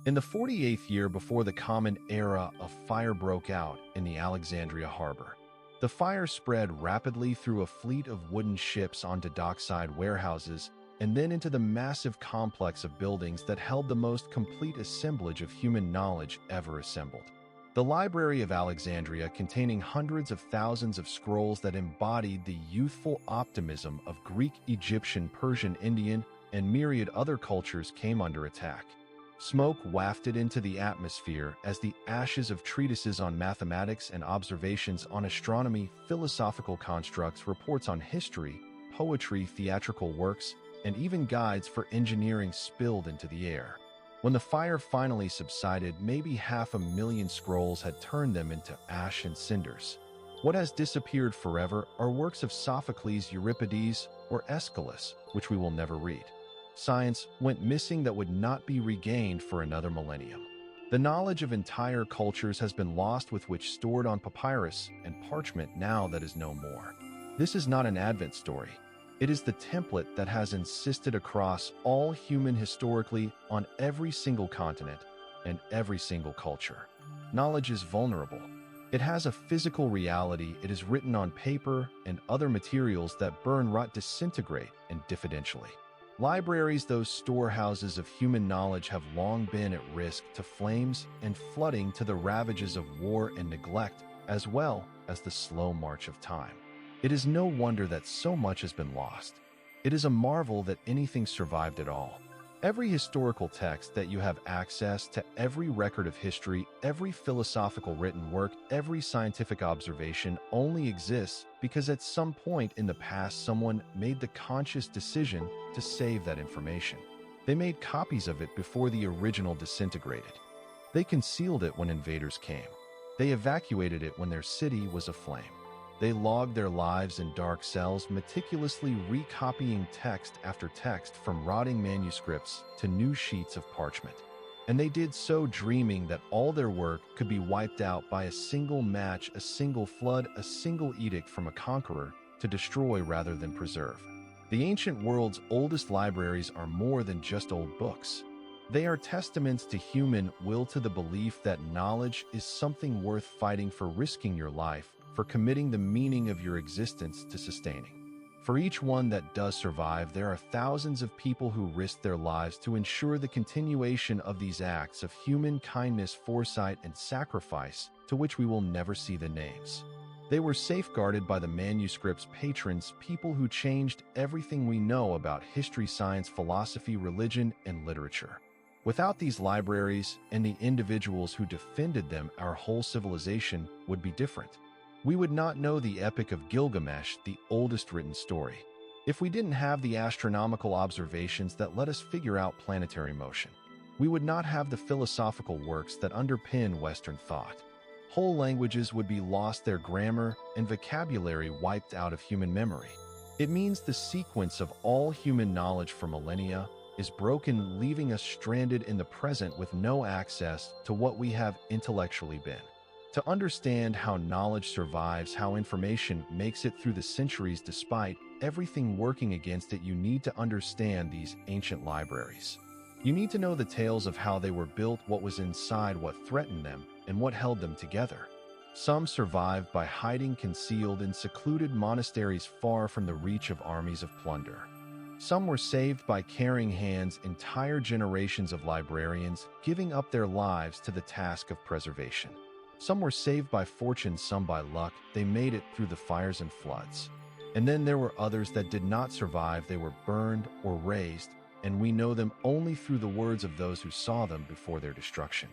In the 48th year before the Common Era, a fire broke out in the Alexandria harbor. The fire spread rapidly through a fleet of wooden ships onto dockside warehouses and then into the massive complex of buildings that held the most complete assemblage of human knowledge ever assembled. The Library of Alexandria, containing hundreds of thousands of scrolls that embodied the youthful optimism of Greek, Egyptian, Persian, Indian, and myriad other cultures, came under attack. Smoke wafted into the atmosphere as the ashes of treatises on mathematics and observations on astronomy, philosophical constructs, reports on history, poetry, theatrical works, and even guides for engineering spilled into the air. When the fire finally subsided, maybe 500,000 scrolls had turned them into ash and cinders. What has disappeared forever are works of Sophocles, Euripides, or Aeschylus, which we will never read. Science went missing that would not be regained for another millennium. The knowledge of entire cultures has been lost, with which stored on papyrus and parchment now that is no more. This is not an Advent story. It is the template that has insisted across all human historically on every single continent and every single culture. Knowledge is vulnerable. It has a physical reality. It is written on paper and other materials that burn, rot, disintegrate, and diffidentially. Libraries, those storehouses of human knowledge, have long been at risk to flames and flooding, to the ravages of war and neglect, as well as the slow march of time. It is no wonder that so much has been lost. It is a marvel that anything survived at all. Every historical text that you have access to, every record of history, every philosophical written work, every scientific observation only exists because at some point in the past someone made the conscious decision to save that information. They made copies of it before the original disintegrated. They concealed it when invaders came. They evacuated it when their city was aflame. They logged their lives in dark cells, meticulously recopying text after text, from rotting manuscripts to new sheets of parchment. And they did so dreaming that all their work could be wiped out by a single match, a single flood, a single edict from a conqueror to destroy rather than preserve. The ancient world's oldest libraries are more than just old books. They are testaments to human will, to the belief that knowledge is something worth fighting for, risking your life, for committing the meaning of your existence to sustaining. For each one that does survive, there are thousands of people who risk their lives to ensure the continuation of these acts of human kindness, foresight, and sacrifice, to which we will never see the names. They were safeguarded by the manuscripts' patrons, people who changed everything we know about history, science, philosophy, religion, and literature. Without these libraries and the individuals who defended them, our whole civilization would be different. We would not know the Epic of Gilgamesh, the oldest written story, if we didn't have the astronomical observations that let us figure out planetary motion. We would not have the philosophical works that underpin Western thought. Whole languages would be lost, their grammar and vocabulary wiped out of human memory. It means the sequence of all human knowledge for millennia is broken, leaving us stranded in the present with no access to what we have intellectually been. To understand how knowledge survives, how information makes it through the centuries despite everything working against it, you need to understand these ancient libraries. You need to know the tales of how they were built, what was inside, what threatened them, and what held them together. Some survived by hiding concealed in secluded monasteries far from the reach of armies of plunder. Some were saved by caring hands, entire generations of librarians giving up their lives to the task of preservation. Some were saved by fortune, some by luck. They made it through the fires and floods. And then there were others that did not survive. They were burned or razed, and we know them only through the words of those who saw them before their destruction.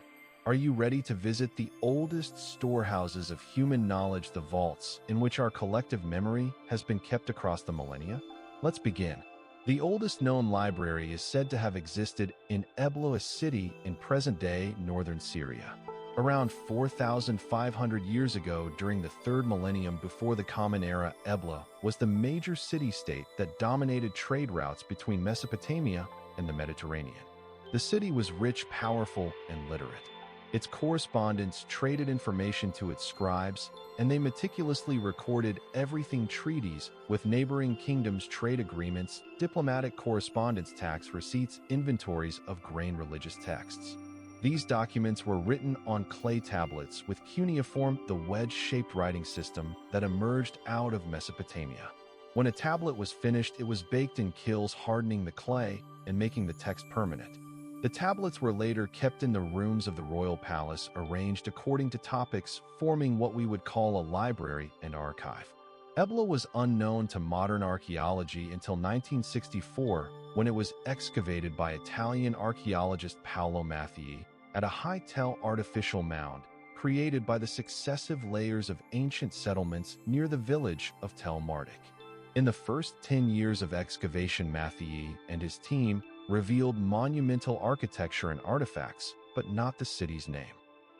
Are you ready to visit the oldest storehouses of human knowledge, the vaults in which our collective memory has been kept across the millennia? Let's begin. The oldest known library is said to have existed in Ebla, a city in present-day northern Syria. Around 4,500 years ago, during the third millennium before the Common Era, Ebla was the major city-state that dominated trade routes between Mesopotamia and the Mediterranean. The city was rich, powerful, and literate. Its correspondents traded information to its scribes, and they meticulously recorded everything: treaties with neighboring kingdoms, trade agreements, diplomatic correspondence, tax receipts, inventories of grain, religious texts. These documents were written on clay tablets with cuneiform, the wedge-shaped writing system that emerged out of Mesopotamia. When a tablet was finished, it was baked in kilns, hardening the clay and making the text permanent. The tablets were later kept in the rooms of the royal palace, arranged according to topics, forming what we would call a library and archive. Ebla was unknown to modern archaeology until 1964, when it was excavated by Italian archaeologist Paolo Mattei at a high-tech artificial mound created by the successive layers of ancient settlements near the village of Tel Marduk. In the first 10 years of excavation, Mattei and his team revealed monumental architecture and artifacts, but not the city's name.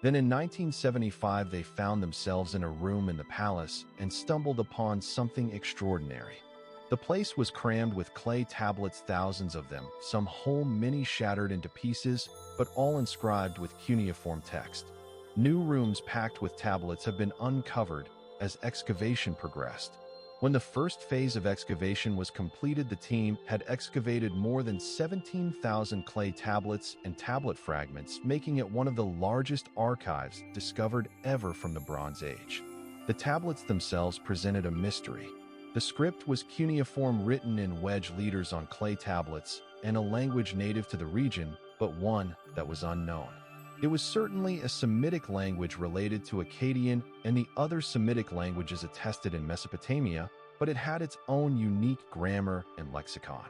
Then in 1975, they found themselves in a room in the palace and stumbled upon something extraordinary. The place was crammed with clay tablets, thousands of them, some whole, many shattered into pieces, but all inscribed with cuneiform text. New rooms packed with tablets have been uncovered as excavation progressed. When the first phase of excavation was completed, the team had excavated more than 17,000 clay tablets and tablet fragments, making it one of the largest archives discovered ever from the Bronze Age. The tablets themselves presented a mystery. The script was cuneiform, written in wedge letters on clay tablets, and a language native to the region, but one that was unknown. It was certainly a Semitic language related to Akkadian and the other Semitic languages attested in Mesopotamia, but it had its own unique grammar and lexicon.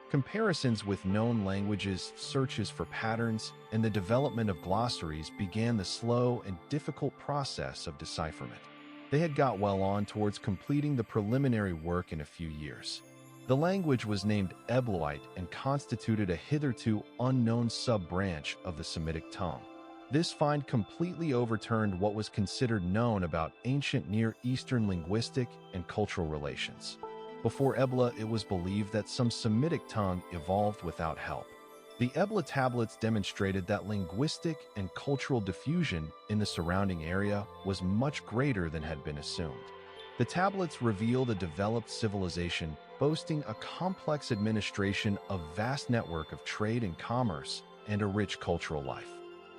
Comparisons with known languages, searches for patterns, and the development of glossaries began the slow and difficult process of decipherment. They had got well on towards completing the preliminary work in a few years. The language was named Eblaite and constituted a hitherto unknown sub-branch of the Semitic tongue. This find completely overturned what was considered known about ancient Near Eastern linguistic and cultural relations. Before Ebla, it was believed that some Semitic tongue evolved without help. The Ebla tablets demonstrated that linguistic and cultural diffusion in the surrounding area was much greater than had been assumed. The tablets revealed a developed civilization boasting a complex administration, a vast network of trade and commerce, and a rich cultural life.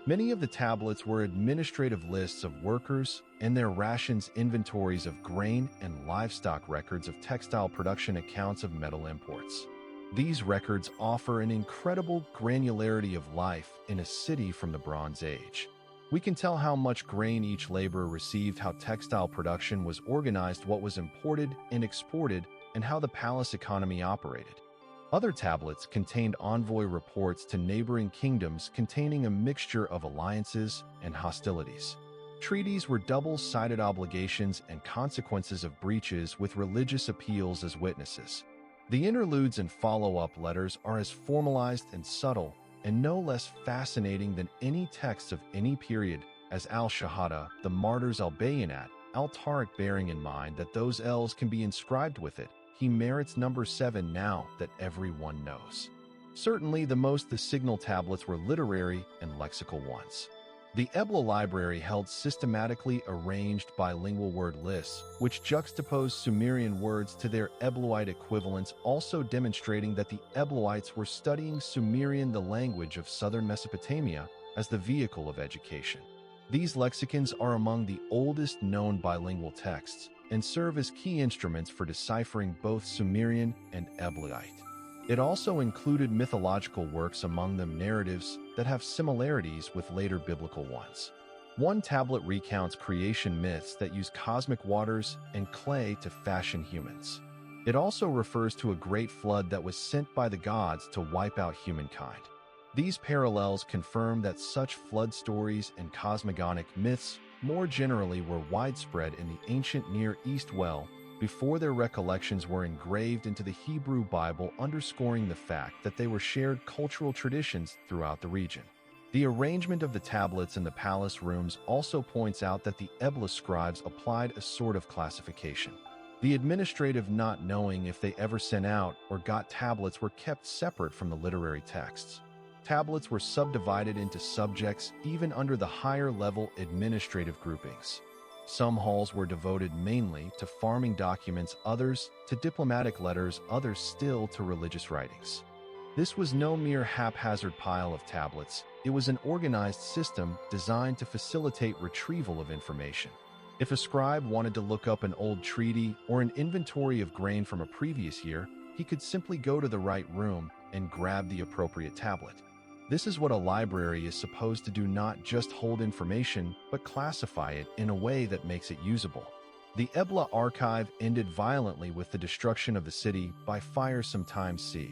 Many of the tablets were administrative lists of workers and their rations, inventories of grain and livestock, records of textile production, accounts of metal imports. These records offer an incredible granularity of life in a city from the Bronze Age. We can tell how much grain each laborer received, how textile production was organized, what was imported and exported, and how the palace economy operated. Other tablets contained envoy reports to neighboring kingdoms containing a mixture of alliances and hostilities. Treaties were double-sided obligations and consequences of breaches, with religious appeals as witnesses. The interludes and follow-up letters are as formalized and subtle, and no less fascinating than any texts of any period, as Al-Shahada, the martyrs, Al-Bayinat, Al-Tariq, bearing in mind that those L's can be inscribed with it. He merits number 7 now that everyone knows. Certainly the signal tablets were literary and lexical ones. The Ebla library held systematically arranged bilingual word lists, which juxtaposed Sumerian words to their Eblaite equivalents, also demonstrating that the Eblaites were studying Sumerian, the language of southern Mesopotamia, as the vehicle of education. These lexicons are among the oldest known bilingual texts, and serve as key instruments for deciphering both Sumerian and Eblaite. It also included mythological works, among them narratives that have similarities with later biblical ones. One tablet recounts creation myths that use cosmic waters and clay to fashion humans. It also refers to a great flood that was sent by the gods to wipe out humankind. These parallels confirm that such flood stories and cosmogonic myths more generally were widespread in the ancient Near East well before their recollections were engraved into the Hebrew Bible, underscoring the fact that they were shared cultural traditions throughout the region. The arrangement of the tablets in the palace rooms also points out that the Ebla scribes applied a sort of classification. The administrative, not knowing if they ever sent out or got tablets, were kept separate from the literary texts. Tablets were subdivided into subjects even under the higher-level administrative groupings. Some halls were devoted mainly to farming documents, others to diplomatic letters, others still to religious writings. This was no mere haphazard pile of tablets. It was an organized system designed to facilitate retrieval of information. If a scribe wanted to look up an old treaty or an inventory of grain from a previous year, he could simply go to the right room and grab the appropriate tablet. This is what a library is supposed to do, not just hold information, but classify it in a way that makes it usable. The Ebla archive ended violently with the destruction of the city by fire sometime c.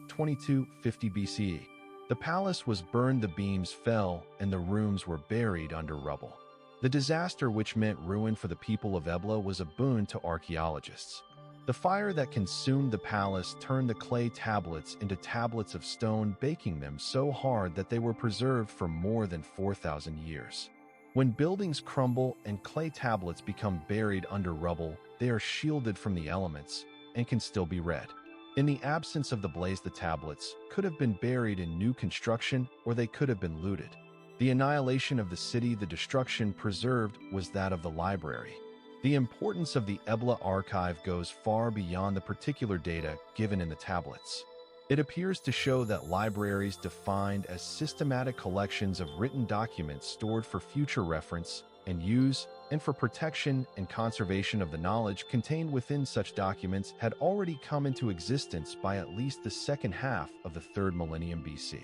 2250 BCE. The palace was burned, the beams fell, and the rooms were buried under rubble. The disaster, which meant ruin for the people of Ebla, was a boon to archaeologists. The fire that consumed the palace turned the clay tablets into tablets of stone, baking them so hard that they were preserved for more than 4,000 years. When buildings crumble and clay tablets become buried under rubble, they are shielded from the elements and can still be read. In the absence of the blaze, the tablets could have been buried in new construction, or they could have been looted. The annihilation of the city, the destruction preserved, was that of the library. The importance of the Ebla archive goes far beyond the particular data given in the tablets. It appears to show that libraries, defined as systematic collections of written documents stored for future reference and use, and for protection and conservation of the knowledge contained within such documents, had already come into existence by at least the second half of the 3rd millennium BC.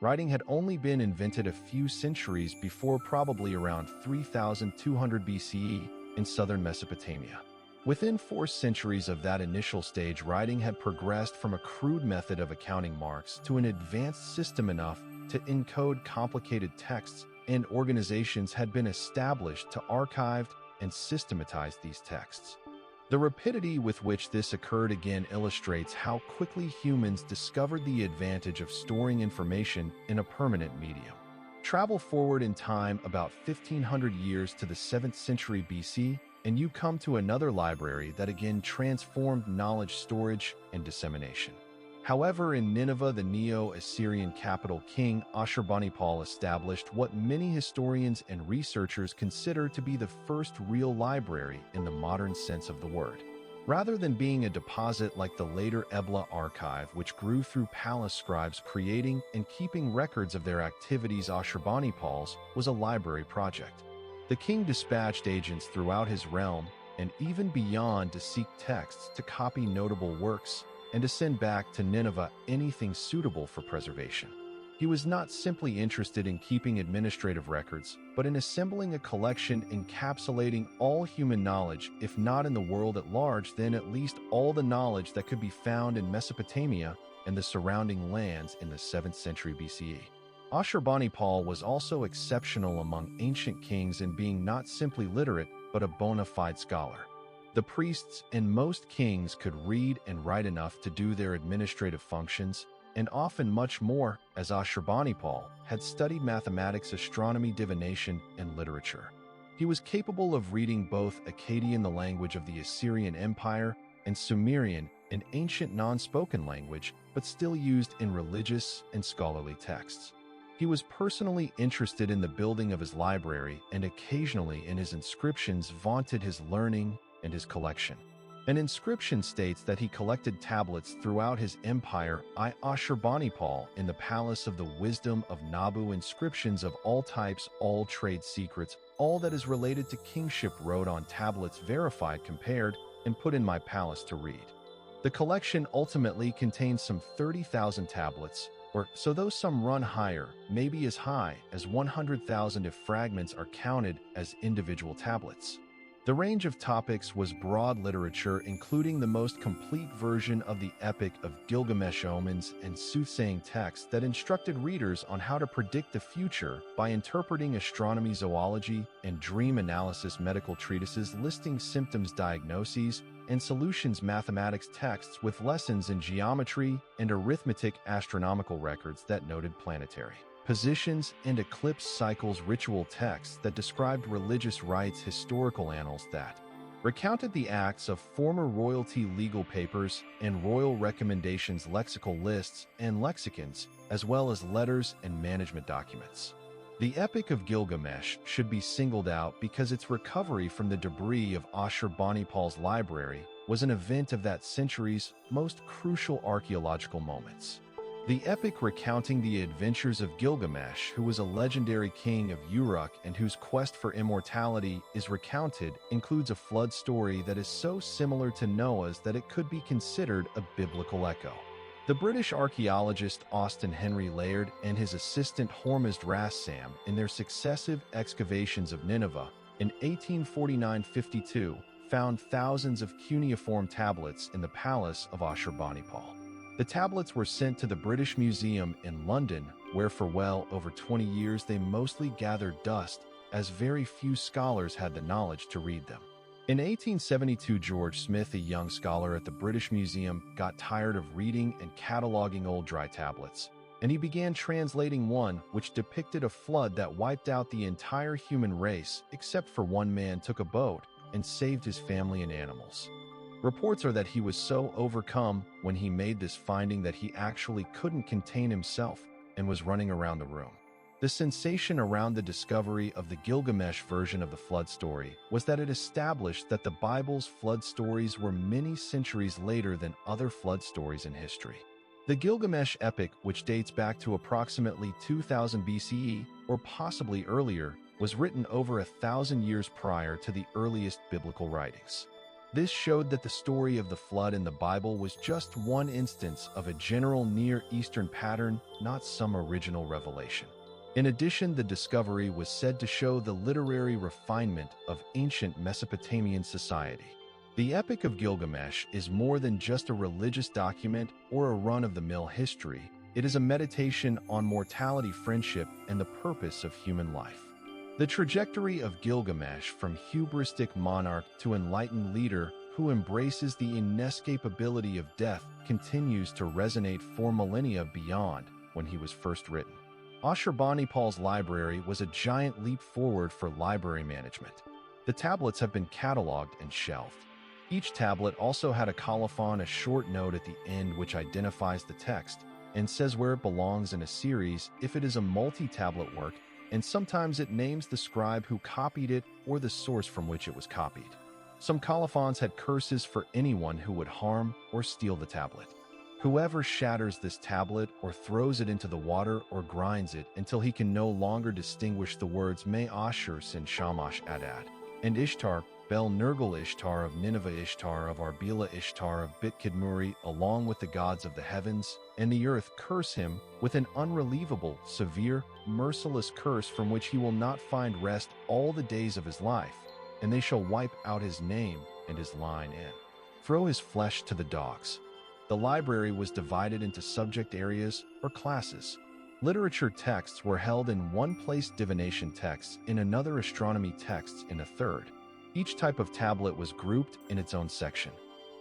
Writing had only been invented a few centuries before, probably around 3200 BCE in southern Mesopotamia. Within 4 centuries of that initial stage, writing had progressed from a crude method of accounting marks to an advanced system enough to encode complicated texts, and organizations had been established to archive and systematize these texts. The rapidity with which this occurred again illustrates how quickly humans discovered the advantage of storing information in a permanent medium. Travel forward in time about 1500 years to the 7th century BC, and you come to another library that again transformed knowledge storage and dissemination. However, in Nineveh, the Neo-Assyrian capital, King Ashurbanipal established what many historians and researchers consider to be the first real library in the modern sense of the word. Rather than being a deposit like the later Ebla archive, which grew through palace scribes creating and keeping records of their activities, Ashurbanipal's was a library project. The king dispatched agents throughout his realm and even beyond to seek texts, to copy notable works, and to send back to Nineveh anything suitable for preservation. He was not simply interested in keeping administrative records, but in assembling a collection encapsulating all human knowledge, if not in the world at large, then at least all the knowledge that could be found in Mesopotamia and the surrounding lands in the 7th century BCE. Ashurbanipal was also exceptional among ancient kings in being not simply literate, but a bona fide scholar. The priests and most kings could read and write enough to do their administrative functions, and often much more, as Ashurbanipal had studied mathematics, astronomy, divination, and literature. He was capable of reading both Akkadian, the language of the Assyrian Empire, and Sumerian, an ancient non-spoken language, but still used in religious and scholarly texts. He was personally interested in the building of his library, and occasionally in his inscriptions vaunted his learning and his collection. An inscription states that he collected tablets throughout his empire. Ashurbanipal in the Palace of the Wisdom of Nabu, inscriptions of all types, all trade secrets, all that is related to kingship, wrote on tablets, verified, compared, and put in my palace to read. The collection ultimately contains some 30,000 tablets, or so, though some run higher, maybe as high as 100,000 if fragments are counted as individual tablets. The range of topics was broad: literature, including the most complete version of the Epic of Gilgamesh, omens and soothsaying texts that instructed readers on how to predict the future by interpreting astronomy, zoology, and dream analysis, medical treatises listing symptoms, diagnoses, and solutions, mathematics texts with lessons in geometry and arithmetic, astronomical records that noted planetary positions and eclipse cycles, ritual texts that described religious rites, historical annals that recounted the acts of former royalty, legal papers and royal recommendations, lexical lists and lexicons, as well as letters and management documents. The Epic of Gilgamesh should be singled out because its recovery from the debris of Ashurbanipal's library was an event of that century's most crucial archaeological moments. The epic recounting the adventures of Gilgamesh, who was a legendary king of Uruk and whose quest for immortality is recounted, includes a flood story that is so similar to Noah's that it could be considered a biblical echo. The British archaeologist Austen Henry Layard and his assistant Hormizd Rassam, in their successive excavations of Nineveh in 1849-52, found thousands of cuneiform tablets in the palace of Ashurbanipal. The tablets were sent to the British Museum in London, where for well over 20 years they mostly gathered dust, as very few scholars had the knowledge to read them. In 1872, George Smith, a young scholar at the British Museum, got tired of reading and cataloging old dry tablets, and he began translating one which depicted a flood that wiped out the entire human race, except for one man took a boat and saved his family and animals. Reports are that he was so overcome when he made this finding that he actually couldn't contain himself and was running around the room. The sensation around the discovery of the Gilgamesh version of the flood story was that it established that the Bible's flood stories were many centuries later than other flood stories in history. The Gilgamesh epic, which dates back to approximately 2000 BCE, or possibly earlier, was written over 1,000 years prior to the earliest biblical writings. This showed that the story of the flood in the Bible was just one instance of a general Near Eastern pattern, not some original revelation. In addition, the discovery was said to show the literary refinement of ancient Mesopotamian society. The Epic of Gilgamesh is more than just a religious document or a run-of-the-mill history. It is a meditation on mortality, friendship, and the purpose of human life. The trajectory of Gilgamesh from hubristic monarch to enlightened leader who embraces the inescapability of death continues to resonate for millennia beyond when he was first written. Ashurbanipal's library was a giant leap forward for library management. The tablets have been cataloged and shelved. Each tablet also had a colophon, a short note at the end which identifies the text and says where it belongs in a series if it is a multi-tablet work, and sometimes it names the scribe who copied it or the source from which it was copied. Some colophons had curses for anyone who would harm or steal the tablet. Whoever shatters this tablet or throws it into the water or grinds it until he can no longer distinguish the words May Ashur sin Shamash Adad, and Ishtar, Bel Nergal Ishtar of Nineveh, Ishtar of Arbela, Ishtar of Bitkidmuri, along with the gods of the heavens and the earth, curse him with an unrelievable, severe, merciless curse from which he will not find rest all the days of his life, and they shall wipe out his name and his line in. Throw his flesh to the dogs. The library was divided into subject areas or classes. Literature texts were held in one place, divination texts in another, astronomy texts in a third. Each type of tablet was grouped in its own section.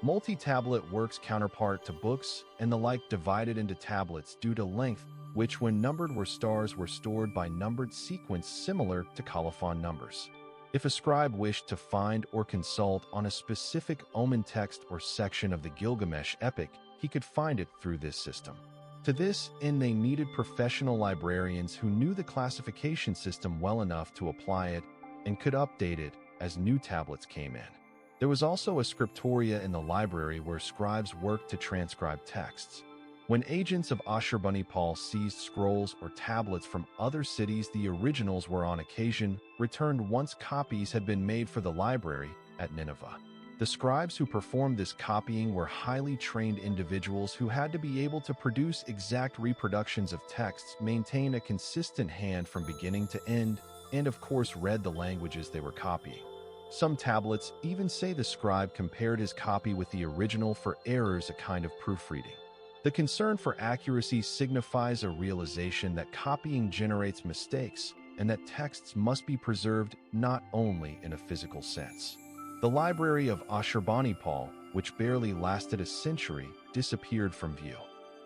Multi-tablet works counterpart to books and the like divided into tablets due to length, which when numbered were stars, were stored by numbered sequence similar to colophon numbers. If a scribe wished to find or consult on a specific omen text or section of the Gilgamesh epic, he could find it through this system. To this end, they needed professional librarians who knew the classification system well enough to apply it and could update it as new tablets came in. There was also a scriptoria in the library where scribes worked to transcribe texts. When agents of Ashurbanipal seized scrolls or tablets from other cities, the originals were on occasion returned once copies had been made for the library at Nineveh. The scribes who performed this copying were highly trained individuals who had to be able to produce exact reproductions of texts, maintain a consistent hand from beginning to end, and of course read the languages they were copying. Some tablets even say the scribe compared his copy with the original for errors, a kind of proofreading. The concern for accuracy signifies a realization that copying generates mistakes and that texts must be preserved not only in a physical sense. The Library of Ashurbanipal, which barely lasted a century, disappeared from view.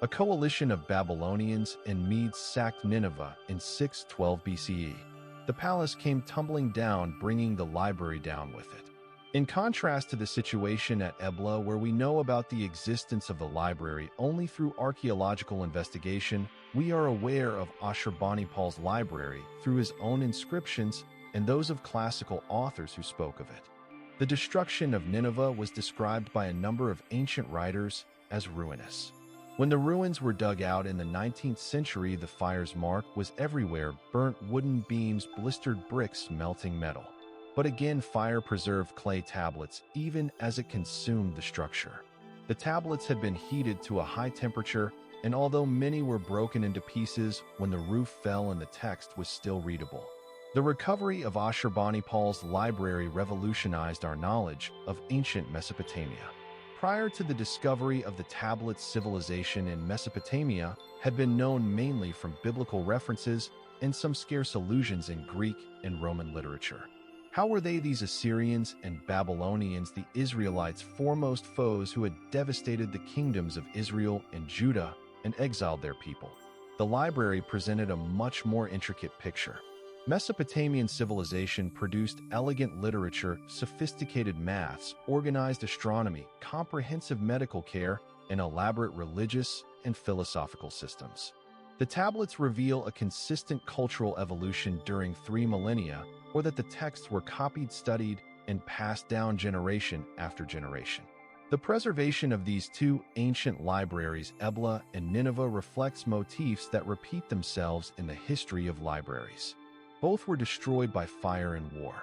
A coalition of Babylonians and Medes sacked Nineveh in 612 BCE. The palace came tumbling down, bringing the library down with it. In contrast to the situation at Ebla, where we know about the existence of the library only through archaeological investigation, we are aware of Ashurbanipal's library through his own inscriptions and those of classical authors who spoke of it. The destruction of Nineveh was described by a number of ancient writers as ruinous. When the ruins were dug out in the 19th century, the fire's mark was everywhere: burnt wooden beams, blistered bricks, melting metal. But again, fire preserved clay tablets even as it consumed the structure. The tablets had been heated to a high temperature, and although many were broken into pieces when the roof fell and the text was still readable. The recovery of Ashurbanipal's library revolutionized our knowledge of ancient Mesopotamia. Prior to the discovery of the tablets, civilization in Mesopotamia had been known mainly from biblical references and some scarce allusions in Greek and Roman literature. How were they, these Assyrians and Babylonians, the Israelites' foremost foes who had devastated the kingdoms of Israel and Judah and exiled their people? The library presented a much more intricate picture. Mesopotamian civilization produced elegant literature, sophisticated maths, organized astronomy, comprehensive medical care, and elaborate religious and philosophical systems. The tablets reveal a consistent cultural evolution during 3 millennia, or that the texts were copied, studied, and passed down generation after generation. The preservation of these two ancient libraries, Ebla and Nineveh, reflects motifs that repeat themselves in the history of libraries. Both were destroyed by fire and war.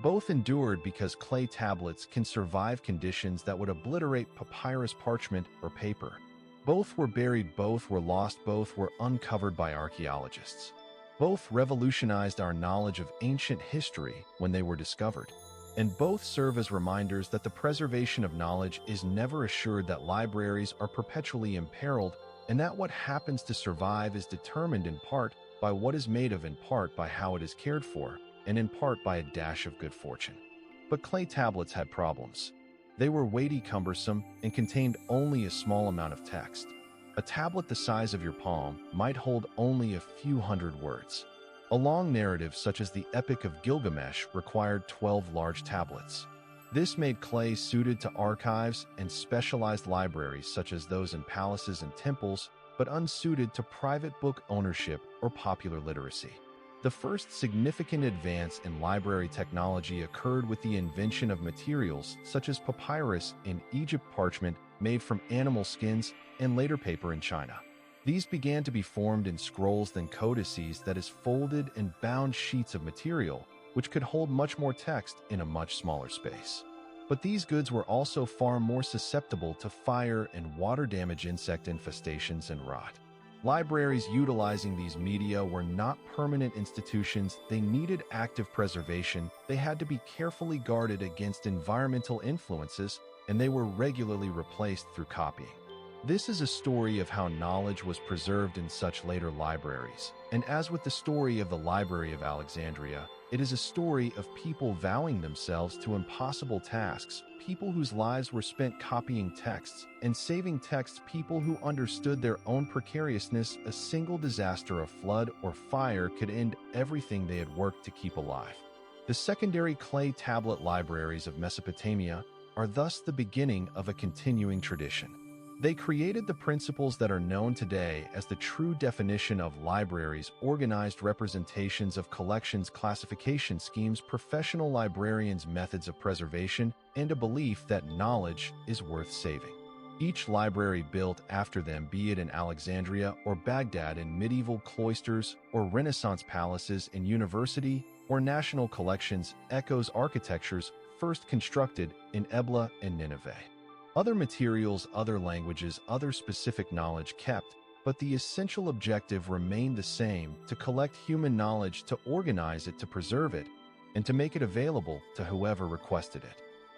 Both endured because clay tablets can survive conditions that would obliterate papyrus, parchment, or paper. Both were buried, both were lost, both were uncovered by archaeologists. Both revolutionized our knowledge of ancient history when they were discovered. And both serve as reminders that the preservation of knowledge is never assured, that libraries are perpetually imperiled, and that what happens to survive is determined in part by what is made of, in part by how it is cared for, and in part by a dash of good fortune. But clay tablets had problems. They were weighty, cumbersome, and contained only a small amount of text. A tablet the size of your palm might hold only a few hundred words. A long narrative such as the Epic of Gilgamesh required 12 large tablets. This made clay suited to archives and specialized libraries such as those in palaces and temples, but unsuited to private book ownership or popular literacy. The first significant advance in library technology occurred with the invention of materials such as papyrus in Egypt, parchment made from animal skins, and later paper in China. These began to be formed in scrolls, then codices, that is, folded and bound sheets of material, which could hold much more text in a much smaller space. But these goods were also far more susceptible to fire and water damage, insect infestations, and rot. Libraries utilizing these media were not permanent institutions. They needed active preservation. They had to be carefully guarded against environmental influences, and they were regularly replaced through copying. This is a story of how knowledge was preserved in such later libraries. And as with the story of the Library of Alexandria, it is a story of people vowing themselves to impossible tasks, people whose lives were spent copying texts and saving texts, people who understood their own precariousness. A single disaster, a flood or fire, could end everything they had worked to keep alive. The secondary clay tablet libraries of Mesopotamia are thus the beginning of a continuing tradition. They created the principles that are known today as the true definition of libraries: organized representations of collections, classification schemes, professional librarians' methods of preservation, and a belief that knowledge is worth saving. Each library built after them, be it in Alexandria or Baghdad, in medieval cloisters or Renaissance palaces, in university or national collections, echoes architectures first constructed in Ebla and Nineveh. Other materials, other languages, other specific knowledge kept, but the essential objective remained the same: to collect human knowledge, to organize it, to preserve it, and to make it available to whoever requested it.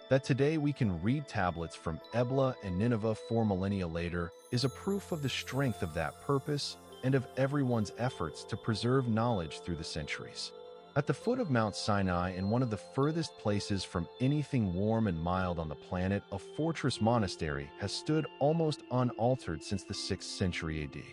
That today we can read tablets from Ebla and Nineveh 4 millennia later is a proof of the strength of that purpose and of everyone's efforts to preserve knowledge through the centuries. At the foot of Mount Sinai, in one of the furthest places from anything warm and mild on the planet, a fortress monastery has stood almost unaltered since the 6th century AD.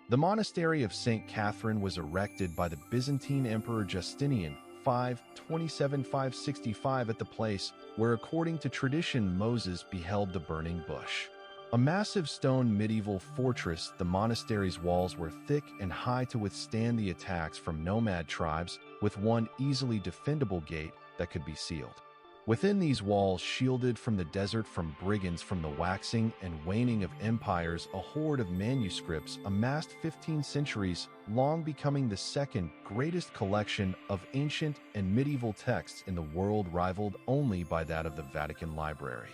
The monastery of St. Catherine was erected by the Byzantine Emperor Justinian 527-565 at the place where, according to tradition, Moses beheld the burning bush. A massive stone medieval fortress, the monastery's walls were thick and high to withstand the attacks from nomad tribes, with one easily defendable gate that could be sealed. Within these walls, shielded from the desert from brigands from the waxing and waning of empires, a hoard of manuscripts amassed 15 centuries long, becoming the second greatest collection of ancient and medieval texts in the world, rivaled only by that of the Vatican Library.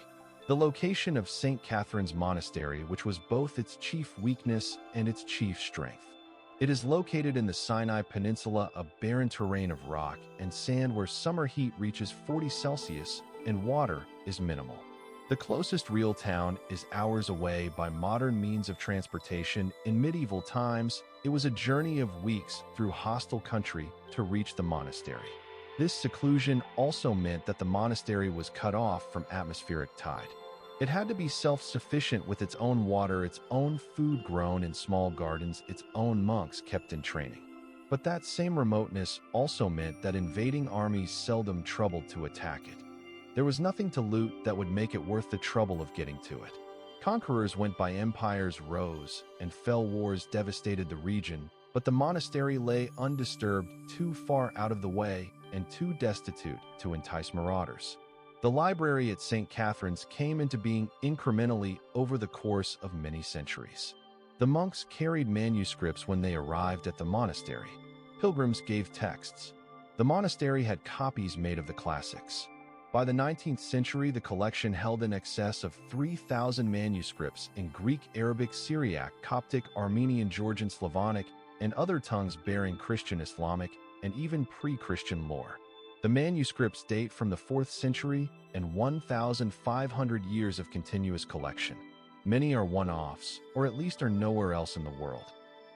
The location of St. Catherine's Monastery, which was both its chief weakness and its chief strength. It is located in the Sinai Peninsula, a barren terrain of rock and sand where summer heat reaches 40 Celsius and water is minimal. The closest real town is hours away by modern means of transportation. In medieval times, it was a journey of weeks through hostile country to reach the monastery. This seclusion also meant that the monastery was cut off from atmospheric tide. It had to be self-sufficient with its own water, its own food grown in small gardens, its own monks kept in training. But that same remoteness also meant that invading armies seldom troubled to attack it. There was nothing to loot that would make it worth the trouble of getting to it. Conquerors went by, empires rose, and fell, wars devastated the region, but the monastery lay undisturbed, too far out of the way, and too destitute to entice marauders. The library at St. Catherine's came into being incrementally over the course of many centuries. The monks carried manuscripts when they arrived at the monastery. Pilgrims gave texts. The monastery had copies made of the classics. By the 19th century, the collection held in excess of 3,000 manuscripts in Greek, Arabic, Syriac, Coptic, Armenian, Georgian, Slavonic, and other tongues bearing Christian, Islamic, and even pre-Christian lore. The manuscripts date from the 4th century and 1,500 years of continuous collection. Many are one-offs, or at least are nowhere else in the world.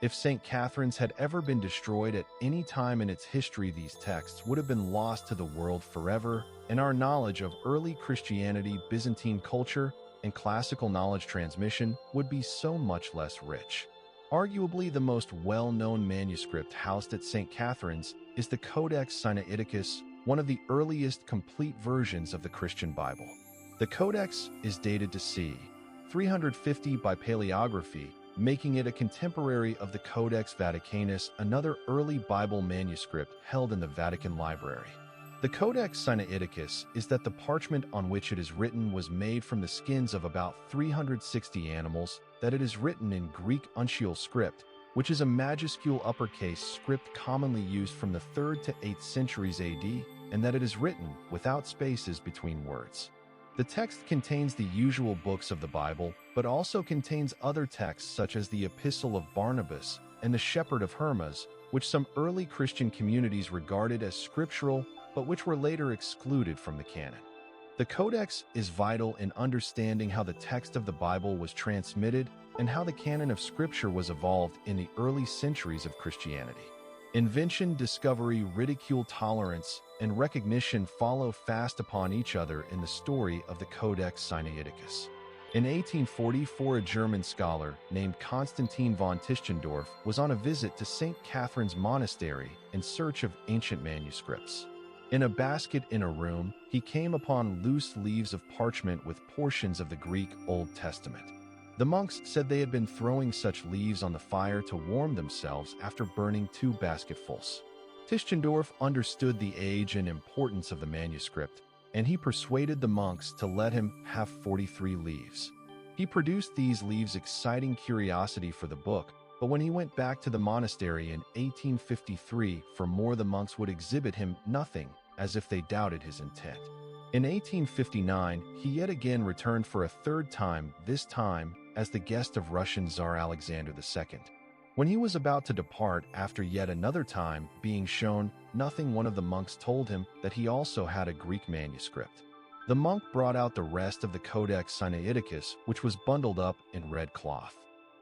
If St. Catherine's had ever been destroyed at any time in its history, these texts would have been lost to the world forever, and our knowledge of early Christianity, Byzantine culture, and classical knowledge transmission would be so much less rich. Arguably the most well-known manuscript housed at St. Catherine's is the Codex Sinaiticus, one of the earliest complete versions of the Christian Bible. The Codex is dated to c. 350 by paleography, making it a contemporary of the Codex Vaticanus, another early Bible manuscript held in the Vatican Library. The Codex Sinaiticus is that the parchment on which it is written was made from the skins of about 360 animals, that it is written in Greek uncial script, which is a majuscule uppercase script commonly used from the 3rd to 8th centuries AD, and that it is written without spaces between words. The text contains the usual books of the Bible, but also contains other texts such as the Epistle of Barnabas and the Shepherd of Hermas, which some early Christian communities regarded as scriptural, but which were later excluded from the canon. The Codex is vital in understanding how the text of the Bible was transmitted and how the canon of Scripture was evolved in the early centuries of Christianity. Invention, discovery, ridicule, tolerance, and recognition follow fast upon each other in the story of the Codex Sinaiticus. In 1844, a German scholar named Constantine von Tischendorf was on a visit to St. Catherine's Monastery in search of ancient manuscripts. In a basket in a room, he came upon loose leaves of parchment with portions of the Greek Old Testament. The monks said they had been throwing such leaves on the fire to warm themselves after burning 2 basketfuls. Tischendorf understood the age and importance of the manuscript, and he persuaded the monks to let him have 43 leaves. He produced these leaves, exciting curiosity for the book, but when he went back to the monastery in 1853 for more, the monks would exhibit him nothing, as if they doubted his intent. In 1859, he yet again returned for a 3rd time, this time as the guest of Russian Tsar Alexander II. When he was about to depart after yet another time being shown nothing, one of the monks told him that he also had a Greek manuscript. The monk brought out the rest of the Codex Sinaiticus, which was bundled up in red cloth.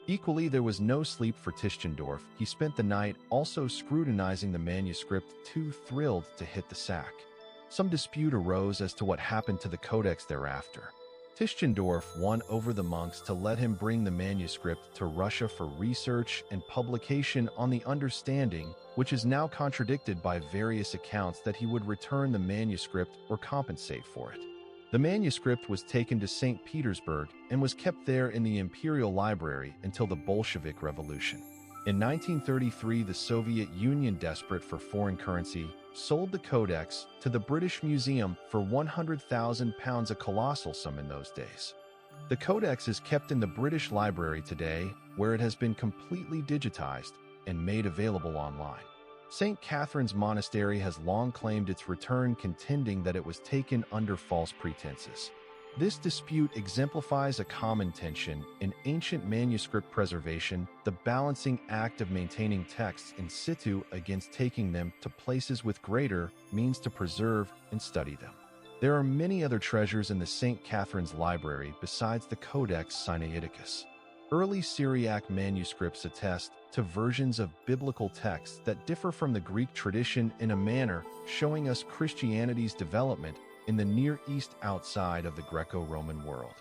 Equally, there was no sleep for Tischendorf. He spent the night also scrutinizing the manuscript, too thrilled to hit the sack. Some dispute arose as to what happened to the codex thereafter. Tischendorf won over the monks to let him bring the manuscript to Russia for research and publication on the understanding, which is now contradicted by various accounts, that he would return the manuscript or compensate for it. The manuscript was taken to St. Petersburg and was kept there in the Imperial Library until the Bolshevik Revolution. In 1933, the Soviet Union, desperate for foreign currency, sold the codex to the British Museum for £100,000, a colossal sum in those days. The codex is kept in the British Library today, where it has been completely digitized and made available online. St. Catherine's Monastery has long claimed its return, contending that it was taken under false pretenses. This dispute exemplifies a common tension in ancient manuscript preservation, the balancing act of maintaining texts in situ against taking them to places with greater means to preserve and study them. There are many other treasures in the St. Catherine's Library besides the Codex Sinaiticus. Early Syriac manuscripts attest to versions of biblical texts that differ from the Greek tradition in a manner showing us Christianity's development in the Near East outside of the Greco-Roman world.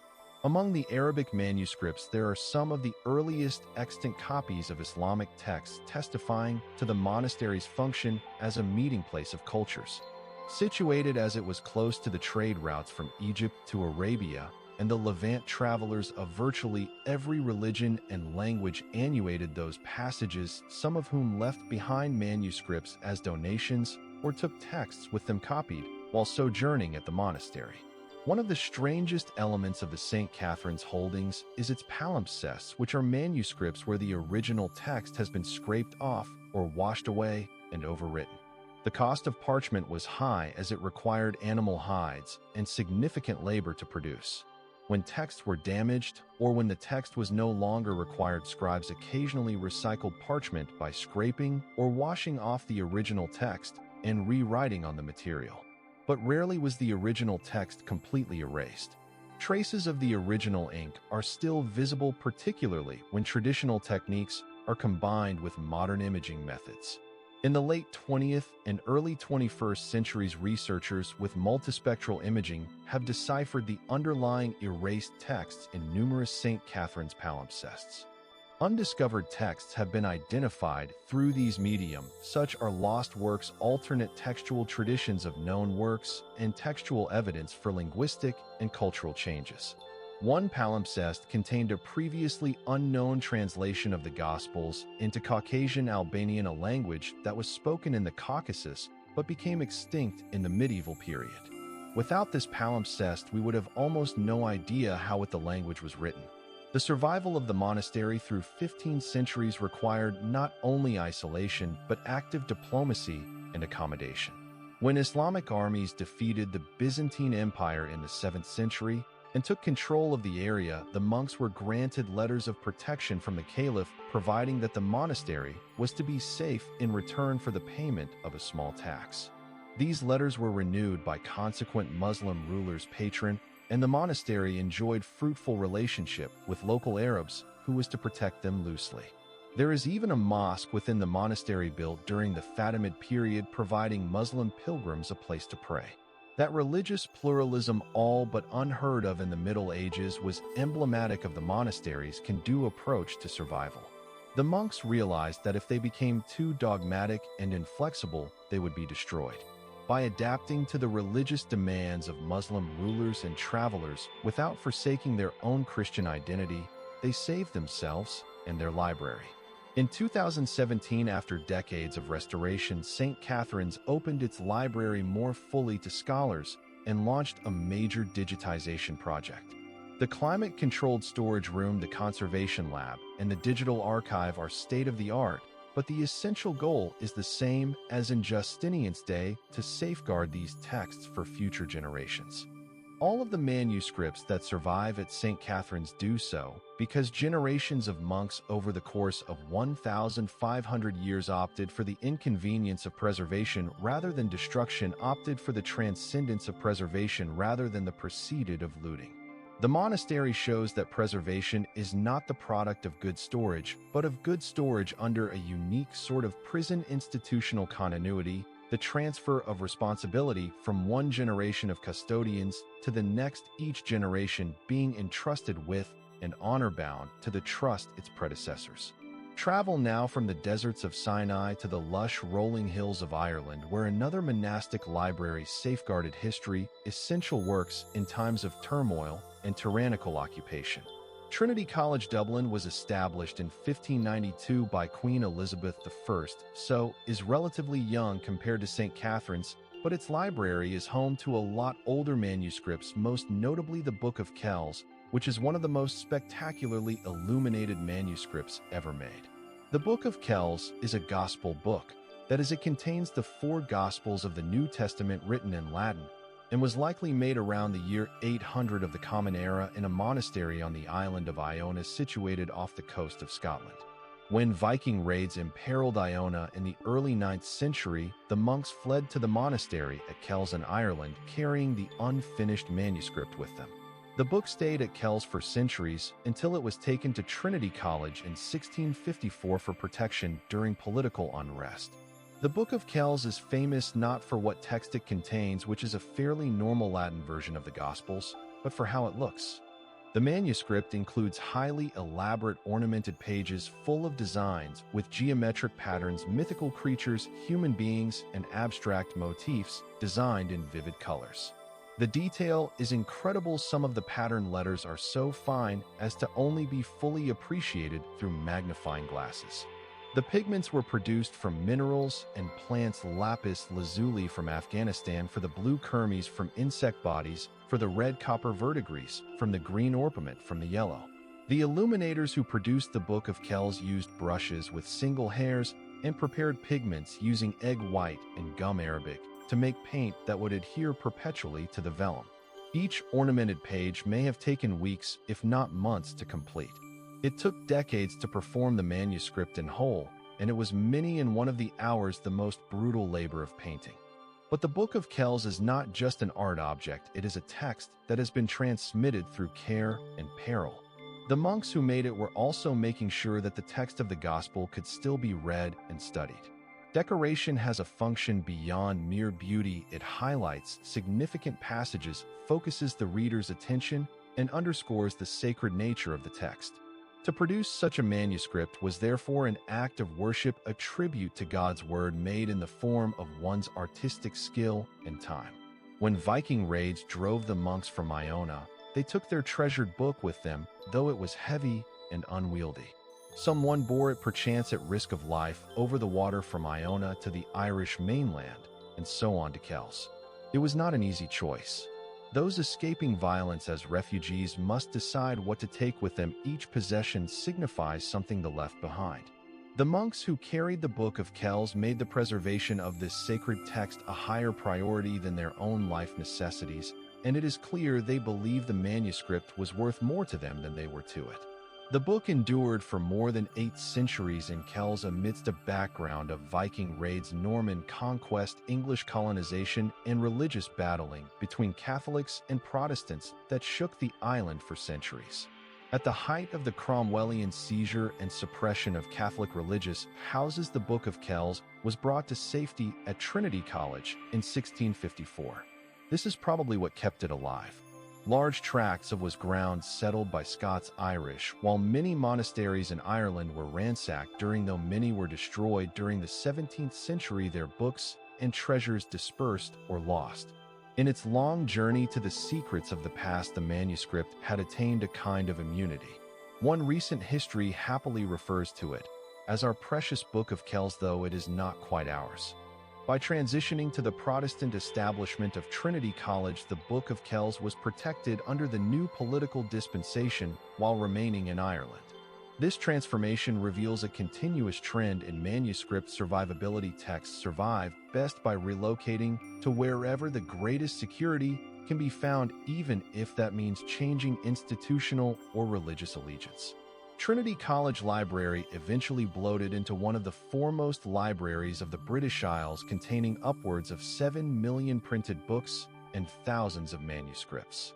Among the Arabic manuscripts, there are some of the earliest extant copies of Islamic texts testifying to the monastery's function as a meeting place of cultures. Situated as it was close to the trade routes from Egypt to Arabia and the Levant, travelers of virtually every religion and language annuated those passages, some of whom left behind manuscripts as donations or took texts with them copied while sojourning at the monastery. One of the strangest elements of the St. Catherine's holdings is its palimpsests, which are manuscripts where the original text has been scraped off or washed away and overwritten. The cost of parchment was high as it required animal hides and significant labor to produce. When texts were damaged or when the text was no longer required, scribes occasionally recycled parchment by scraping or washing off the original text and rewriting on the material. But rarely was the original text completely erased. Traces of the original ink are still visible, particularly when traditional techniques are combined with modern imaging methods. In the late 20th and early 21st centuries, researchers with multispectral imaging have deciphered the underlying erased texts in numerous St. Catherine's palimpsests. Undiscovered texts have been identified through these medium. Such are lost works, alternate textual traditions of known works, and textual evidence for linguistic and cultural changes. One palimpsest contained a previously unknown translation of the Gospels into Caucasian Albanian, a language that was spoken in the Caucasus but became extinct in the medieval period. Without this palimpsest, we would have almost no idea how the language was written. The survival of the monastery through 15 centuries required not only isolation but active diplomacy and accommodation. When Islamic armies defeated the Byzantine Empire in the 7th century and took control of the area, the monks were granted letters of protection from the caliph, providing that the monastery was to be safe in return for the payment of a small tax. These letters were renewed by consequent Muslim rulers' patron, and the monastery enjoyed fruitful relationship with local Arabs who was to protect them loosely. There is even a mosque within the monastery built during the Fatimid period, providing Muslim pilgrims a place to pray. That religious pluralism, all but unheard of in the Middle Ages, was emblematic of the monastery's can-do approach to survival. The monks realized that if they became too dogmatic and inflexible, they would be destroyed. By adapting to the religious demands of Muslim rulers and travelers without forsaking their own Christian identity, they saved themselves and their library. In 2017, after decades of restoration, St. Catherine's opened its library more fully to scholars and launched a major digitization project. The climate-controlled storage room, the conservation lab, and the digital archive are state-of-the-art, but the essential goal is the same as in Justinian's day: to safeguard these texts for future generations. All of the manuscripts that survive at St. Catherine's do so because generations of monks over the course of 1,500 years opted for the inconvenience of preservation rather than destruction, opted for the transcendence of preservation rather than the preceded of looting. The monastery shows that preservation is not the product of good storage, but of good storage under a unique sort of prison institutional continuity, the transfer of responsibility from one generation of custodians to the next, each generation being entrusted with and honor-bound to the trust its predecessors. Travel now from the deserts of Sinai to the lush rolling hills of Ireland, where another monastic library safeguarded history, essential works in times of turmoil and tyrannical occupation. Trinity College Dublin was established in 1592 by Queen Elizabeth I, so is relatively young compared to St. Catherine's, but its library is home to a lot older manuscripts, most notably the Book of Kells, which is one of the most spectacularly illuminated manuscripts ever made. The Book of Kells is a gospel book. That is, it contains the 4 Gospels of the New Testament written in Latin, and was likely made around the year 800 of the Common Era in a monastery on the island of Iona situated off the coast of Scotland. When Viking raids imperiled Iona in the early 9th century, the monks fled to the monastery at Kells in Ireland, carrying the unfinished manuscript with them. The book stayed at Kells for centuries until it was taken to Trinity College in 1654 for protection during political unrest. The Book of Kells is famous not for what text it contains, which is a fairly normal Latin version of the Gospels, but for how it looks. The manuscript includes highly elaborate ornamented pages full of designs with geometric patterns, mythical creatures, human beings, and abstract motifs designed in vivid colors. The detail is incredible. Some of the pattern letters are so fine as to only be fully appreciated through magnifying glasses. The pigments were produced from minerals and plants: lapis lazuli from Afghanistan, for the blue kermes from insect bodies, for the red copper verdigris, from the green orpiment, from the yellow. The illuminators who produced the Book of Kells used brushes with single hairs and prepared pigments using egg white and gum arabic to make paint that would adhere perpetually to the vellum. Each ornamented page may have taken weeks, if not months, to complete. It took decades to perform the manuscript in whole, and it was many in one of the hours the most brutal labor of painting. But the Book of Kells is not just an art object, it is a text that has been transmitted through care and peril. The monks who made it were also making sure that the text of the gospel could still be read and studied. Decoration has a function beyond mere beauty. It highlights significant passages, focuses the reader's attention, and underscores the sacred nature of the text. To produce such a manuscript was therefore an act of worship, a tribute to God's word made in the form of one's artistic skill and time. When Viking raids drove the monks from Iona, they took their treasured book with them, though it was heavy and unwieldy. Someone bore it, perchance at risk of life, over the water from Iona to the Irish mainland, and so on to Kells. It was not an easy choice. Those escaping violence as refugees must decide what to take with them. Each possession signifies something the left behind. The monks who carried the Book of Kells made the preservation of this sacred text a higher priority than their own life necessities, and it is clear they believed the manuscript was worth more to them than they were to it. The book endured for more than 8 centuries in Kells amidst a background of Viking raids, Norman conquest, English colonization, and religious battling between Catholics and Protestants that shook the island for centuries. At the height of the Cromwellian seizure and suppression of Catholic religious houses, the Book of Kells was brought to safety at Trinity College in 1654. This is probably what kept it alive. Large tracts of was ground settled by Scots-Irish, while many monasteries in Ireland were ransacked though many were destroyed during the 17th century, their books and treasures dispersed or lost. In its long journey to the secrets of the past, the manuscript had attained a kind of immunity. One recent history happily refers to it as our precious Book of Kells, though it is not quite ours. By transitioning to the Protestant establishment of Trinity College, the Book of Kells was protected under the new political dispensation while remaining in Ireland. This transformation reveals a continuous trend in manuscript survivability. Texts survive best by relocating to wherever the greatest security can be found, even if that means changing institutional or religious allegiance. Trinity College Library eventually bloated into one of the foremost libraries of the British Isles, containing upwards of 7 million printed books and thousands of manuscripts.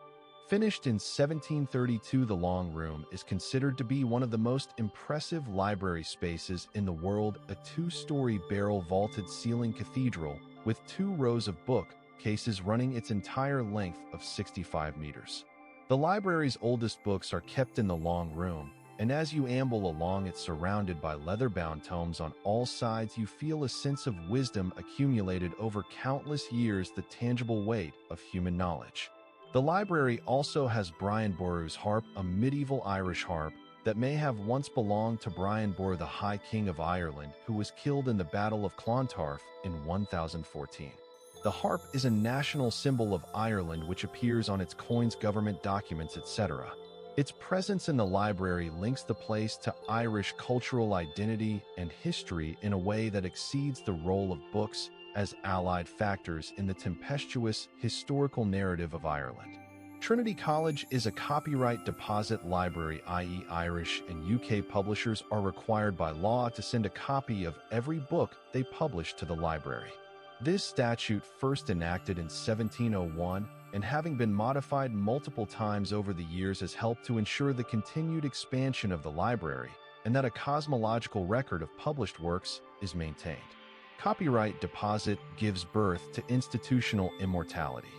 Finished in 1732, the Long Room is considered to be one of the most impressive library spaces in the world, a 2-story barrel-vaulted ceiling cathedral with 2 rows of bookcases running its entire length of 65 meters. The library's oldest books are kept in the Long Room, and as you amble along it, surrounded by leather-bound tomes on all sides, you feel a sense of wisdom accumulated over countless years, the tangible weight of human knowledge. The library also has Brian Boru's harp, a medieval Irish harp that may have once belonged to Brian Boru, the High King of Ireland, who was killed in the Battle of Clontarf in 1014. The harp is a national symbol of Ireland which appears on its coins, government documents, etc. Its presence in the library links the place to Irish cultural identity and history in a way that exceeds the role of books as allied factors in the tempestuous historical narrative of Ireland. Trinity College is a copyright deposit library, i.e. Irish and UK publishers are required by law to send a copy of every book they publish to the library. This statute first enacted in 1701 and having been modified multiple times over the years has helped to ensure the continued expansion of the library and that a cosmological record of published works is maintained. Copyright deposit gives birth to institutional immortality.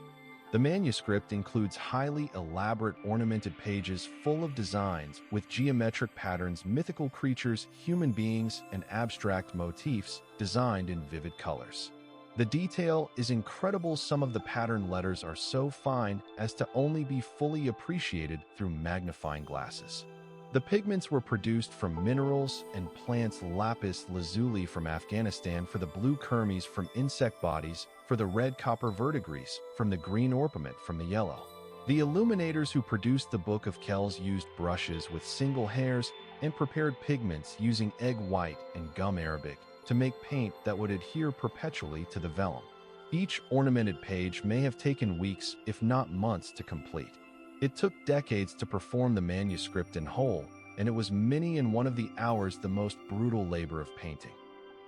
The manuscript includes highly elaborate ornamented pages full of designs with geometric patterns, mythical creatures, human beings, and abstract motifs designed in vivid colors. The detail is incredible. Some of the pattern letters are so fine as to only be fully appreciated through magnifying glasses. The pigments were produced from minerals and plants, lapis lazuli from Afghanistan, for the blue kermes from insect bodies, for the red copper verdigris from the green orpiment from the yellow. The illuminators who produced the Book of Kells used brushes with single hairs and prepared pigments using egg white and gum arabic to make paint that would adhere perpetually to the vellum. Each ornamented page may have taken weeks, if not months, to complete. It took decades to perform the manuscript in whole, and it was many in one of the hours the most brutal labor of painting.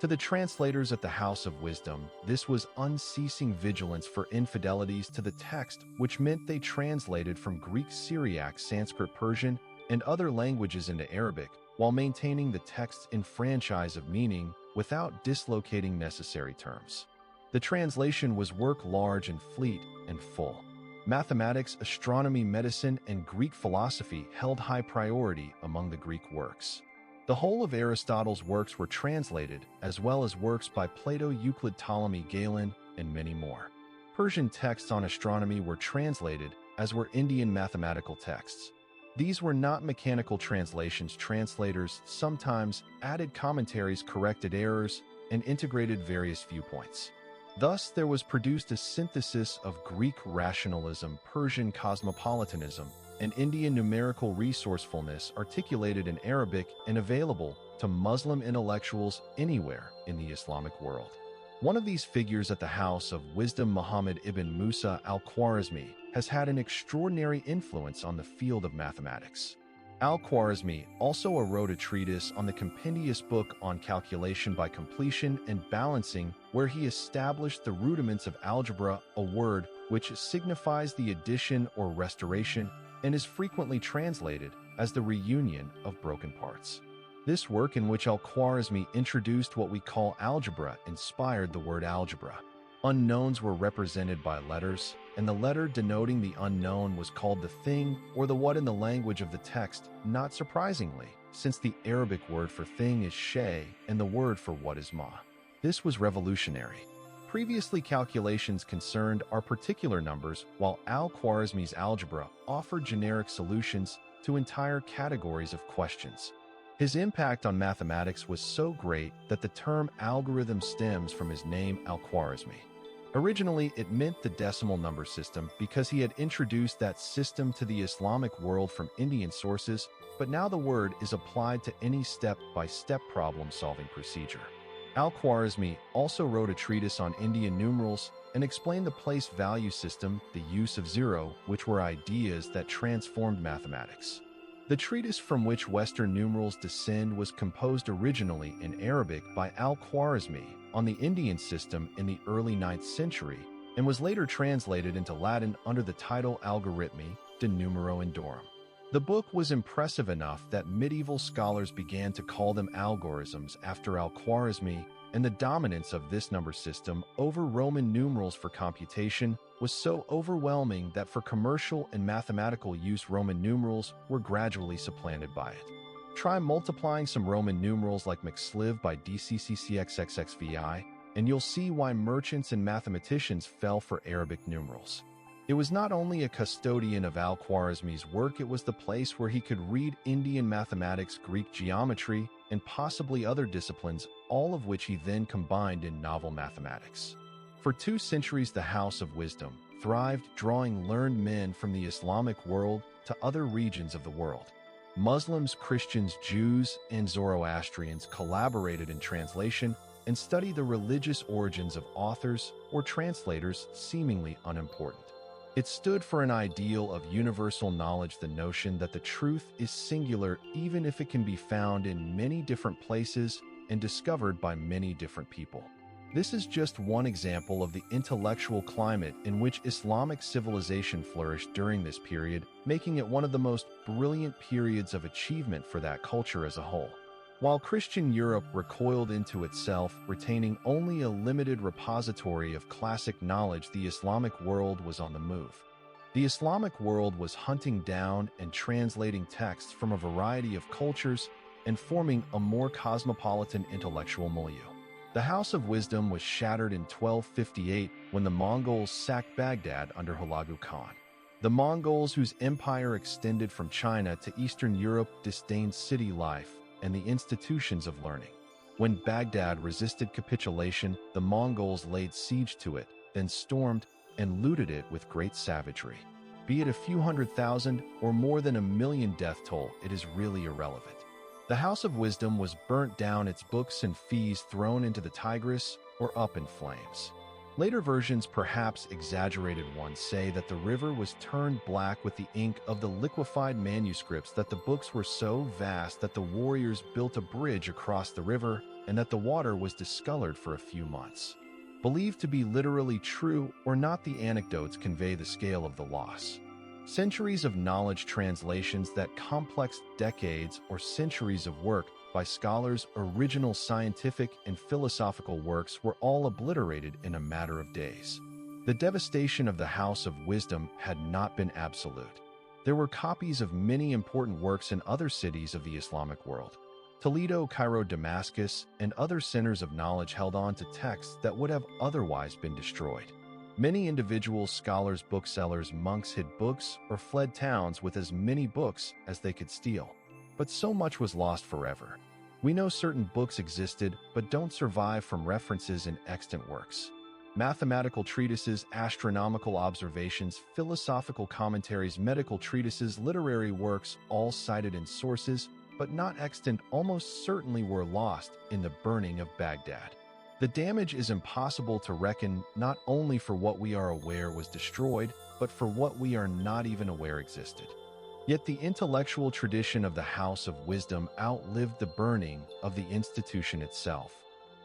To the translators at the House of Wisdom, this was unceasing vigilance for infidelities to the text, which meant they translated from Greek, Syriac, Sanskrit, Persian, and other languages into Arabic, while maintaining the text's enfranchise of meaning without dislocating necessary terms. The translation was work large and fleet and full. Mathematics, astronomy, medicine, and Greek philosophy held high priority among the Greek works. The whole of Aristotle's works were translated, as well as works by Plato, Euclid, Ptolemy, Galen, and many more. Persian texts on astronomy were translated, as were Indian mathematical texts. These were not mechanical translations. Translators sometimes added commentaries, corrected errors, and integrated various viewpoints. Thus, there was produced a synthesis of Greek rationalism, Persian cosmopolitanism, and Indian numerical resourcefulness articulated in Arabic and available to Muslim intellectuals anywhere in the Islamic world. One of these figures at the House of Wisdom, Muhammad ibn Musa al-Khwarizmi, has had an extraordinary influence on the field of mathematics. Al-Khwarizmi also wrote a treatise on the compendious book on calculation by completion and balancing, where he established the rudiments of algebra, a word which signifies the addition or restoration and is frequently translated as the reunion of broken parts. This work, in which Al-Khwarizmi introduced what we call algebra, inspired the word algebra. Unknowns were represented by letters, and the letter denoting the unknown was called the thing or the what in the language of the text, not surprisingly, since the Arabic word for thing is shay and the word for what is ma. This was revolutionary. Previously, calculations concerned are particular numbers, while Al-Khwarizmi's algebra offered generic solutions to entire categories of questions. His impact on mathematics was so great that the term algorithm stems from his name, Al-Khwarizmi. Originally, it meant the decimal number system because he had introduced that system to the Islamic world from Indian sources, but now the word is applied to any step-by-step problem-solving procedure. Al-Khwarizmi also wrote a treatise on Indian numerals and explained the place value system, the use of zero, which were ideas that transformed mathematics. The treatise from which Western numerals descend was composed originally in Arabic by Al-Khwarizmi on the Indian system in the early 9th century and was later translated into Latin under the title Algorithmi de Numero Indorum. The book was impressive enough that medieval scholars began to call them algorithms after Al-Khwarizmi, and the dominance of this number system over Roman numerals for computation was so overwhelming that for commercial and mathematical use, Roman numerals were gradually supplanted by it. Try multiplying some Roman numerals like McSliv by DCCCXXXVI, and you'll see why merchants and mathematicians fell for Arabic numerals. It was not only a custodian of Al-Khwarizmi's work, it was the place where he could read Indian mathematics, Greek geometry, and possibly other disciplines, all of which he then combined in novel mathematics. For 2 centuries, the House of Wisdom thrived, drawing learned men from the Islamic world to other regions of the world. Muslims, Christians, Jews, and Zoroastrians collaborated in translation and studied the religious origins of authors or translators seemingly unimportant. It stood for an ideal of universal knowledge, the notion that the truth is singular even if it can be found in many different places and discovered by many different people. This is just one example of the intellectual climate in which Islamic civilization flourished during this period, making it one of the most brilliant periods of achievement for that culture as a whole. While Christian Europe recoiled into itself, retaining only a limited repository of classic knowledge, the Islamic world was on the move. The Islamic world was hunting down and translating texts from a variety of cultures and forming a more cosmopolitan intellectual milieu. The House of Wisdom was shattered in 1258 when the Mongols sacked Baghdad under Hulagu Khan. The Mongols, whose empire extended from China to Eastern Europe, disdained city life and the institutions of learning. When Baghdad resisted capitulation, the Mongols laid siege to it, then stormed and looted it with great savagery. Be it a few 100,000 or more than 1 million death toll, it is really irrelevant. The House of Wisdom was burnt down, its books and fees thrown into the Tigris or up in flames. Later versions, perhaps exaggerated ones, say that the river was turned black with the ink of the liquefied manuscripts, that the books were so vast that the warriors built a bridge across the river, and that the water was discolored for a few months. Believed to be literally true or not, the anecdotes convey the scale of the loss. Centuries of knowledge, translations, that complex decades or centuries of work by scholars, original scientific and philosophical works were all obliterated in a matter of days. The devastation of the House of Wisdom had not been absolute. There were copies of many important works in other cities of the Islamic world. Toledo, Cairo, Damascus, and other centers of knowledge held on to texts that would have otherwise been destroyed. Many individuals, scholars, booksellers, monks hid books or fled towns with as many books as they could steal. But so much was lost forever. We know certain books existed but don't survive from references in extant works. Mathematical treatises, astronomical observations, philosophical commentaries, medical treatises, literary works, all cited in sources, but not extant, almost certainly were lost in the burning of Baghdad. The damage is impossible to reckon, not only for what we are aware was destroyed, but for what we are not even aware existed. Yet the intellectual tradition of the House of Wisdom outlived the burning of the institution itself.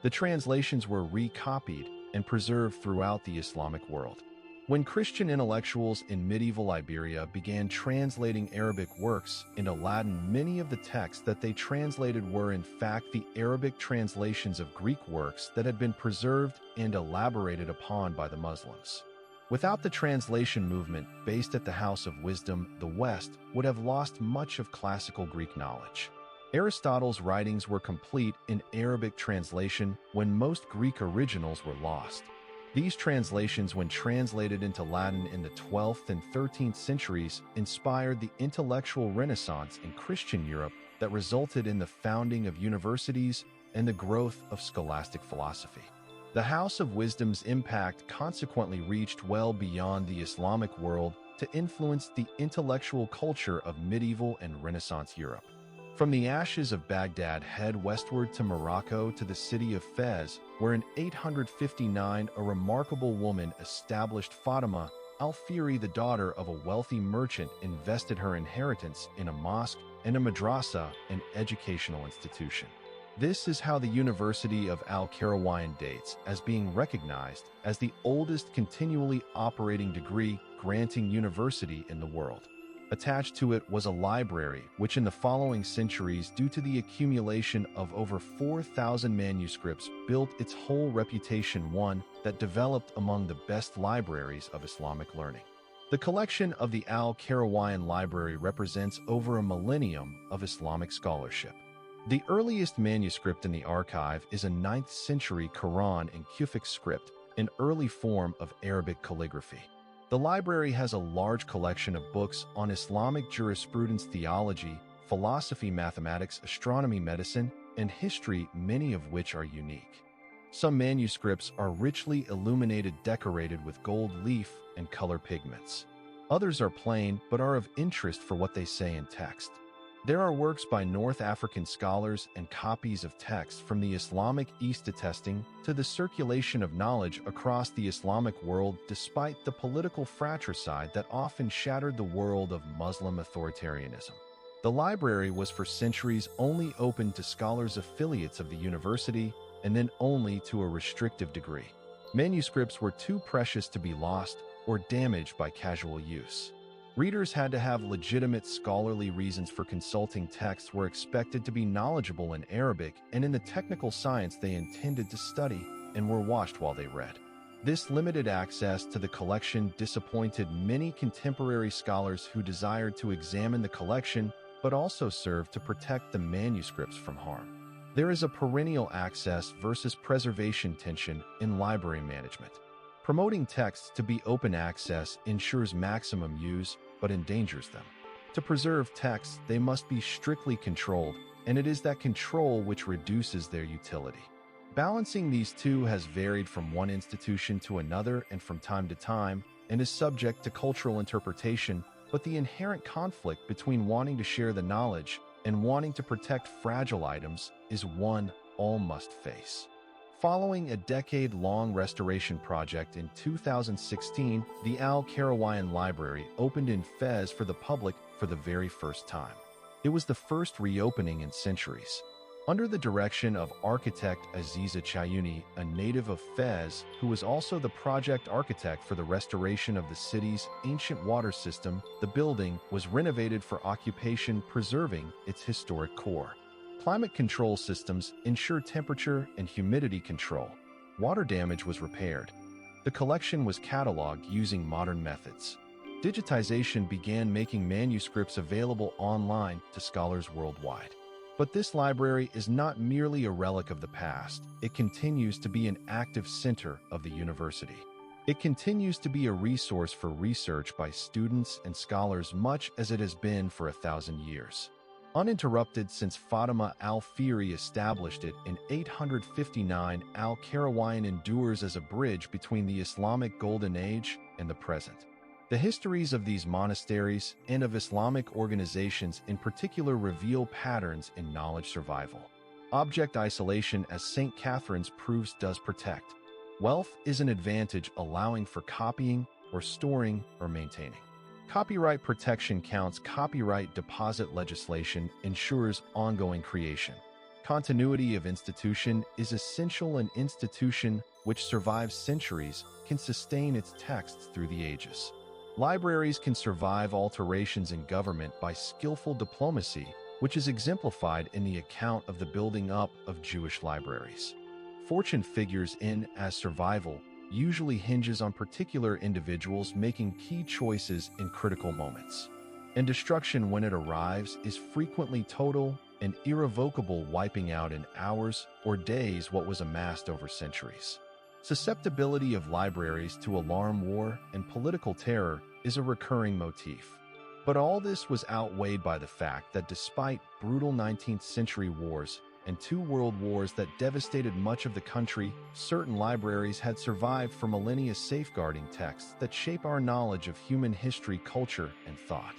The translations were recopied and preserved throughout the Islamic world. When Christian intellectuals in medieval Iberia began translating Arabic works into Latin, many of the texts that they translated were in fact the Arabic translations of Greek works that had been preserved and elaborated upon by the Muslims. Without the translation movement based at the House of Wisdom, the West would have lost much of classical Greek knowledge. Aristotle's writings were complete in Arabic translation when most Greek originals were lost. These translations, when translated into Latin in the 12th and 13th centuries, inspired the intellectual renaissance in Christian Europe that resulted in the founding of universities and the growth of scholastic philosophy. The House of Wisdom's impact consequently reached well beyond the Islamic world to influence the intellectual culture of medieval and Renaissance Europe. From the ashes of Baghdad, head westward to Morocco, to the city of Fez, where in 859 a remarkable woman established Fatima al-Fihri, the daughter of a wealthy merchant, invested her inheritance in a mosque and a madrasa, an educational institution. This is how the University of Al-Qarawiyyin dates, as being recognized as the oldest continually operating degree-granting university in the world. Attached to it was a library, which in the following centuries, due to the accumulation of over 4,000 manuscripts, built its whole reputation, one that developed among the best libraries of Islamic learning. The collection of the Al-Qarawiyyin Library represents over a millennium of Islamic scholarship. The earliest manuscript in the archive is a 9th century Quran in Kufic script, an early form of Arabic calligraphy. The library has a large collection of books on Islamic jurisprudence, theology, philosophy, mathematics, astronomy, medicine, and history, many of which are unique. Some manuscripts are richly illuminated, decorated with gold leaf and color pigments. Others are plain but are of interest for what they say in text. There are works by North African scholars and copies of texts from the Islamic East attesting to the circulation of knowledge across the Islamic world despite the political fratricide that often shattered the world of Muslim authoritarianism. The library was for centuries only open to scholars affiliates of the university and then only to a restrictive degree. Manuscripts were too precious to be lost or damaged by casual use. Readers had to have legitimate scholarly reasons for consulting texts, were expected to be knowledgeable in Arabic and in the technical science they intended to study, and were watched while they read. This limited access to the collection disappointed many contemporary scholars who desired to examine the collection but also served to protect the manuscripts from harm. There is a perennial access versus preservation tension in library management. Promoting texts to be open access ensures maximum use but endangers them. To preserve texts, they must be strictly controlled, and it is that control which reduces their utility. Balancing these two has varied from one institution to another and from time to time, and is subject to cultural interpretation, but the inherent conflict between wanting to share the knowledge and wanting to protect fragile items is one all must face. Following a decade-long restoration project in 2016, the Al-Qarawiyyan Library opened in Fez for the public for the very first time. It was the first reopening in centuries. Under the direction of architect Aziza Chayuni, a native of Fez, who was also the project architect for the restoration of the city's ancient water system, the building was renovated for occupation, preserving its historic core. Climate control systems ensure temperature and humidity control. Water damage was repaired. The collection was cataloged using modern methods. Digitization began making manuscripts available online to scholars worldwide. But this library is not merely a relic of the past. It continues to be an active center of the university. It continues to be a resource for research by students and scholars, much as it has been for 1,000 years. Uninterrupted since Fatima al-Fihri established it in 859, Al-Qarawiyyan endures as a bridge between the Islamic Golden Age and the present. The histories of these monasteries and of Islamic organizations in particular reveal patterns in knowledge survival. Object isolation, as St. Catherine's proves, does protect. Wealth is an advantage, allowing for copying or storing or maintaining. Copyright protection counts. Copyright deposit legislation ensures ongoing creation. Continuity of institution is essential. An institution which survives centuries can sustain its texts through the ages. Libraries can survive alterations in government by skillful diplomacy, which is exemplified in the account of the building up of Jewish libraries. Fortune figures in as survival usually hinges on particular individuals making key choices in critical moments. And destruction, when it arrives, is frequently total and irrevocable, wiping out in hours or days what was amassed over centuries. Susceptibility of libraries to alarm, war, and political terror is a recurring motif. But all this was outweighed by the fact that despite brutal 19th century wars and 2 world wars that devastated much of the country, certain libraries had survived for millennia, safeguarding texts that shape our knowledge of human history, culture, and thought.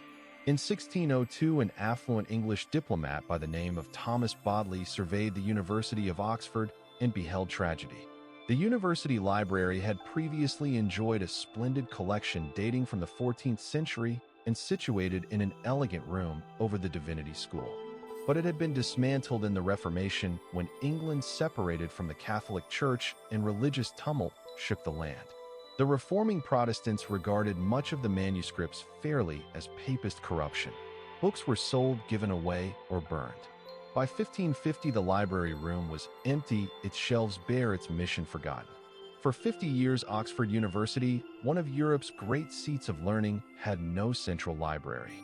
In 1602, an affluent English diplomat by the name of Thomas Bodley surveyed the University of Oxford and beheld tragedy. The university library had previously enjoyed a splendid collection dating from the 14th century and situated in an elegant room over the Divinity School. But it had been dismantled in the Reformation when England separated from the Catholic Church and religious tumult shook the land. The reforming Protestants regarded much of the manuscripts fairly as papist corruption. Books were sold, given away, or burned. By 1550, the library room was empty, its shelves bare, its mission forgotten. For 50 years, Oxford University, one of Europe's great seats of learning, had no central library.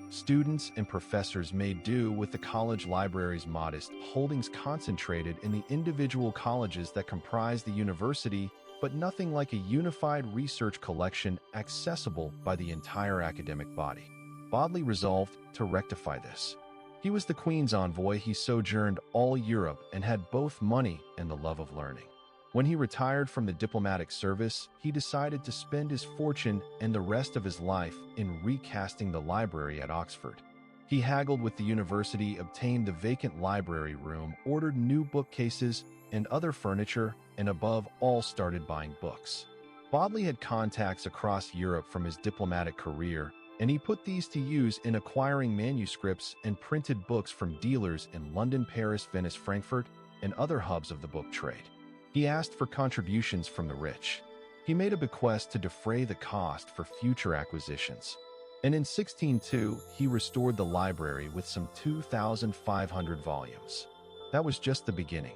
Students and professors made do with the college library's modest holdings concentrated in the individual colleges that comprised the university, but nothing like a unified research collection accessible by the entire academic body. Bodley resolved to rectify this. He was the Queen's envoy. He sojourned all Europe and had both money and the love of learning. When he retired from the diplomatic service, he decided to spend his fortune and the rest of his life in recasting the library at Oxford. He haggled with the university, obtained the vacant library room, ordered new bookcases and other furniture, and above all started buying books. Bodley had contacts across Europe from his diplomatic career, and he put these to use in acquiring manuscripts and printed books from dealers in London, Paris, Venice, Frankfurt, and other hubs of the book trade. He asked for contributions from the rich. He made a bequest to defray the cost for future acquisitions. And in 1602, he restored the library with some 2,500 volumes. That was just the beginning.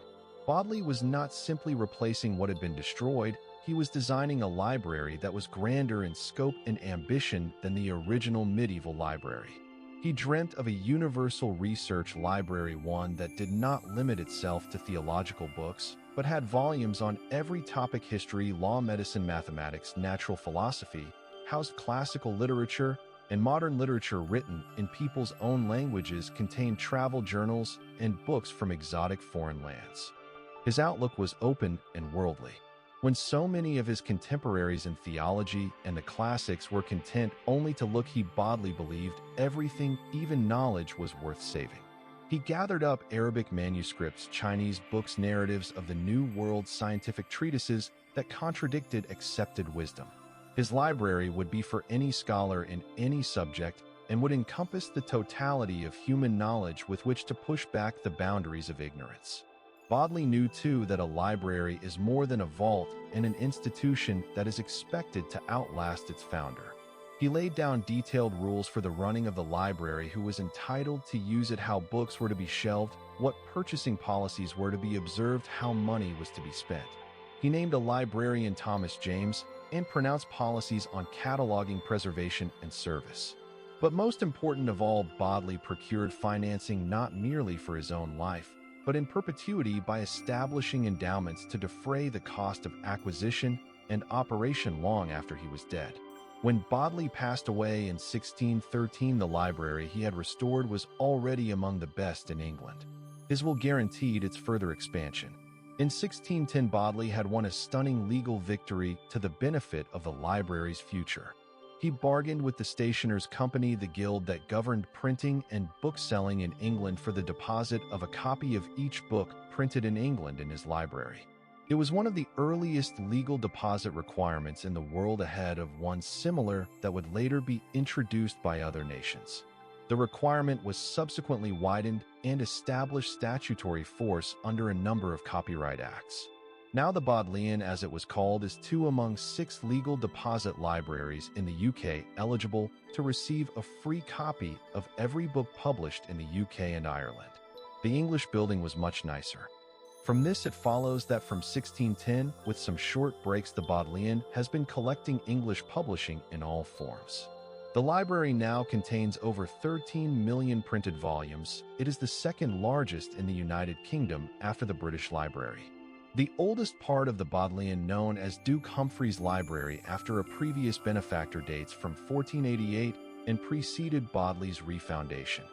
Bodley was not simply replacing what had been destroyed, he was designing a library that was grander in scope and ambition than the original medieval library. He dreamt of a universal research library, one that did not limit itself to theological books, but had volumes on every topic: history, law, medicine, mathematics, natural philosophy, housed classical literature, and modern literature written in people's own languages, contained travel journals and books from exotic foreign lands. His outlook was open and worldly. When so many of his contemporaries in theology and the classics were content only to look, he Bodley believed everything, even knowledge, was worth saving. He gathered up Arabic manuscripts, Chinese books, narratives of the New World, scientific treatises that contradicted accepted wisdom. His library would be for any scholar in any subject and would encompass the totality of human knowledge with which to push back the boundaries of ignorance. Bodley knew, too, that a library is more than a vault and an institution that is expected to outlast its founder. He laid down detailed rules for the running of the library: who was entitled to use it, how books were to be shelved, what purchasing policies were to be observed, how money was to be spent. He named a librarian, Thomas James, and pronounced policies on cataloging, preservation, and service. But most important of all, Bodley procured financing not merely for his own life, but in perpetuity, by establishing endowments to defray the cost of acquisition and operation long after he was dead. When Bodley passed away in 1613, the library he had restored was already among the best in England. His will guaranteed its further expansion. In 1610, Bodley had won a stunning legal victory to the benefit of the library's future. He bargained with the Stationers' Company, the guild that governed printing and bookselling in England, for the deposit of a copy of each book printed in England in his library. It was one of the earliest legal deposit requirements in the world, ahead of one similar that would later be introduced by other nations. The requirement was subsequently widened and established statutory force under a number of copyright acts. Now the Bodleian, as it was called, is two among 6 legal deposit libraries in the UK eligible to receive a free copy of every book published in the UK and Ireland. The English building was much nicer. From this it follows that from 1610, with some short breaks, the Bodleian has been collecting English publishing in all forms. The library now contains over 13 million printed volumes. It is the second largest in the United Kingdom after the British Library. The oldest part of the Bodleian, known as Duke Humphrey's Library after a previous benefactor, dates from 1488 and preceded Bodley's refoundation.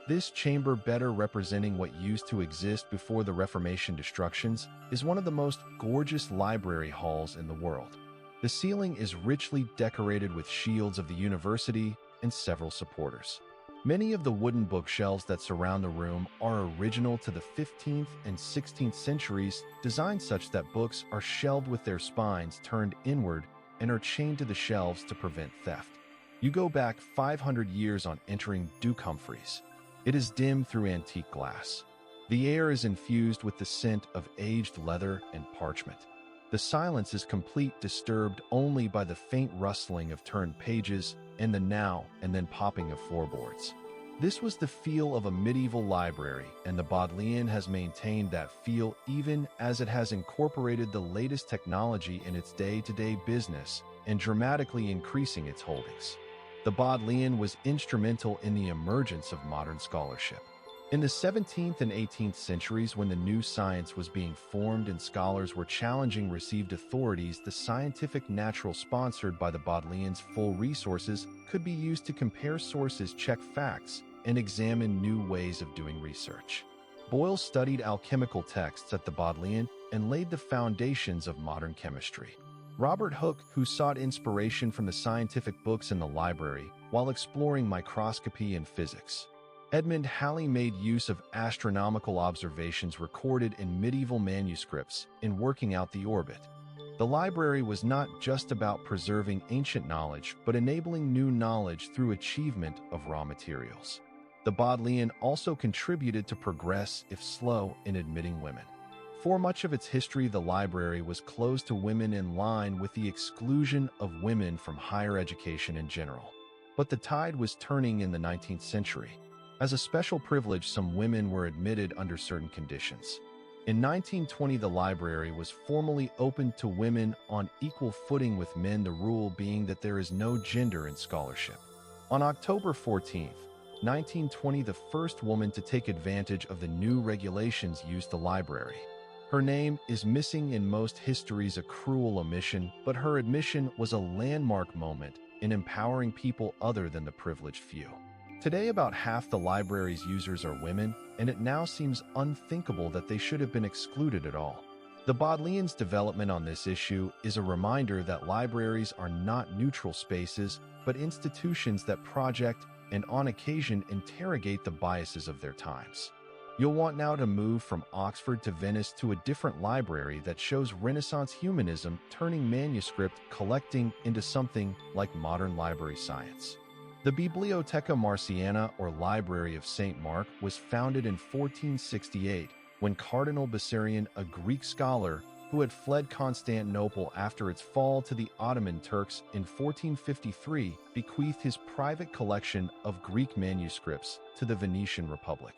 This chamber, better representing what used to exist before the Reformation destructions, is one of the most gorgeous library halls in the world. The ceiling is richly decorated with shields of the university and several supporters. Many of the wooden bookshelves that surround the room are original to the 15th and 16th centuries, designed such that books are shelved with their spines turned inward and are chained to the shelves to prevent theft. You go back 500 years on entering Duke Humphrey's. It is dim through antique glass. The air is infused with the scent of aged leather and parchment. The silence is complete, disturbed only by the faint rustling of turned pages and the now and then popping of floorboards. This was the feel of a medieval library, and the Bodleian has maintained that feel even as it has incorporated the latest technology in its day-to-day business and dramatically increasing its holdings. The Bodleian was instrumental in the emergence of modern scholarship. In the 17th and 18th centuries, when the new science was being formed and scholars were challenging received authorities, the scientific natural sponsored by the Bodleians full resources could be used to compare sources, check facts, and examine new ways of doing research. Boyle studied alchemical texts at the Bodleian and laid the foundations of modern chemistry. Robert Hooke, who sought inspiration from the scientific books in the library while exploring microscopy and physics. Edmund Halley made use of astronomical observations recorded in medieval manuscripts in working out the orbit. The library was not just about preserving ancient knowledge, but enabling new knowledge through achievement of raw materials. The Bodleian also contributed to progress, if slow, in admitting women. For much of its history, the library was closed to women in line with the exclusion of women from higher education in general. But the tide was turning in the 19th century. As a special privilege, some women were admitted under certain conditions. In 1920, the library was formally opened to women on equal footing with men, the rule being that there is no gender in scholarship. On October 14, 1920, the first woman to take advantage of the new regulations used the library. Her name is missing in most histories, a cruel omission, but her admission was a landmark moment in empowering people other than the privileged few. Today, about half the library's users are women, and it now seems unthinkable that they should have been excluded at all. The Bodleians' development on this issue is a reminder that libraries are not neutral spaces, but institutions that project and, on occasion, interrogate the biases of their times. You'll want now to move from Oxford to Venice to a different library that shows Renaissance humanism turning manuscript collecting into something like modern library science. The Bibliotheca Marciana, or Library of St. Mark, was founded in 1468 when Cardinal Bessarion, a Greek scholar who had fled Constantinople after its fall to the Ottoman Turks in 1453, bequeathed his private collection of Greek manuscripts to the Venetian Republic.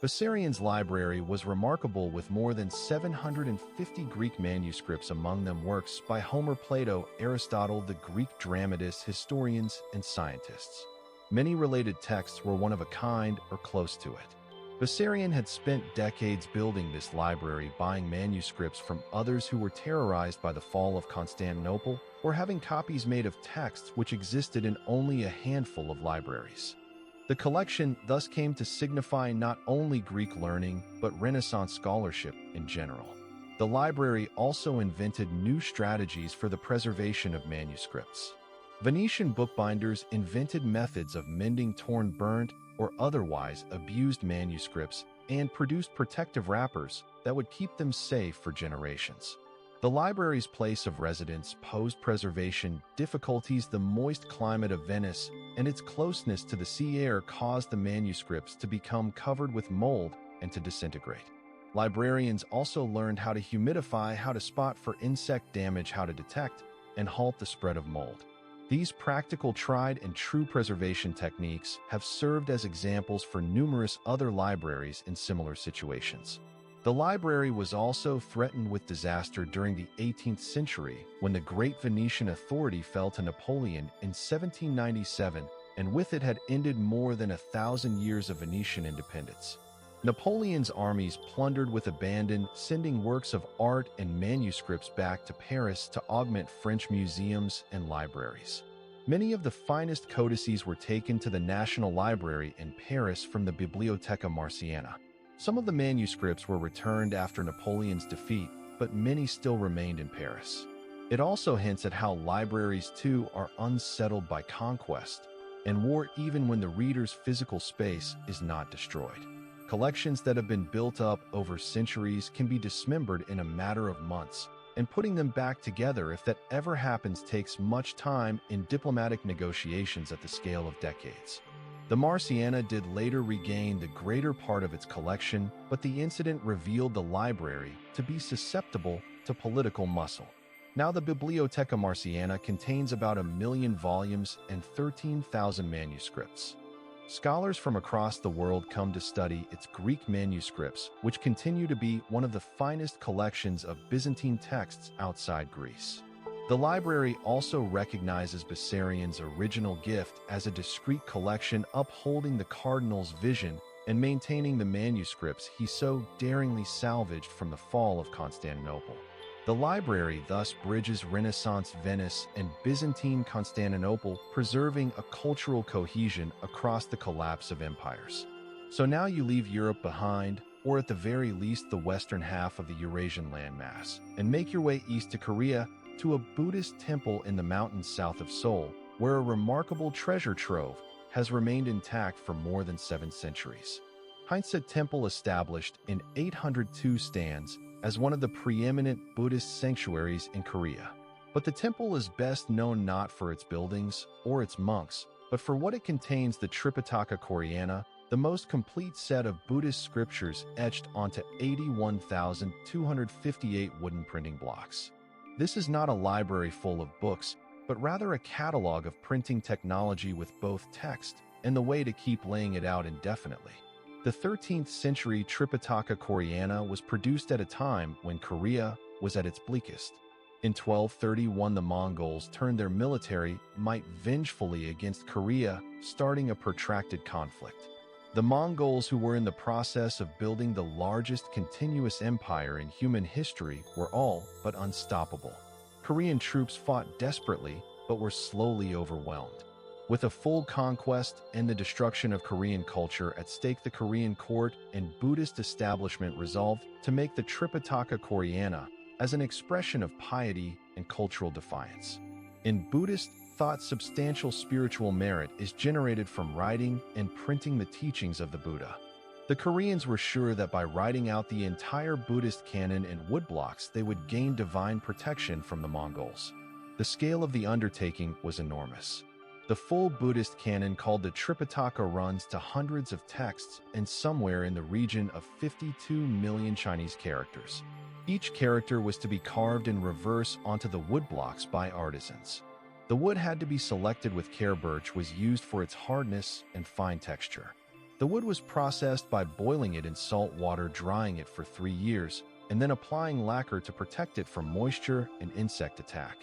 Bessarion's library was remarkable, with more than 750 Greek manuscripts, among them works by Homer, Plato, Aristotle, the Greek dramatists, historians, and scientists. Many related texts were one of a kind or close to it. Bessarion had spent decades building this library, buying manuscripts from others who were terrorized by the fall of Constantinople, or having copies made of texts which existed in only a handful of libraries. The collection thus came to signify not only Greek learning, but Renaissance scholarship in general. The library also invented new strategies for the preservation of manuscripts. Venetian bookbinders invented methods of mending torn, burnt, or otherwise abused manuscripts and produced protective wrappers that would keep them safe for generations. The library's place of residence posed preservation difficulties. The moist climate of Venice and its closeness to the sea air caused the manuscripts to become covered with mold and to disintegrate. Librarians also learned how to humidify, how to spot for insect damage, how to detect and halt the spread of mold. These practical, tried and true preservation techniques have served as examples for numerous other libraries in similar situations. The library was also threatened with disaster during the 18th century when the Great Venetian Authority fell to Napoleon in 1797, and with it had ended more than 1,000 years of Venetian independence. Napoleon's armies plundered with abandon, sending works of art and manuscripts back to Paris to augment French museums and libraries. Many of the finest codices were taken to the National Library in Paris from the Bibliotheca Marciana. Some of the manuscripts were returned after Napoleon's defeat, but many still remained in Paris. It also hints at how libraries too are unsettled by conquest and war, even when the reader's physical space is not destroyed. Collections that have been built up over centuries can be dismembered in a matter of months, and putting them back together, if that ever happens, takes much time in diplomatic negotiations at the scale of decades. The Marciana did later regain the greater part of its collection, but the incident revealed the library to be susceptible to political muscle. Now the Bibliotheca Marciana contains about 1 million volumes and 13,000 manuscripts. Scholars from across the world come to study its Greek manuscripts, which continue to be one of the finest collections of Byzantine texts outside Greece. The library also recognizes Bessarion's original gift as a discrete collection, upholding the cardinal's vision and maintaining the manuscripts he so daringly salvaged from the fall of Constantinople. The library thus bridges Renaissance Venice and Byzantine Constantinople, preserving a cultural cohesion across the collapse of empires. So now you leave Europe behind, or at the very least the western half of the Eurasian landmass, and make your way east to Korea, to a Buddhist temple in the mountains south of Seoul, where a remarkable treasure trove has remained intact for more than 7 centuries. Heinsa Temple, established in 802, stands as one of the preeminent Buddhist sanctuaries in Korea. But the temple is best known not for its buildings or its monks, but for what it contains: the Tripitaka Koreana, the most complete set of Buddhist scriptures etched onto 81,258 wooden printing blocks. This is not a library full of books, but rather a catalog of printing technology with both text and the way to keep laying it out indefinitely. The 13th century Tripitaka Koreana was produced at a time when Korea was at its bleakest. In 1231, the Mongols turned their military might vengefully against Korea, starting a protracted conflict. The Mongols, who were in the process of building the largest continuous empire in human history, were all but unstoppable. Korean troops fought desperately, but were slowly overwhelmed. With a full conquest and the destruction of Korean culture at stake, the Korean court and Buddhist establishment resolved to make the Tripitaka Koreana as an expression of piety and cultural defiance. In Buddhist thought, substantial spiritual merit is generated from writing and printing the teachings of the Buddha. The Koreans were sure that by writing out the entire Buddhist canon in woodblocks, they would gain divine protection from the Mongols. The scale of the undertaking was enormous. The full Buddhist canon, called the Tripitaka, runs to hundreds of texts and somewhere in the region of 52 million Chinese characters. Each character was to be carved in reverse onto the woodblocks by artisans. The wood had to be selected with care. Birch was used for its hardness and fine texture. The wood was processed by boiling it in salt water, drying it for 3 years, and then applying lacquer to protect it from moisture and insect attack.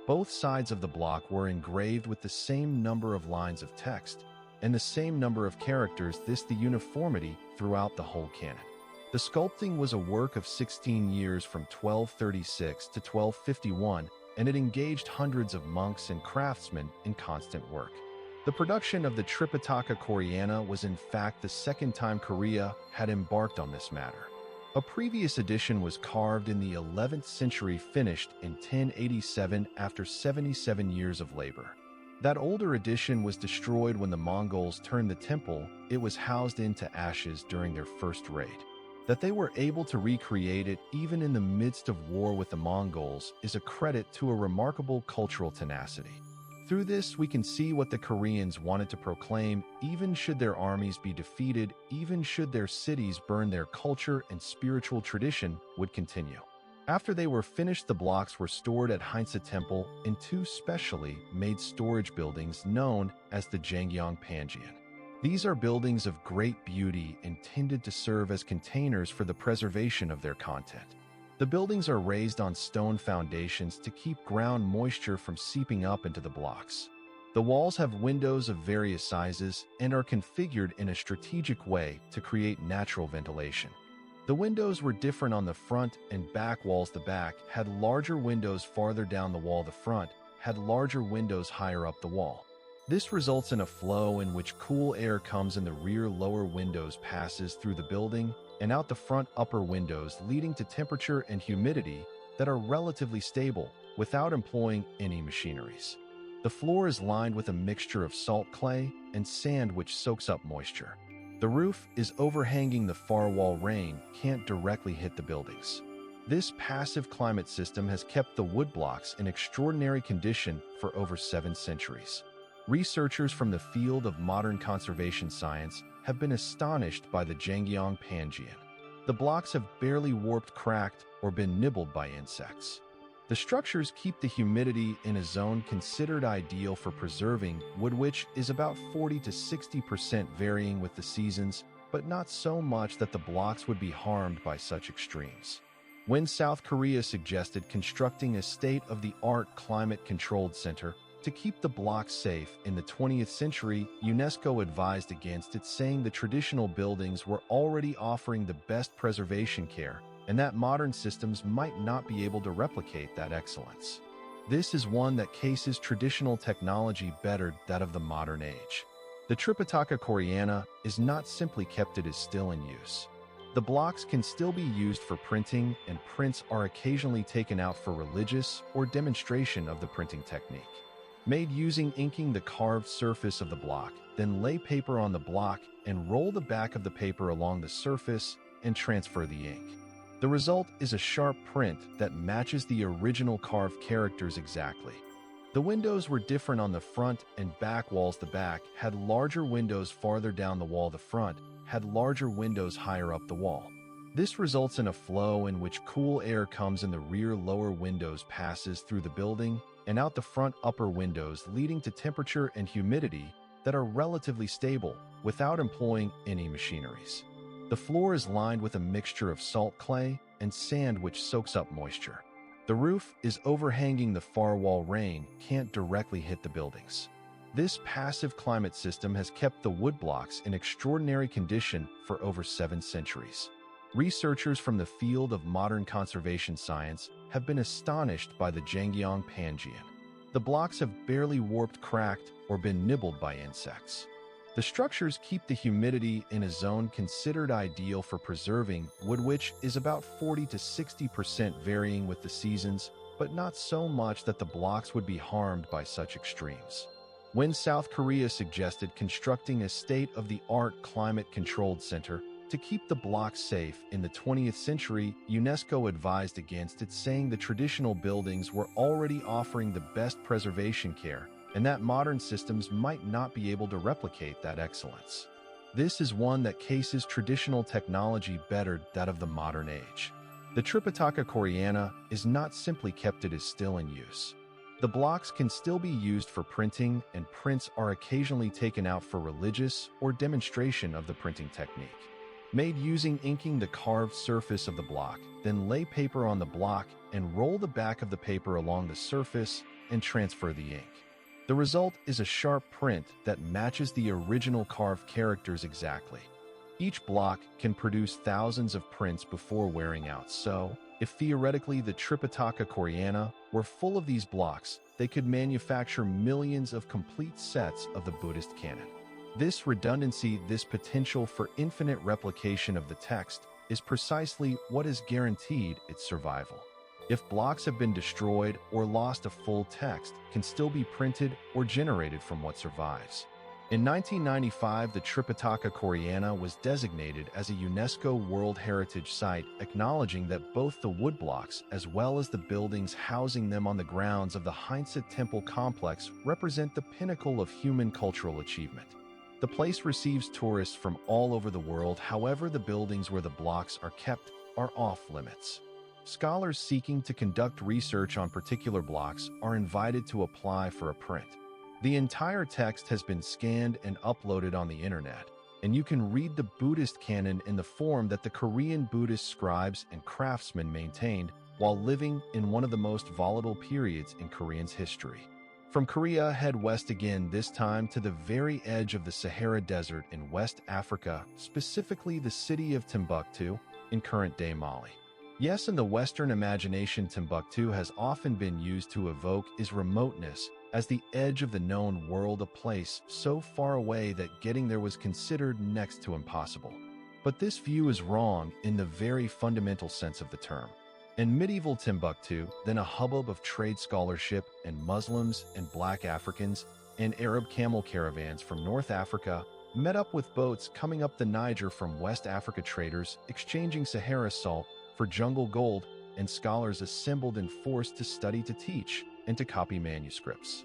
Both sides of the block were engraved with the same number of lines of text and the same number of characters, this the uniformity throughout the whole canon. The sculpting was a work of 16 years, from 1236 to 1251, and it engaged hundreds of monks and craftsmen in constant work. The production of the Tripitaka Koreana was in fact the second time Korea had embarked on this matter. A previous edition was carved in the 11th century, finished in 1087 after 77 years of labor. That older edition was destroyed when the Mongols turned the temple it was housed into ashes during their first raid. That they were able to recreate it even in the midst of war with the Mongols is a credit to a remarkable cultural tenacity. Through this, we can see what the Koreans wanted to proclaim: even should their armies be defeated, even should their cities burn, their culture and spiritual tradition would continue. After they were finished, the blocks were stored at Heinsa Temple in 2 specially made storage buildings known as the Jangyang Panjian. These are buildings of great beauty, intended to serve as containers for the preservation of their content. The buildings are raised on stone foundations to keep ground moisture from seeping up into the blocks. The walls have windows of various sizes and are configured in a strategic way to create natural ventilation. The windows were different on the front and back walls. The back had larger windows farther down the wall. The front had larger windows higher up the wall. This results in a flow in which cool air comes in the rear lower windows, passes through the building and out the front upper windows, leading to temperature and humidity that are relatively stable without employing any machineries. The floor is lined with a mixture of salt clay and sand which soaks up moisture. The roof is overhanging the far wall. Rain can't directly hit the buildings. This passive climate system has kept the woodblocks in extraordinary condition for over 7 centuries. Researchers from the field of modern conservation science have been astonished by the Jangyang Panjian. The blocks have barely warped, cracked, or been nibbled by insects. The structures keep the humidity in a zone considered ideal for preserving wood, which is about 40 to 60%, varying with the seasons, but not so much that the blocks would be harmed by such extremes. When South Korea suggested constructing a state-of-the-art climate-controlled center, To keep the blocks safe in the 20th century, UNESCO advised against it, saying the traditional buildings were already offering the best preservation care and that modern systems might not be able to replicate that excellence. This is one that cases traditional technology bettered that of the modern age. The Tripitaka Koreana is not simply kept, it is still in use. The blocks can still be used for printing, and prints are occasionally taken out for religious or demonstration of the printing technique. Made using inking the carved surface of the block, then lay paper on the block and roll the back of the paper along the surface and transfer the ink. The result is a sharp print that matches the original carved characters exactly. The windows were different on the front and back walls. The back had larger windows farther down the wall. The front had larger windows higher up the wall. This results in a flow in which cool air comes in the rear lower windows, passes through the building and out the front upper windows, leading to temperature and humidity that are relatively stable without employing any machineries. The floor is lined with a mixture of salt clay and sand which soaks up moisture. The roof is overhanging the far wall. Rain can't directly hit the buildings. This passive climate system has kept the wood blocks in extraordinary condition for over 7 centuries. Researchers from the field of modern conservation science have been astonished by the Jangyeong Pangean. The blocks have barely warped, cracked, or been nibbled by insects. The structures keep the humidity in a zone considered ideal for preserving wood, which is about 40 to 60%, varying with the seasons, but not so much that the blocks would be harmed by such extremes. When South Korea suggested constructing a state-of-the-art climate-controlled center to keep the blocks safe in the 20th century, UNESCO advised against it, saying the traditional buildings were already offering the best preservation care and that modern systems might not be able to replicate that excellence. This is one that cases traditional technology bettered that of the modern age. The Tripitaka Koreana is not simply kept, it is still in use. The blocks can still be used for printing, and prints are occasionally taken out for religious or demonstration of the printing technique. Made using inking the carved surface of the block, then lay paper on the block and roll the back of the paper along the surface and transfer the ink. The result is a sharp print that matches the original carved characters exactly. Each block can produce thousands of prints before wearing out, so if theoretically the Tripitaka Koreana were full of these blocks, they could manufacture millions of complete sets of the Buddhist canon. This redundancy, this potential for infinite replication of the text, is precisely what has guaranteed its survival. If blocks have been destroyed or lost, a full text can still be printed or generated from what survives. In 1995, the Tripitaka Koreana was designated as a UNESCO World Heritage Site, acknowledging that both the wood blocks as well as the buildings housing them on the grounds of the Heinsa Temple complex represent the pinnacle of human cultural achievement. The place receives tourists from all over the world. However, the buildings where the blocks are kept are off limits. Scholars seeking to conduct research on particular blocks are invited to apply for a print. The entire text has been scanned and uploaded on the internet, and you can read the Buddhist canon in the form that the Korean Buddhist scribes and craftsmen maintained while living in one of the most volatile periods in Korean's history. From Korea, head west again, this time to the very edge of the Sahara Desert in West Africa, specifically the city of Timbuktu in current-day Mali. Yes, in the Western imagination, Timbuktu has often been used to evoke its remoteness as the edge of the known world, a place so far away that getting there was considered next to impossible. But this view is wrong in the very fundamental sense of the term. In medieval Timbuktu, then a hubbub of trade scholarship and Muslims and Black Africans and Arab camel caravans from North Africa met up with boats coming up the Niger from West Africa, traders exchanging Sahara salt for jungle gold, and scholars assembled and forced to study, to teach, and to copy manuscripts.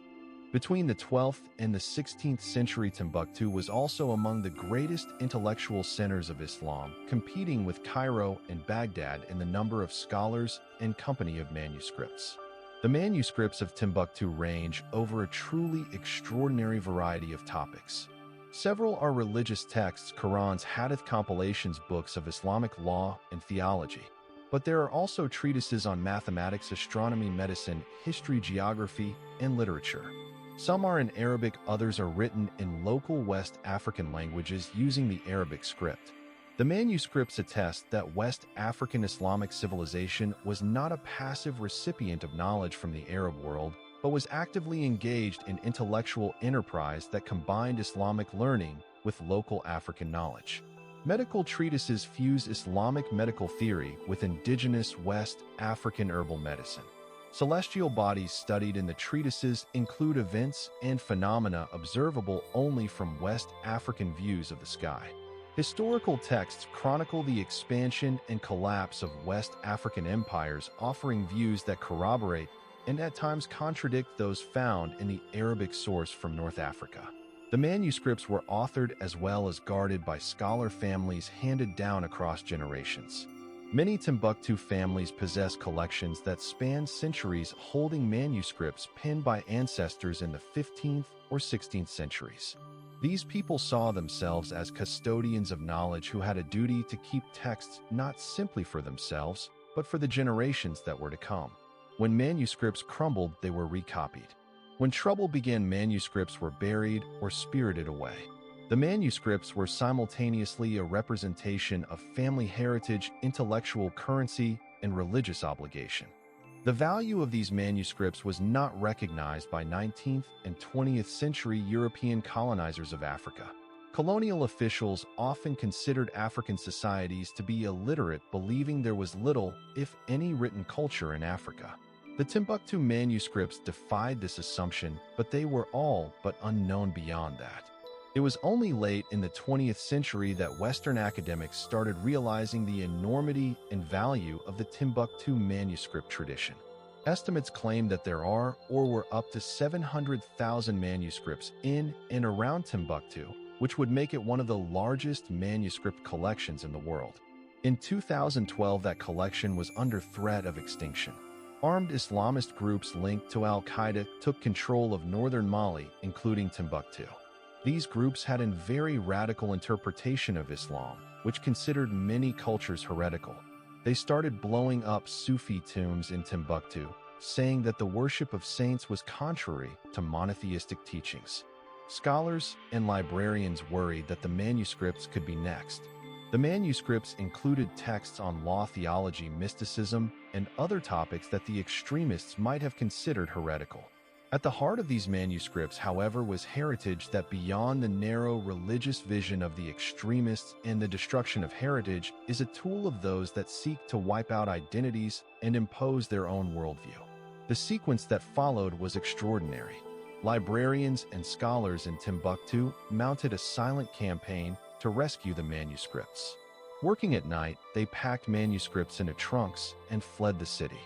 Between the 12th and the 16th century, Timbuktu was also among the greatest intellectual centers of Islam, competing with Cairo and Baghdad in the number of scholars and company of manuscripts. The manuscripts of Timbuktu range over a truly extraordinary variety of topics. Several are religious texts, Qurans, Hadith compilations, books of Islamic law and theology. But there are also treatises on mathematics, astronomy, medicine, history, geography, and literature. Some are in Arabic, others are written in local West African languages using the Arabic script. The manuscripts attest that West African Islamic civilization was not a passive recipient of knowledge from the Arab world, but was actively engaged in intellectual enterprise that combined Islamic learning with local African knowledge. Medical treatises fuse Islamic medical theory with indigenous West African herbal medicine. Celestial bodies studied in the treatises include events and phenomena observable only from West African views of the sky. Historical texts chronicle the expansion and collapse of West African empires, offering views that corroborate and at times contradict those found in the Arabic source from North Africa. The manuscripts were authored as well as guarded by scholar families handed down across generations. Many Timbuktu families possess collections that span centuries holding manuscripts penned by ancestors in the 15th or 16th centuries. These people saw themselves as custodians of knowledge who had a duty to keep texts not simply for themselves, but for the generations that were to come. When manuscripts crumbled, they were recopied. When trouble began, manuscripts were buried or spirited away. The manuscripts were simultaneously a representation of family heritage, intellectual currency, and religious obligation. The value of these manuscripts was not recognized by 19th and 20th century European colonizers of Africa. Colonial officials often considered African societies to be illiterate, believing there was little, if any, written culture in Africa. The Timbuktu manuscripts defied this assumption, but they were all but unknown beyond that. It was only late in the 20th century that Western academics started realizing the enormity and value of the Timbuktu manuscript tradition. Estimates claim that there are or were up to 700,000 manuscripts in and around Timbuktu, which would make it one of the largest manuscript collections in the world. In 2012, that collection was under threat of extinction. Armed Islamist groups linked to al-Qaeda took control of northern Mali, including Timbuktu. These groups had a very radical interpretation of Islam, which considered many cultures heretical. They started blowing up Sufi tombs in Timbuktu, saying that the worship of saints was contrary to monotheistic teachings. Scholars and librarians worried that the manuscripts could be next. The manuscripts included texts on law, theology, mysticism, and other topics that the extremists might have considered heretical. At the heart of these manuscripts, however, was heritage that, beyond the narrow religious vision of the extremists and the destruction of heritage, is a tool of those that seek to wipe out identities and impose their own worldview. The sequence that followed was extraordinary. Librarians and scholars in Timbuktu mounted a silent campaign to rescue the manuscripts. Working at night, they packed manuscripts into trunks and fled the city.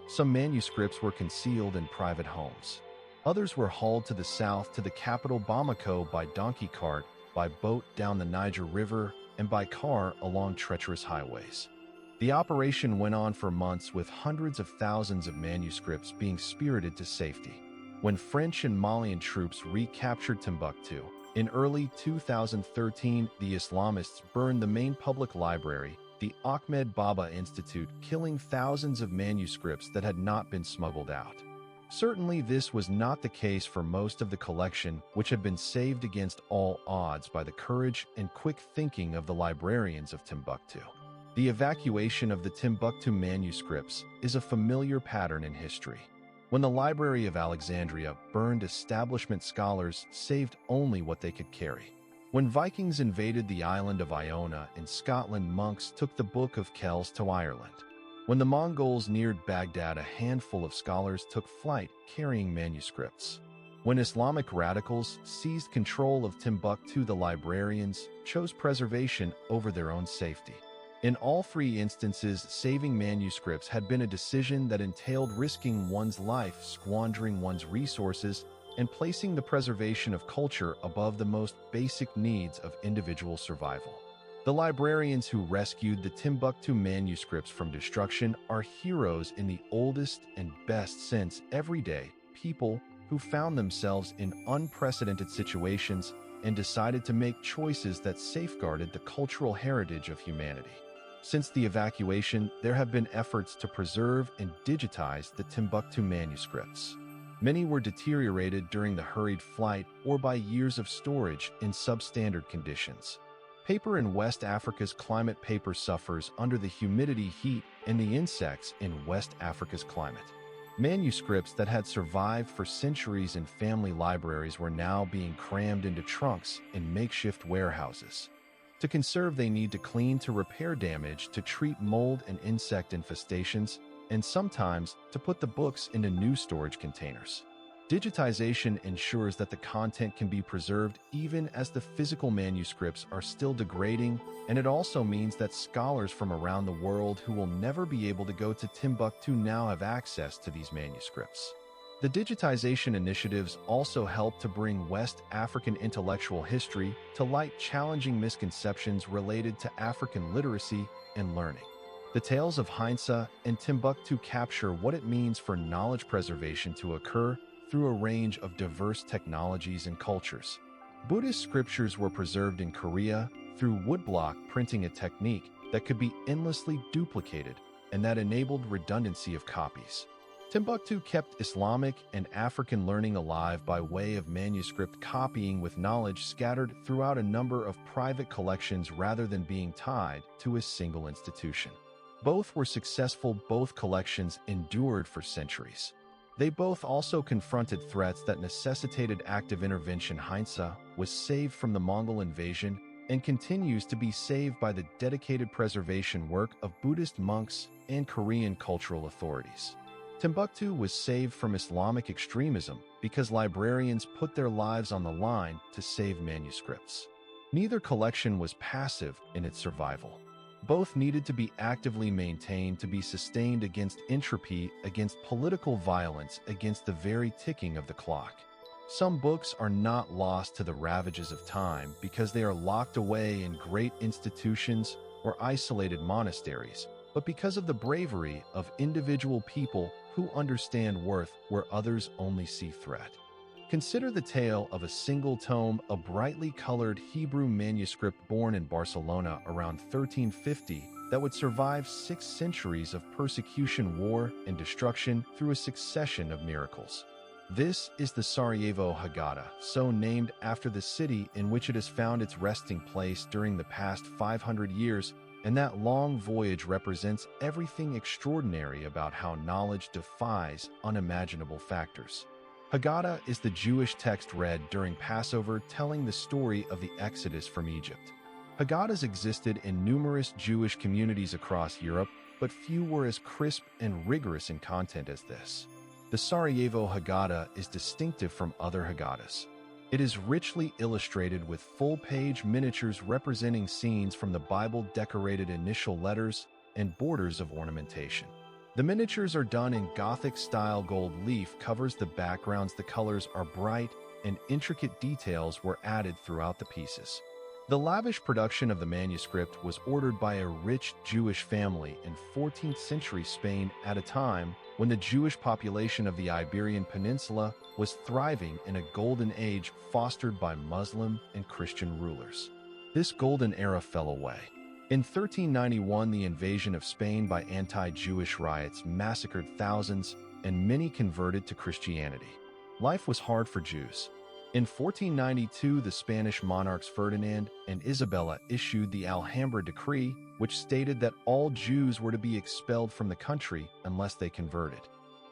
Some manuscripts were concealed in private homes. Others were hauled to the south to the capital Bamako by donkey cart, by boat down the Niger River, and by car along treacherous highways. The operation went on for months, with hundreds of thousands of manuscripts being spirited to safety. When French and Malian troops recaptured Timbuktu, in early 2013, the Islamists burned the main public library, the Ahmed Baba Institute, killing thousands of manuscripts that had not been smuggled out. Certainly, this was not the case for most of the collection, which had been saved against all odds by the courage and quick thinking of the librarians of Timbuktu. The evacuation of the Timbuktu manuscripts is a familiar pattern in history. When the Library of Alexandria burned, establishment scholars saved only what they could carry. When Vikings invaded the island of Iona in Scotland, monks took the Book of Kells to Ireland. When the Mongols neared Baghdad, a handful of scholars took flight carrying manuscripts. When Islamic radicals seized control of Timbuktu, the librarians chose preservation over their own safety. In all three instances, saving manuscripts had been a decision that entailed risking one's life, squandering one's resources, and placing the preservation of culture above the most basic needs of individual survival. The librarians who rescued the Timbuktu manuscripts from destruction are heroes in the oldest and best sense. Everyday people who found themselves in unprecedented situations and decided to make choices that safeguarded the cultural heritage of humanity. Since the evacuation, there have been efforts to preserve and digitize the Timbuktu manuscripts. Many were deteriorated during the hurried flight or by years of storage in substandard conditions. Paper in West Africa's climate. Paper suffers under the humidity, heat, and the insects in West Africa's climate. Manuscripts that had survived for centuries in family libraries were now being crammed into trunks in makeshift warehouses. To conserve, they need to clean, to repair damage, to treat mold and insect infestations, and sometimes to put the books into new storage containers. Digitization ensures that the content can be preserved even as the physical manuscripts are still degrading, and it also means that scholars from around the world who will never be able to go to Timbuktu now have access to these manuscripts. The digitization initiatives also help to bring West African intellectual history to light, challenging misconceptions related to African literacy and learning. The tales of Heinsa and Timbuktu capture what it means for knowledge preservation to occur through a range of diverse technologies and cultures. Buddhist scriptures were preserved in Korea through woodblock printing, a technique that could be endlessly duplicated and that enabled redundancy of copies. Timbuktu kept Islamic and African learning alive by way of manuscript copying, with knowledge scattered throughout a number of private collections rather than being tied to a single institution. Both were successful. Both collections endured for centuries. They both also confronted threats that necessitated active intervention. Heinsa was saved from the Mongol invasion and continues to be saved by the dedicated preservation work of Buddhist monks and Korean cultural authorities. Timbuktu was saved from Islamic extremism because librarians put their lives on the line to save manuscripts. Neither collection was passive in its survival. Both needed to be actively maintained to be sustained against entropy, against political violence, against the very ticking of the clock. Some books are not lost to the ravages of time because they are locked away in great institutions or isolated monasteries, but because of the bravery of individual people who understand worth where others only see threat. Consider the tale of a single tome, a brightly colored Hebrew manuscript born in Barcelona around 1350 that would survive 6 centuries of persecution, war, and destruction through a succession of miracles. This is the Sarajevo Haggadah, so named after the city in which it has found its resting place during the past 500 years, and that long voyage represents everything extraordinary about how knowledge defies unimaginable factors. Haggadah is the Jewish text read during Passover, telling the story of the Exodus from Egypt. Haggadahs existed in numerous Jewish communities across Europe, but few were as crisp and rigorous in content as this. The Sarajevo Haggadah is distinctive from other Haggadahs. It is richly illustrated with full-page miniatures representing scenes from the Bible, decorated initial letters, and borders of ornamentation. The miniatures are done in Gothic-style. Gold leaf covers the backgrounds. The colors are bright, and intricate details were added throughout the pieces. The lavish production of the manuscript was ordered by a rich Jewish family in 14th century Spain at a time when the Jewish population of the Iberian Peninsula was thriving in a golden age fostered by Muslim and Christian rulers. This golden era fell away. In 1391, the invasion of Spain by anti-Jewish riots massacred thousands, and many converted to Christianity. Life was hard for Jews. In 1492, the Spanish monarchs Ferdinand and Isabella issued the Alhambra Decree, which stated that all Jews were to be expelled from the country unless they converted.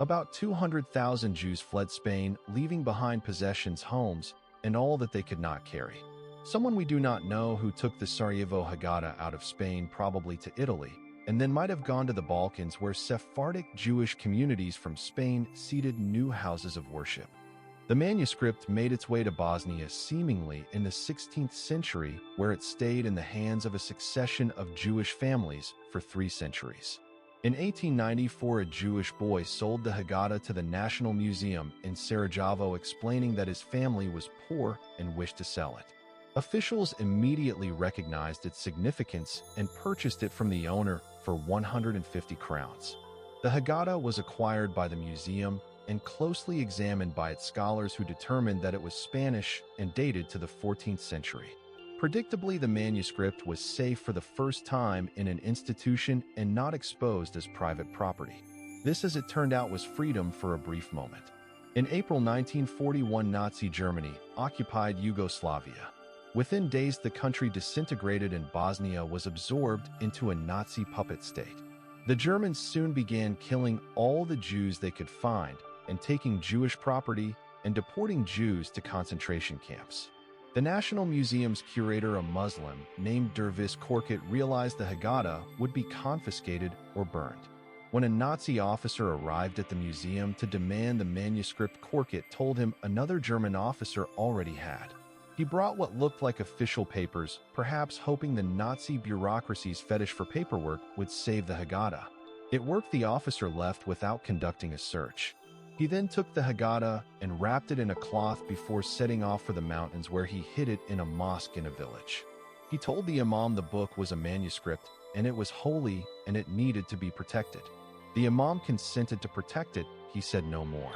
About 200,000 Jews fled Spain, leaving behind possessions, homes, and all that they could not carry. Someone we do not know who took the Sarajevo Haggadah out of Spain, probably to Italy, and then might have gone to the Balkans, where Sephardic Jewish communities from Spain seated new houses of worship. The manuscript made its way to Bosnia, seemingly in the 16th century, where it stayed in the hands of a succession of Jewish families for 3 centuries. In 1894, a Jewish boy sold the Haggadah to the National Museum in Sarajevo, explaining that his family was poor and wished to sell it. Officials immediately recognized its significance and purchased it from the owner for 150 crowns. The Haggadah was acquired by the museum and closely examined by its scholars, who determined that it was Spanish and dated to the 14th century. Predictably, the manuscript was safe for the first time in an institution and not exposed as private property. This, as it turned out, was freedom for a brief moment. In April 1941, Nazi Germany occupied Yugoslavia. Within days, the country disintegrated and Bosnia was absorbed into a Nazi puppet state. The Germans soon began killing all the Jews they could find and taking Jewish property and deporting Jews to concentration camps. The National Museum's curator, a Muslim named Dervis Korkut, realized the Haggadah would be confiscated or burned. When a Nazi officer arrived at the museum to demand the manuscript, Korkut told him another German officer already had. He brought what looked like official papers, perhaps hoping the Nazi bureaucracy's fetish for paperwork would save the Haggadah. It worked. The officer left without conducting a search. He then took the Haggadah and wrapped it in a cloth before setting off for the mountains, where he hid it in a mosque in a village. He told the imam the book was a manuscript and it was holy and it needed to be protected. The imam consented to protect it. He said no more.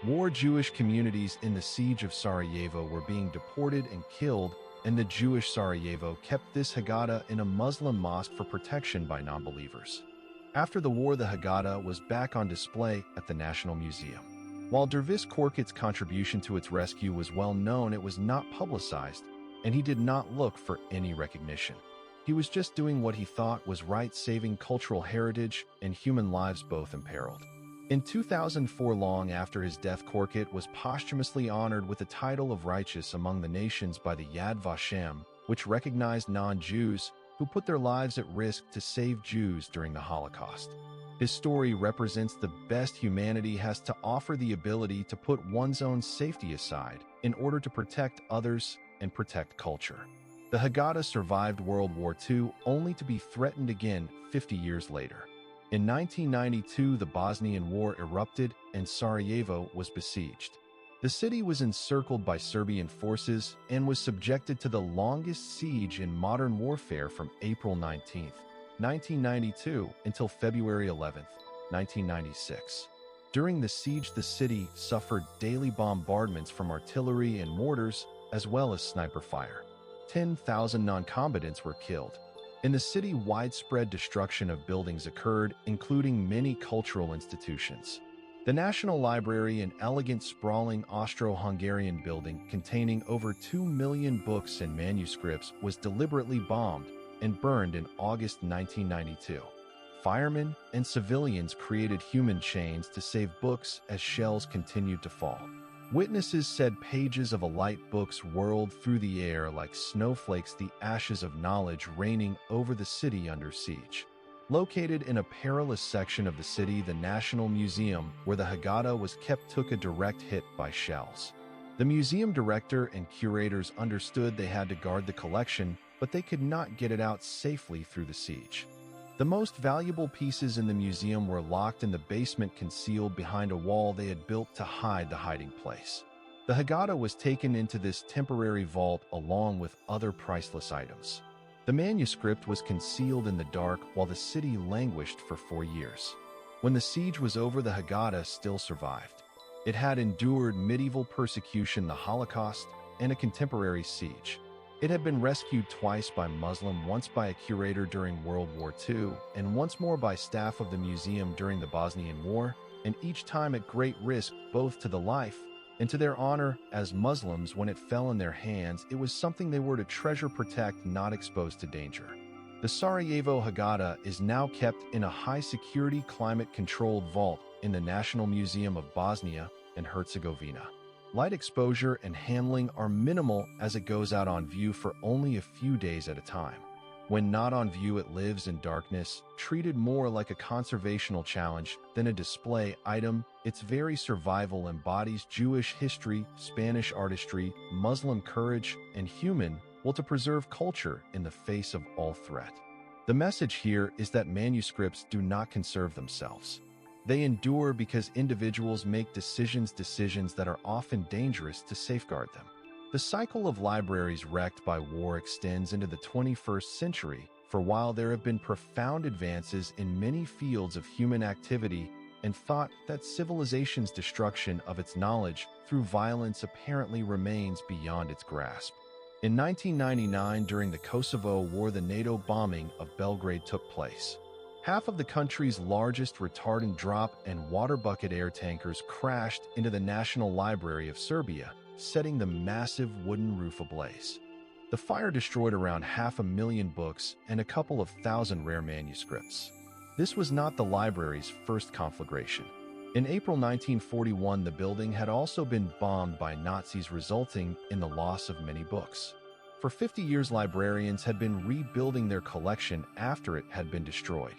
War Jewish communities in the siege of Sarajevo were being deported and killed, and the Jewish Sarajevo kept this Haggadah in a Muslim mosque for protection by non-believers. After the war, the Haggadah was back on display at the National Museum. While Dervis Korkut's contribution to its rescue was well known, it was not publicized, and he did not look for any recognition. He was just doing what he thought was right, saving cultural heritage and human lives both imperiled. In 2004, long after his death, Korkut was posthumously honored with the title of Righteous Among the Nations by the Yad Vashem, which recognized non-Jews who put their lives at risk to save Jews during the Holocaust. His story represents the best humanity has to offer, the ability to put one's own safety aside in order to protect others and protect culture. The Haggadah survived World War II, only to be threatened again 50 years later. In 1992, the Bosnian War erupted and Sarajevo was besieged. The city was encircled by Serbian forces and was subjected to the longest siege in modern warfare from April 19, 1992 until February 11, 1996. During the siege, the city suffered daily bombardments from artillery and mortars, as well as sniper fire. 10,000 non-combatants were killed. In the city, widespread destruction of buildings occurred, including many cultural institutions. The National Library, an elegant, sprawling Austro-Hungarian building containing over 2 million books and manuscripts, was deliberately bombed and burned in August 1992. Firemen and civilians created human chains to save books as shells continued to fall. Witnesses said pages of a light books whirled through the air like snowflakes, the ashes of knowledge raining over the city under siege. Located in a perilous section of the city, the National Museum, where the Haggadah was kept, took a direct hit by shells. The museum director and curators understood they had to guard the collection, but they could not get it out safely through the siege. The most valuable pieces in the museum were locked in the basement, concealed behind a wall they had built to hide the hiding place. The Haggadah was taken into this temporary vault along with other priceless items. The manuscript was concealed in the dark while the city languished for 4 years. When the siege was over, the Haggadah still survived. It had endured medieval persecution, the Holocaust, and a contemporary siege. It had been rescued twice by Muslim, once by a curator during World War II, and once more by staff of the museum during the Bosnian War, and each time at great risk both to the life and to their honor. As Muslims, when it fell in their hands, it was something they were to treasure, protect, not expose to danger. The Sarajevo Haggadah is now kept in a high-security, climate-controlled vault in the National Museum of Bosnia and Herzegovina. Light exposure and handling are minimal, as it goes out on view for only a few days at a time. When not on view, it lives in darkness, treated more like a conservational challenge than a display item. Its very survival embodies Jewish history, Spanish artistry, Muslim courage, and human will to preserve culture in the face of all threat. The message here is that manuscripts do not conserve themselves. They endure because individuals make decisions that are often dangerous to safeguard them. The cycle of libraries wrecked by war extends into the 21st century, for while there have been profound advances in many fields of human activity and thought, that civilization's destruction of its knowledge through violence apparently remains beyond its grasp. In 1999, during the Kosovo War, the NATO bombing of Belgrade took place. Half of the country's largest retardant drop and water bucket air tankers crashed into the National Library of Serbia, setting the massive wooden roof ablaze. The fire destroyed around 500,000 books and a couple of thousand rare manuscripts. This was not the library's first conflagration. In April 1941, the building had also been bombed by Nazis, resulting in the loss of many books. For 50 years, librarians had been rebuilding their collection after it had been destroyed.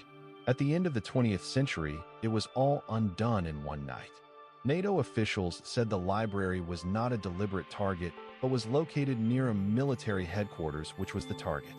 At the end of the 20th century, it was all undone in one night. NATO officials said the library was not a deliberate target, but was located near a military headquarters, which was the target.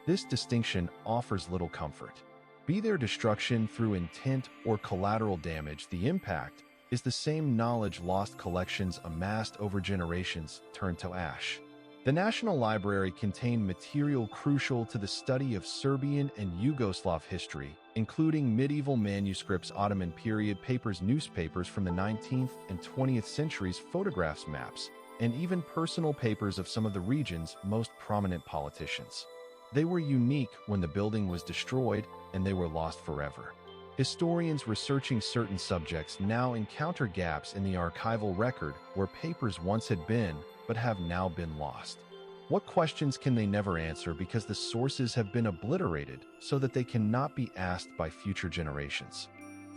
This distinction offers little comfort. Be there destruction through intent or collateral damage, the impact is the same. Knowledge lost, collections amassed over generations turned to ash. The National Library contained material crucial to the study of Serbian and Yugoslav history, including medieval manuscripts, Ottoman period papers, newspapers from the 19th and 20th centuries, photographs, maps, and even personal papers of some of the region's most prominent politicians. They were unique when the building was destroyed, and they were lost forever. Historians researching certain subjects now encounter gaps in the archival record where papers once had been, but have now been lost. What questions can they never answer because the sources have been obliterated so that they cannot be asked by future generations?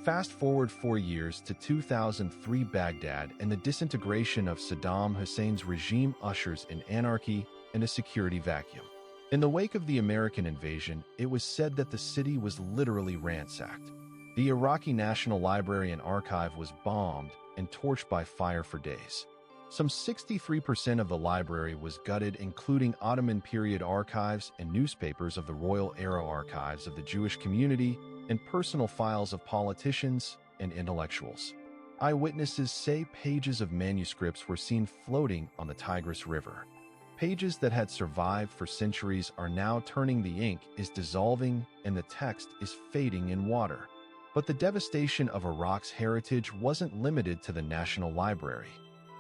Fast forward 4 years to 2003, Baghdad and the disintegration of Saddam Hussein's regime ushers in anarchy and a security vacuum. In the wake of the American invasion, it was said that the city was literally ransacked. The Iraqi National Library and Archive was bombed and torched by fire for days. Some 63% of the library was gutted, including Ottoman period archives and newspapers of the Royal Era, archives of the Jewish community, and personal files of politicians and intellectuals. Eyewitnesses say pages of manuscripts were seen floating on the Tigris River. Pages that had survived for centuries are now turning, the ink is dissolving and the text is fading in water. But the devastation of Iraq's heritage wasn't limited to the National Library.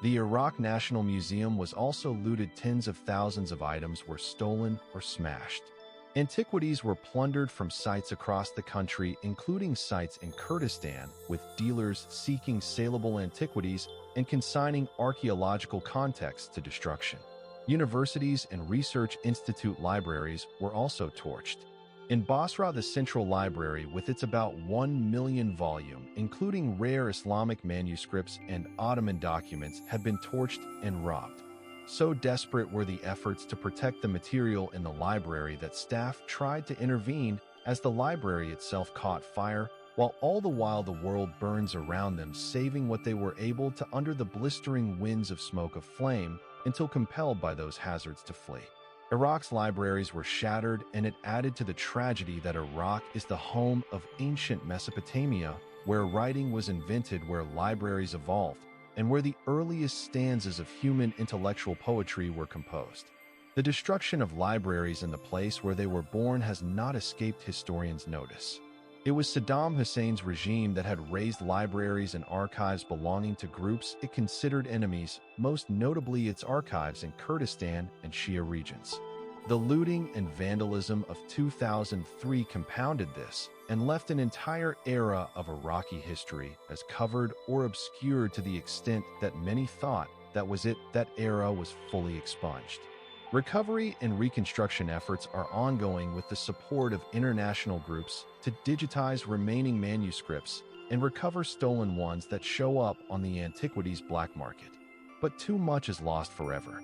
The Iraq National Museum was also looted. Tens of thousands of items were stolen or smashed. Antiquities were plundered from sites across the country, including sites in Kurdistan, with dealers seeking saleable antiquities and consigning archaeological contexts to destruction. Universities and research institute libraries were also torched. In Basra, the Central Library, with its about 1 million volume, including rare Islamic manuscripts and Ottoman documents, had been torched and robbed. So desperate were the efforts to protect the material in the library that staff tried to intervene as the library itself caught fire, while all the while the world burns around them, saving what they were able to under the blistering winds of smoke of flame, until compelled by those hazards to flee. Iraq's libraries were shattered, and it added to the tragedy that Iraq is the home of ancient Mesopotamia, where writing was invented, where libraries evolved, and where the earliest stanzas of human intellectual poetry were composed. The destruction of libraries in the place where they were born has not escaped historians' notice. It was Saddam Hussein's regime that had razed libraries and archives belonging to groups it considered enemies, most notably its archives in Kurdistan and Shia regions. The looting and vandalism of 2003 compounded this and left an entire era of Iraqi history as covered or obscured to the extent that many thought that was it, that era was fully expunged. Recovery and reconstruction efforts are ongoing with the support of international groups to digitize remaining manuscripts and recover stolen ones that show up on the antiquities black market. But too much is lost forever.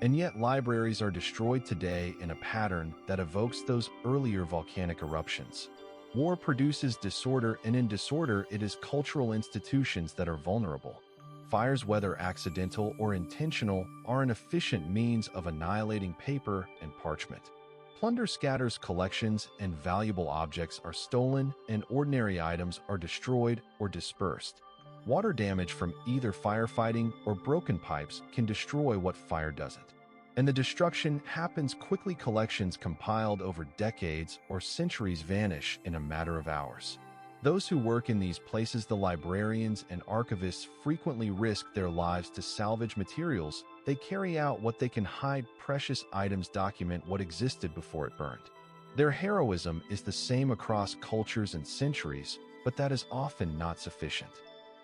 And yet libraries are destroyed today in a pattern that evokes those earlier volcanic eruptions. War produces disorder, and in disorder it is cultural institutions that are vulnerable. Fires, whether accidental or intentional, are an efficient means of annihilating paper and parchment. Plunder scatters collections, and valuable objects are stolen, and ordinary items are destroyed or dispersed. Water damage from either firefighting or broken pipes can destroy what fire doesn't. And the destruction happens quickly. Collections compiled over decades or centuries vanish in a matter of hours. Those who work in these places, the librarians and archivists, frequently risk their lives to salvage materials. They carry out what they can hide precious items, document what existed before it burned. Their heroism is the same across cultures and centuries, but that is often not sufficient.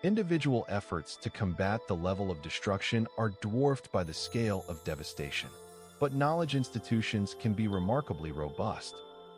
Individual efforts to combat the level of destruction are dwarfed by the scale of devastation. But knowledge institutions can be remarkably robust.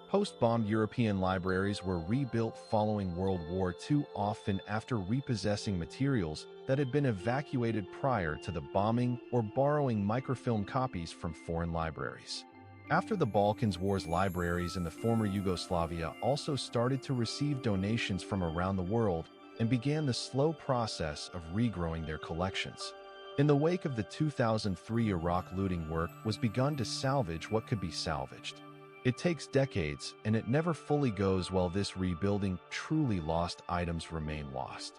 Post-bombed European libraries were rebuilt following World War II, often after repossessing materials that had been evacuated prior to the bombing or borrowing microfilm copies from foreign libraries. After the Balkans Wars, libraries in the former Yugoslavia also started to receive donations from around the world and began the slow process of regrowing their collections. In the wake of the 2003 Iraq looting, work was begun to salvage what could be salvaged. It takes decades, and it never fully goes well. This rebuilding, truly lost items remain lost.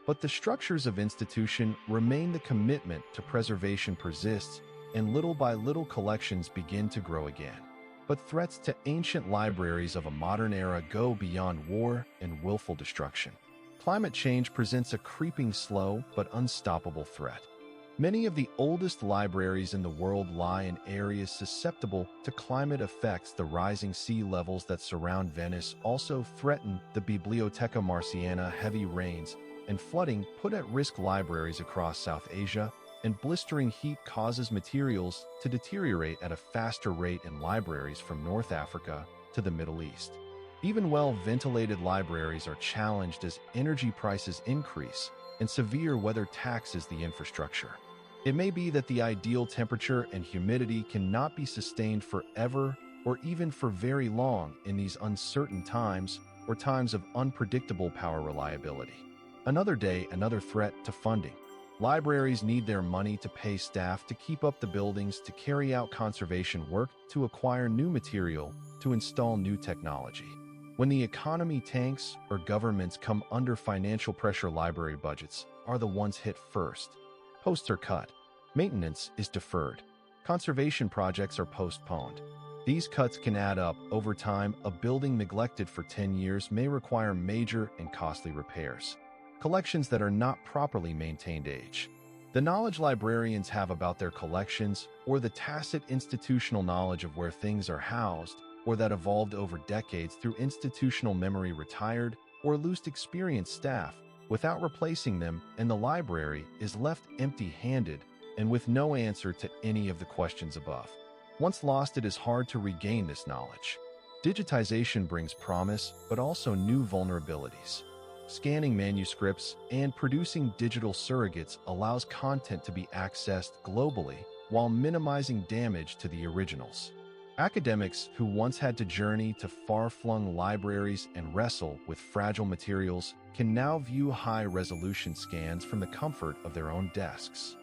But the structures of institution remain. The commitment to preservation persists, and little by little collections begin to grow again. But threats to ancient libraries of a modern era go beyond war and willful destruction. Climate change presents a creeping, slow, but unstoppable threat. Many of the oldest libraries in the world lie in areas susceptible to climate effects. The rising sea levels that surround Venice also threaten the Biblioteca Marciana. Heavy rains and flooding put at risk libraries across South Asia, and blistering heat causes materials to deteriorate at a faster rate in libraries from North Africa to the Middle East. Even well-ventilated libraries are challenged as energy prices increase and severe weather taxes the infrastructure. It may be that the ideal temperature and humidity cannot be sustained forever or even for very long in these uncertain times or times of unpredictable power reliability. Another day, another threat to funding. Libraries need their money to pay staff to keep up the buildings, to carry out conservation work, to acquire new material, to install new technology. When the economy tanks or governments come under financial pressure, library budgets are the ones hit first. Posts are cut. Maintenance is deferred. Conservation projects are postponed. These cuts can add up. Over time, a building neglected for 10 years may require major and costly repairs. Collections that are not properly maintained age. The knowledge librarians have about their collections, or the tacit institutional knowledge of where things are housed, or that evolved over decades through institutional memory, retired or lost experienced staff, without replacing them, and the library is left empty-handed and with no answer to any of the questions above. Once lost, it is hard to regain this knowledge. Digitization brings promise, but also new vulnerabilities. Scanning manuscripts and producing digital surrogates allows content to be accessed globally while minimizing damage to the originals. Academics who once had to journey to far-flung libraries and wrestle with fragile materials can now view high-resolution scans from the comfort of their own desks.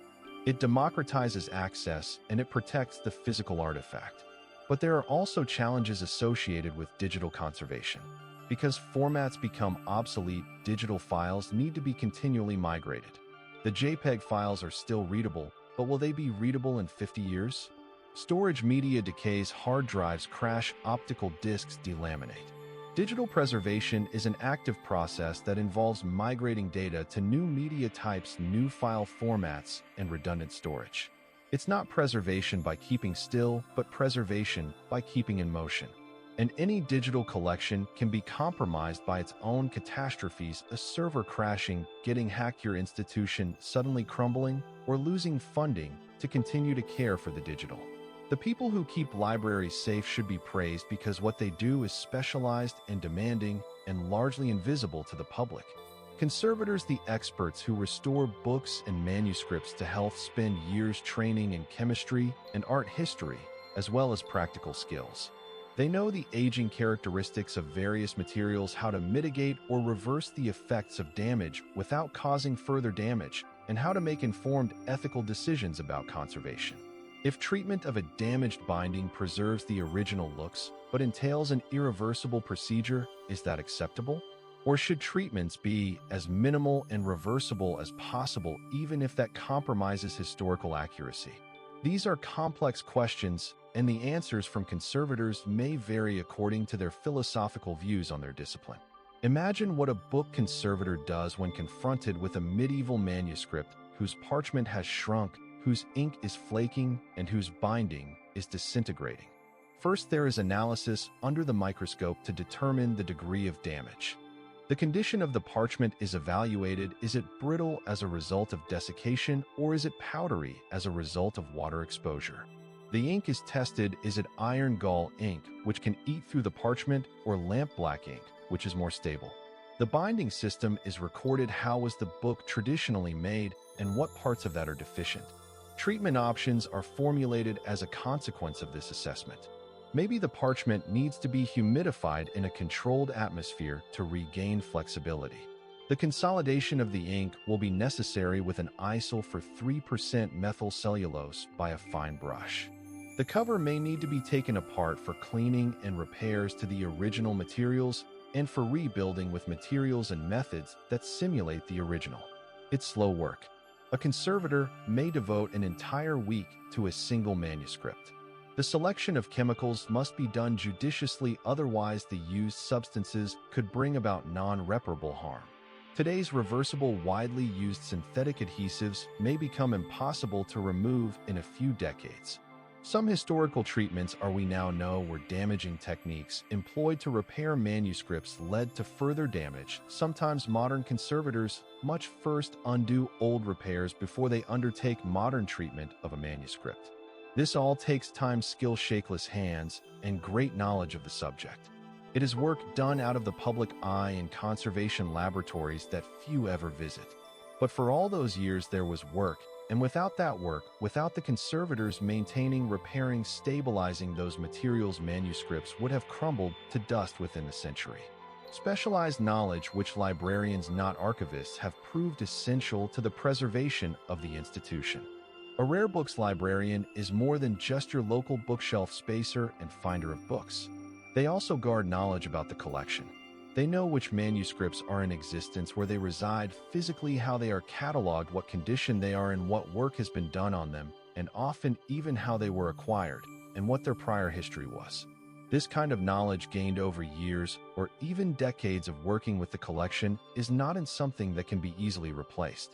It democratizes access and it protects the physical artifact. But there are also challenges associated with digital conservation. Because formats become obsolete, digital files need to be continually migrated. The JPEG files are still readable, but will they be readable in 50 years? Storage media decays, hard drives crash, optical discs delaminate. Digital preservation is an active process that involves migrating data to new media types, new file formats, and redundant storage. It's not preservation by keeping still, but preservation by keeping in motion. And any digital collection can be compromised by its own catastrophes: a server crashing, getting hacked, your institution suddenly crumbling, or losing funding to continue to care for the digital. The people who keep libraries safe should be praised because what they do is specialized and demanding and largely invisible to the public. Conservators, the experts who restore books and manuscripts to health, spend years training in chemistry and art history, as well as practical skills. They know the aging characteristics of various materials, how to mitigate or reverse the effects of damage without causing further damage, and how to make informed ethical decisions about conservation. If treatment of a damaged binding preserves the original looks, but entails an irreversible procedure, is that acceptable? Or should treatments be as minimal and reversible as possible, even if that compromises historical accuracy? These are complex questions, and the answers from conservators may vary according to their philosophical views on their discipline. Imagine what a book conservator does when confronted with a medieval manuscript whose parchment has shrunk, whose ink is flaking, and whose binding is disintegrating. First, there is analysis under the microscope to determine the degree of damage. The condition of the parchment is evaluated. Is it brittle as a result of desiccation, or is it powdery as a result of water exposure? The ink is tested. Is it iron gall ink, which can eat through the parchment, or lamp black ink, which is more stable? The binding system is recorded. How was the book traditionally made, and what parts of that are deficient? Treatment options are formulated as a consequence of this assessment. Maybe the parchment needs to be humidified in a controlled atmosphere to regain flexibility. The consolidation of the ink will be necessary with an ISIL for 3% methyl cellulose by a fine brush. The cover may need to be taken apart for cleaning and repairs to the original materials and for rebuilding with materials and methods that simulate the original. It's slow work. A conservator may devote an entire week to a single manuscript. The selection of chemicals must be done judiciously, otherwise the used substances could bring about non-reparable harm. Today's reversible, widely used synthetic adhesives may become impossible to remove in a few decades. Some historical treatments we now know were damaging techniques employed to repair manuscripts led to further damage. Sometimes modern conservators must first undo old repairs before they undertake modern treatment of a manuscript. This all takes time, skill, shakeless hands, and great knowledge of the subject. It is work done out of the public eye in conservation laboratories that few ever visit. But for all those years there was work, and without that work, without the conservators maintaining, repairing, stabilizing those materials, manuscripts would have crumbled to dust within a century. Specialized knowledge, which librarians, not archivists, have proved essential to the preservation of the institution. A rare books librarian is more than just your local bookshelf spacer and finder of books. They also guard knowledge about the collection. They know which manuscripts are in existence, where they reside physically, how they are cataloged, what condition they are in, what work has been done on them, and often even how they were acquired and what their prior history was. This kind of knowledge, gained over years or even decades of working with the collection, is not something that can be easily replaced.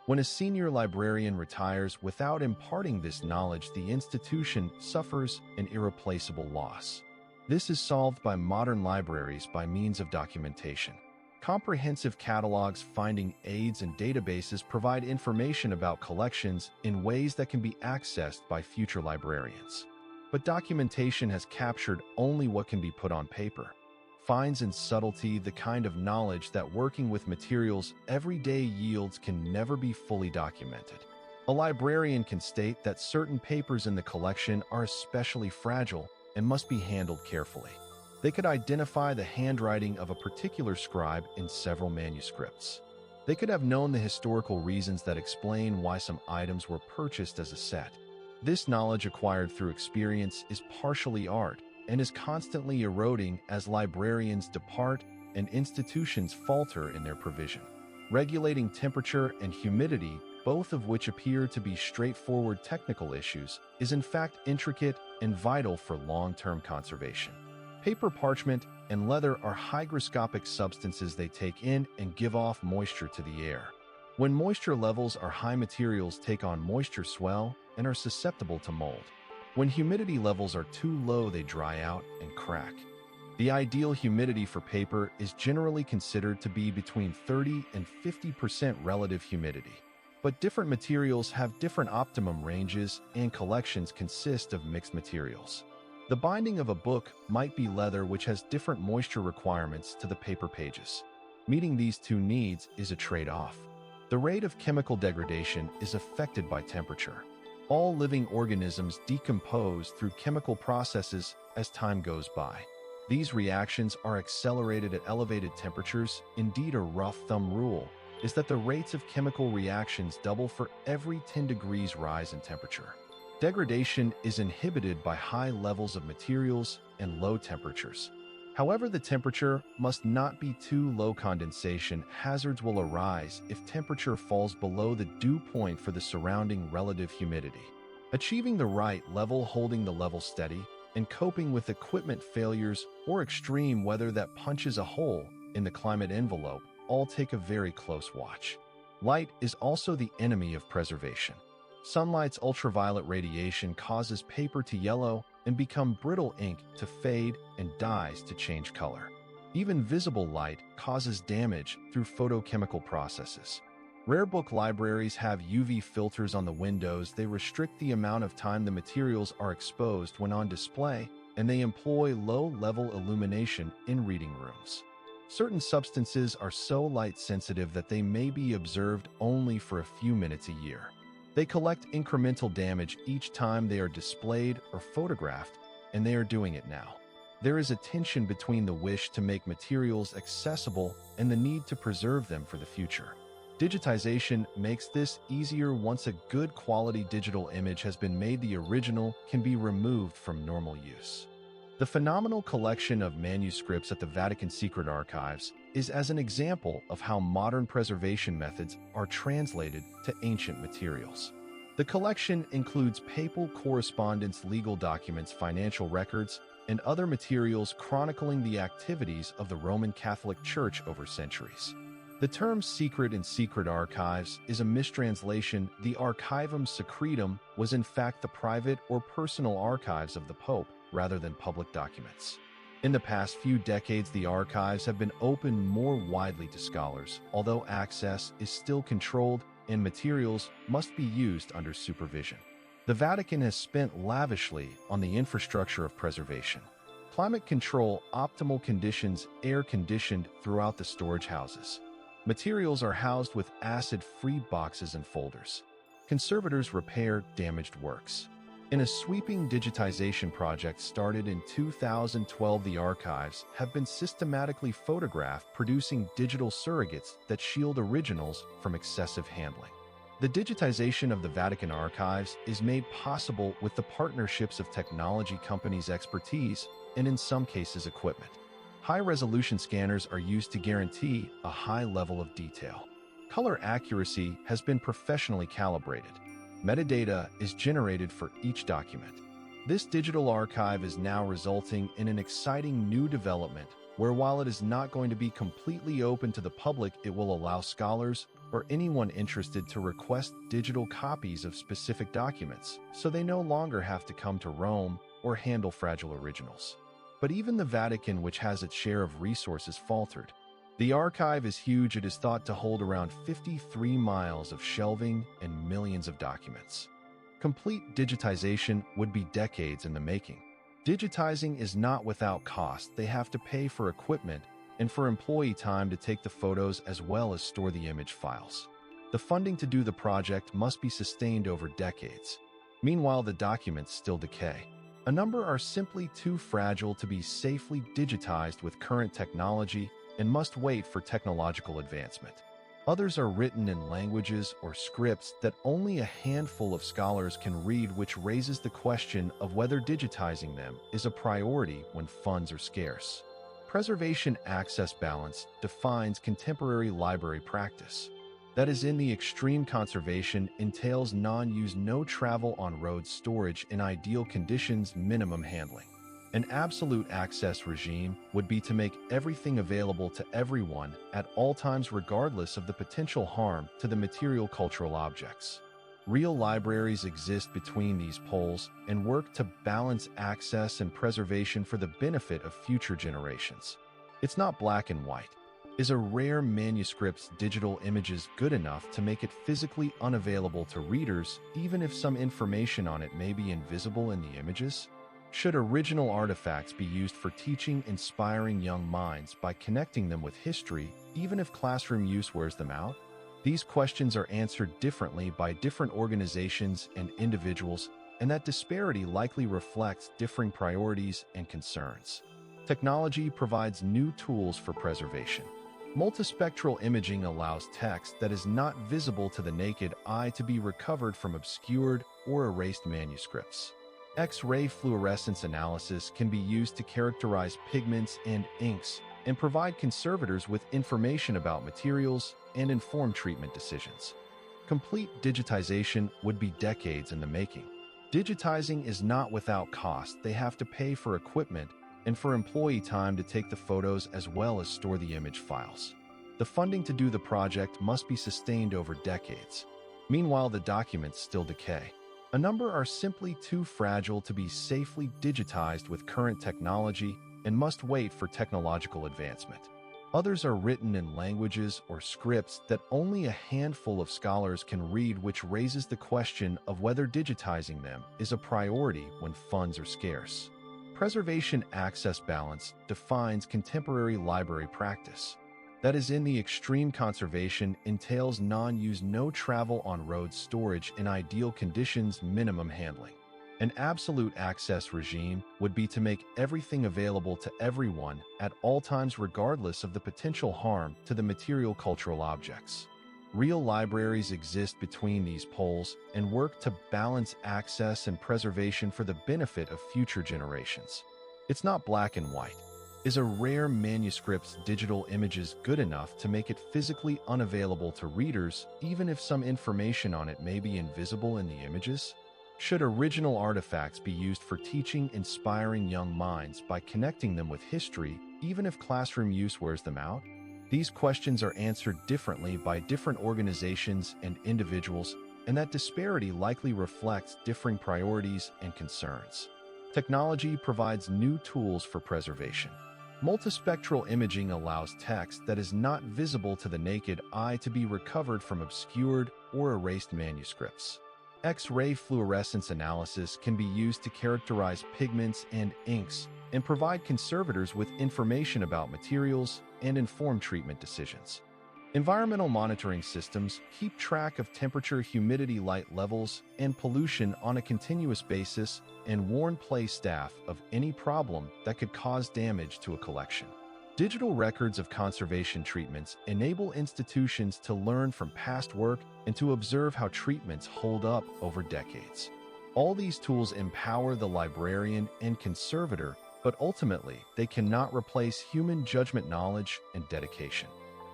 When a senior librarian retires without imparting this knowledge, the institution suffers an irreplaceable loss. This is solved by modern libraries by means of documentation. Comprehensive catalogs, finding aids, and databases provide information about collections in ways that can be accessed by future librarians. But documentation has captured only what can be put on paper. Finds and subtlety, the kind of knowledge that working with materials everyday yields, can never be fully documented. A librarian can state that certain papers in the collection are especially fragile and must be handled carefully. They could identify the handwriting of a particular scribe in several manuscripts. They could have known the historical reasons that explain why some items were purchased as a set. This knowledge, acquired through experience, is partially art and is constantly eroding as librarians depart and institutions falter in their provision. Regulating temperature and humidity, both of which appear to be straightforward technical issues, is in fact intricate and vital for long-term conservation. Paper, parchment, and leather are hygroscopic substances. They take in and give off moisture to the air. When moisture levels are high, materials take on moisture, swell, and are susceptible to mold. When humidity levels are too low, they dry out and crack. The ideal humidity for paper is generally considered to be between 30 and 50% relative humidity. But different materials have different optimum ranges, and collections consist of mixed materials. The binding of a book might be leather, which has different moisture requirements to the paper pages. Meeting these two needs is a trade-off. The rate of chemical degradation is affected by temperature. All living organisms decompose through chemical processes as time goes by. These reactions are accelerated at elevated temperatures. Indeed, a rough thumb rule is that the rates of chemical reactions double for every 10 degrees rise in temperature. Degradation is inhibited by high levels of materials and low temperatures. However, the temperature must not be too low. Condensation hazards will arise if temperature falls below the dew point for the surrounding relative humidity. Achieving the right level, holding the level steady, and coping with equipment failures or extreme weather that punches a hole in the climate envelope all take a very close watch. Light is also the enemy of preservation. Sunlight's ultraviolet radiation causes paper to yellow and become brittle ink to fade and dyes to change color. Even visible light causes damage through photochemical processes. Rare book libraries have UV filters on the windows. They restrict the amount of time the materials are exposed when on display, and they employ low-level illumination in reading rooms. Certain substances are so light-sensitive that they may be observed only for a few minutes a year. They collect incremental damage each time they are displayed or photographed, and they are doing it now. There is a tension between the wish to make materials accessible and the need to preserve them for the future. Digitization makes this easier. Once a good quality digital image has been made, the original can be removed from normal use. The phenomenal collection of manuscripts at the Vatican Secret Archives is as an example of how modern preservation methods are translated to ancient materials. The collection includes papal correspondence, legal documents, financial records, and other materials chronicling the activities of the Roman Catholic Church over centuries. The term secret and secret archives is a mistranslation. The Archivum Secretum was in fact the private or personal archives of the Pope rather than public documents. In the past few decades, the archives have been opened more widely to scholars, although access is still controlled and materials must be used under supervision. The Vatican has spent lavishly on the infrastructure of preservation. Climate control, optimal conditions, air conditioned throughout the storage houses. Materials are housed with acid-free boxes and folders. Conservators repair damaged works. In a sweeping digitization project started in 2012, the archives have been systematically photographed, producing digital surrogates that shield originals from excessive handling. The digitization of the Vatican archives is made possible with the partnerships of technology companies' expertise and, in some cases, equipment. High-resolution scanners are used to guarantee a high level of detail. Color accuracy has been professionally calibrated. Metadata is generated for each document. This digital archive is now resulting in an exciting new development where, while it is not going to be completely open to the public, it will allow scholars or anyone interested to request digital copies of specific documents, so they no longer have to come to Rome or handle fragile originals. But even the Vatican, which has its share of resources, faltered. The archive is huge. It is thought to hold around 53 miles of shelving and millions of documents. Complete digitization would be decades in the making. Digitizing is not without cost. They have to pay for equipment and for employee time to take the photos as well as store the image files. The funding to do the project must be sustained over decades. Meanwhile, the documents still decay. A number are simply too fragile to be safely digitized with current technology and must wait for technological advancement. Others are written in languages or scripts that only a handful of scholars can read, which raises the question of whether digitizing them is a priority when funds are scarce. Preservation access balance defines contemporary library practice. That is, in the extreme, conservation entails non-use, no travel on road, storage in ideal conditions, minimum handling. An absolute access regime would be to make everything available to everyone at all times, regardless of the potential harm to the material cultural objects. Real libraries exist between these poles and work to balance access and preservation for the benefit of future generations. It's not black and white. Is a rare manuscript's digital images good enough to make it physically unavailable to readers, even if some information on it may be invisible in the images? Should original artifacts be used for teaching, inspiring young minds by connecting them with history, even if classroom use wears them out? These questions are answered differently by different organizations and individuals, and that disparity likely reflects differing priorities and concerns. Technology provides new tools for preservation. Multispectral imaging allows text that is not visible to the naked eye to be recovered from obscured or erased manuscripts. X-ray fluorescence analysis can be used to characterize pigments and inks and provide conservators with information about materials and inform treatment decisions. Complete digitization would be decades in the making. Digitizing is not without cost. They have to pay for equipment and for employee time to take the photos as well as store the image files. The funding to do the project must be sustained over decades. Meanwhile, the documents still decay. A number are simply too fragile to be safely digitized with current technology and must wait for technological advancement. Others are written in languages or scripts that only a handful of scholars can read, which raises the question of whether digitizing them is a priority when funds are scarce. Preservation access balance defines contemporary library practice. That is, in the extreme, conservation entails non-use, no travel on road storage in ideal conditions, minimum handling. An absolute access regime would be to make everything available to everyone at all times, regardless of the potential harm to the material cultural objects. Real libraries exist between these poles and work to balance access and preservation for the benefit of future generations. It's not black and white. Is a rare manuscript's digital images good enough to make it physically unavailable to readers, even if some information on it may be invisible in the images? Should original artifacts be used for teaching, inspiring young minds by connecting them with history, even if classroom use wears them out? These questions are answered differently by different organizations and individuals, and that disparity likely reflects differing priorities and concerns. Technology provides new tools for preservation. Multispectral imaging allows text that is not visible to the naked eye to be recovered from obscured or erased manuscripts. X-ray fluorescence analysis can be used to characterize pigments and inks and provide conservators with information about materials and inform treatment decisions. Environmental monitoring systems keep track of temperature, humidity, light levels, and pollution on a continuous basis and warn play staff of any problem that could cause damage to a collection. Digital records of conservation treatments enable institutions to learn from past work and to observe how treatments hold up over decades. All these tools empower the librarian and conservator, but ultimately they cannot replace human judgment, knowledge, and dedication.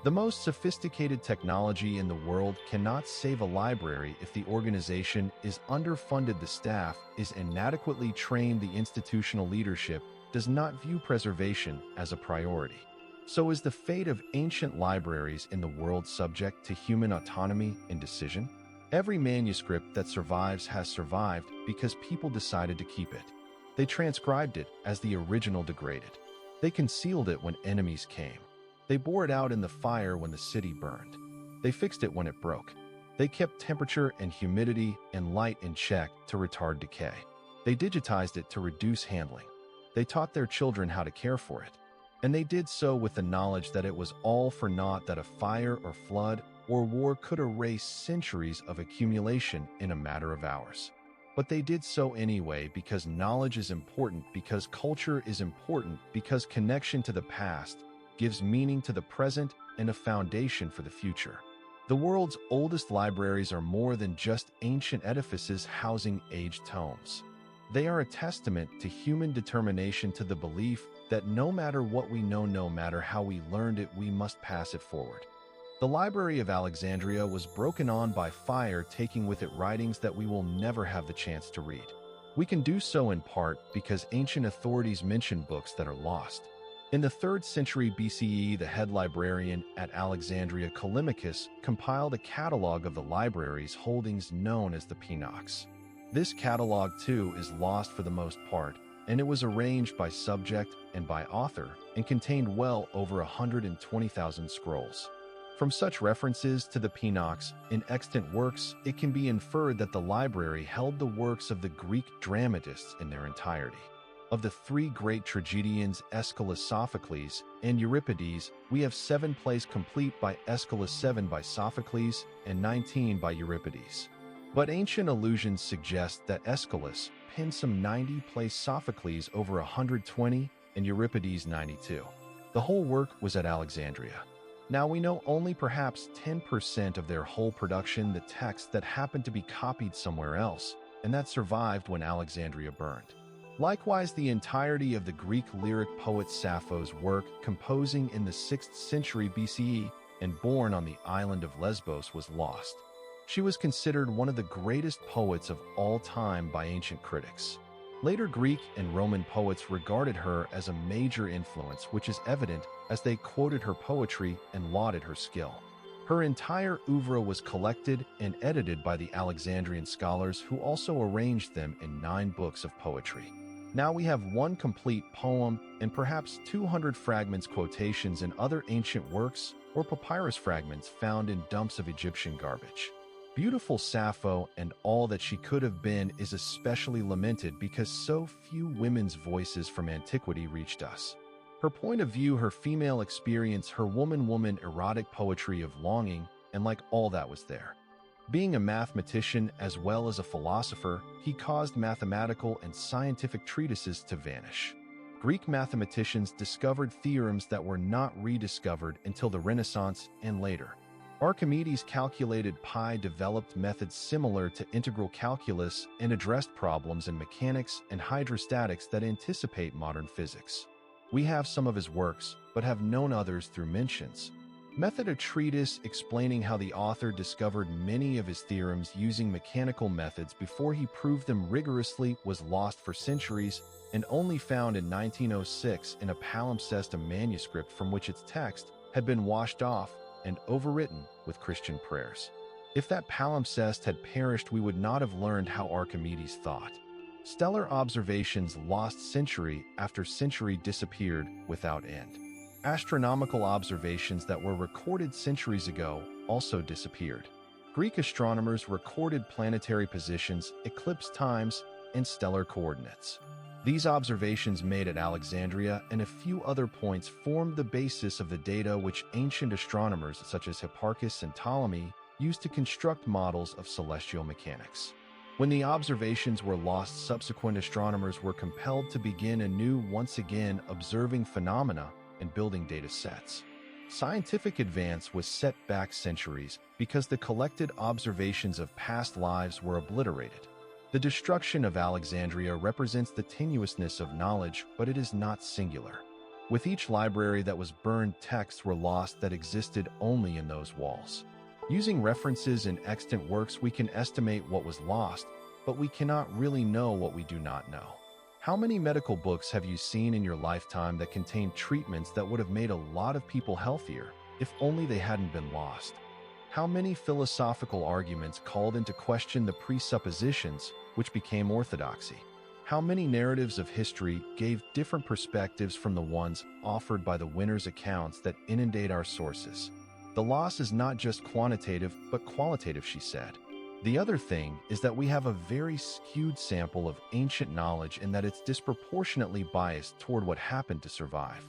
The most sophisticated technology in the world cannot save a library if the organization is underfunded, the staff is inadequately trained, the institutional leadership does not view preservation as a priority. So is the fate of ancient libraries in the world subject to human autonomy and decision? Every manuscript that survives has survived because people decided to keep it. They transcribed it as the original degraded. They concealed it when enemies came. They bore it out in the fire when the city burned. They fixed it when it broke. They kept temperature and humidity and light in check to retard decay. They digitized it to reduce handling. They taught their children how to care for it. And they did so with the knowledge that it was all for naught, that a fire or flood or war could erase centuries of accumulation in a matter of hours. But they did so anyway, because knowledge is important, because culture is important, because connection to the past gives meaning to the present and a foundation for the future. The world's oldest libraries are more than just ancient edifices housing aged tomes. They are a testament to human determination, to the belief that no matter what we know, no matter how we learned it, we must pass it forward. The Library of Alexandria was broken on by fire, taking with it writings that we will never have the chance to read. We can do so in part because ancient authorities mention books that are lost. In the 3rd century BCE, the head librarian at Alexandria, Callimachus, compiled a catalog of the library's holdings known as the Pinox. This catalog, too, is lost for the most part, and it was arranged by subject and by author and contained well over 120,000 scrolls. From such references to the Pinox in extant works, it can be inferred that the library held the works of the Greek dramatists in their entirety. Of the 3 great tragedians, Aeschylus, Sophocles, and Euripides, we have 7 plays complete by Aeschylus, 7 by Sophocles, and 19 by Euripides. But ancient allusions suggest that Aeschylus penned some 90 plays, Sophocles over 120, and Euripides 92. The whole work was at Alexandria. Now we know only perhaps 10% of their whole production, the text that happened to be copied somewhere else, and that survived when Alexandria burned. Likewise, the entirety of the Greek lyric poet Sappho's work, composing in the 6th century BCE and born on the island of Lesbos, was lost. She was considered one of the greatest poets of all time by ancient critics. Later Greek and Roman poets regarded her as a major influence, which is evident as they quoted her poetry and lauded her skill. Her entire oeuvre was collected and edited by the Alexandrian scholars who also arranged them in 9 books of poetry. Now we have one complete poem and perhaps 200 fragments, quotations, and other ancient works or papyrus fragments found in dumps of Egyptian garbage. Beautiful Sappho and all that she could have been is especially lamented because so few women's voices from antiquity reached us. Her point of view, her female experience, her woman erotic poetry of longing, and like all that was there. Being a mathematician as well as a philosopher, he caused mathematical and scientific treatises to vanish. Greek mathematicians discovered theorems that were not rediscovered until the Renaissance and later. Archimedes calculated pi, developed methods similar to integral calculus, and addressed problems in mechanics and hydrostatics that anticipate modern physics. We have some of his works, but have known others through mentions. Method, a treatise explaining how the author discovered many of his theorems using mechanical methods before he proved them rigorously, was lost for centuries and only found in 1906 in a palimpsest, a manuscript from which its text had been washed off and overwritten with Christian prayers. If that palimpsest had perished, we would not have learned how Archimedes thought. Stellar observations lost century after century disappeared without end. Astronomical observations that were recorded centuries ago also disappeared. Greek astronomers recorded planetary positions, eclipse times, and stellar coordinates. These observations made at Alexandria and a few other points formed the basis of the data which ancient astronomers such as Hipparchus and Ptolemy used to construct models of celestial mechanics. When the observations were lost, subsequent astronomers were compelled to begin anew, once again observing phenomena and building data sets. Scientific advance was set back centuries because the collected observations of past lives were obliterated. The destruction of Alexandria represents the tenuousness of knowledge, but it is not singular. With each library that was burned, texts were lost that existed only in those walls. Using references in extant works, we can estimate what was lost, but we cannot really know what we do not know. How many medical books have you seen in your lifetime that contain treatments that would have made a lot of people healthier if only they hadn't been lost? How many philosophical arguments called into question the presuppositions which became orthodoxy? How many narratives of history gave different perspectives from the ones offered by the winner's accounts that inundate our sources? The loss is not just quantitative, but qualitative, she said. The other thing is that we have a very skewed sample of ancient knowledge in that it's disproportionately biased toward what happened to survive.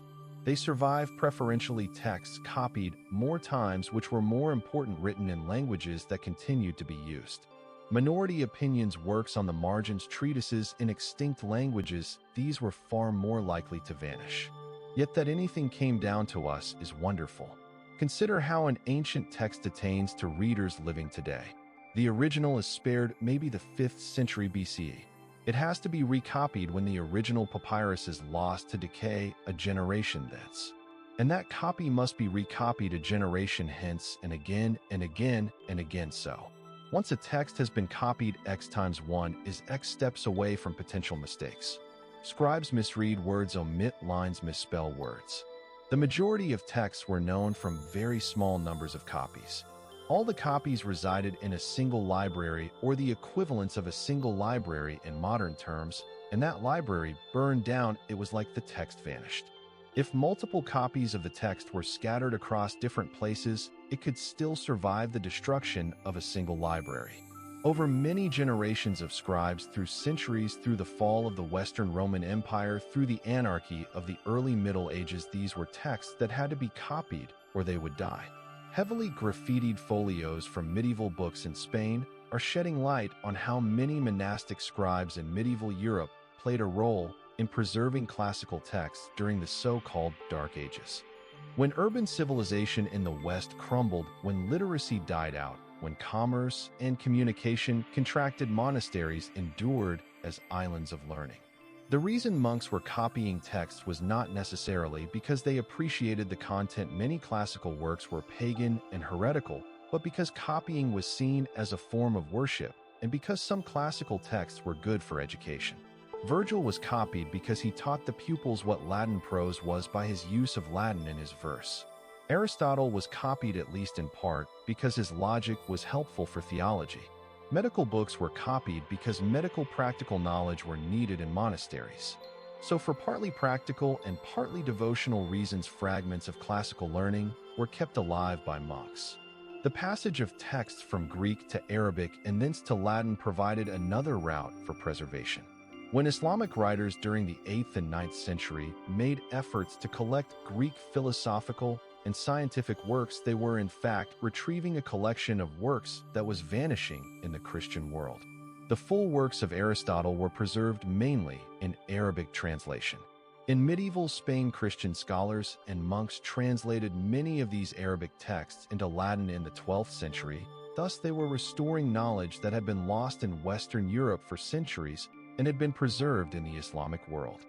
They survive preferentially texts copied more times which were more important, written in languages that continued to be used. Minority opinions, works on the margins, treatises in extinct languages, these were far more likely to vanish. Yet that anything came down to us is wonderful. Consider how an ancient text attains to readers living today. The original is spared maybe the 5th century BCE. It has to be recopied when the original papyrus is lost to decay a generation thence. And that copy must be recopied a generation hence, and again and again and again so. Once a text has been copied, x times 1 is x steps away from potential mistakes. Scribes misread words, omit lines, misspell words. The majority of texts were known from very small numbers of copies. All the copies resided in a single library, or the equivalents of a single library in modern terms, and that library burned down. It was like the text vanished. If multiple copies of the text were scattered across different places, it could still survive the destruction of a single library. Over many generations of scribes, through centuries, through the fall of the Western Roman Empire, through the anarchy of the early Middle Ages, these were texts that had to be copied or they would die. Heavily graffitied folios from medieval books in Spain are shedding light on how many monastic scribes in medieval Europe played a role in preserving classical texts during the so-called Dark Ages. When urban civilization in the West crumbled, when literacy died out, when commerce and communication contracted, monasteries endured as islands of learning. The reason monks were copying texts was not necessarily because they appreciated the content. Many classical works were pagan and heretical, but because copying was seen as a form of worship, and because some classical texts were good for education. Virgil was copied because he taught the pupils what Latin prose was by his use of Latin in his verse. Aristotle was copied at least in part because his logic was helpful for theology. Medical books were copied because medical practical knowledge were needed in monasteries. So for partly practical and partly devotional reasons, fragments of classical learning were kept alive by monks. The passage of texts from Greek to Arabic and thence to Latin provided another route for preservation. When Islamic writers during the 8th and 9th century made efforts to collect Greek philosophical and scientific works, they were in fact retrieving a collection of works that was vanishing in the Christian world. The full works of Aristotle were preserved mainly in Arabic translation. In medieval Spain, Christian scholars and monks translated many of these Arabic texts into Latin in the 12th century. Thus, they were restoring knowledge that had been lost in Western Europe for centuries and had been preserved in the Islamic world.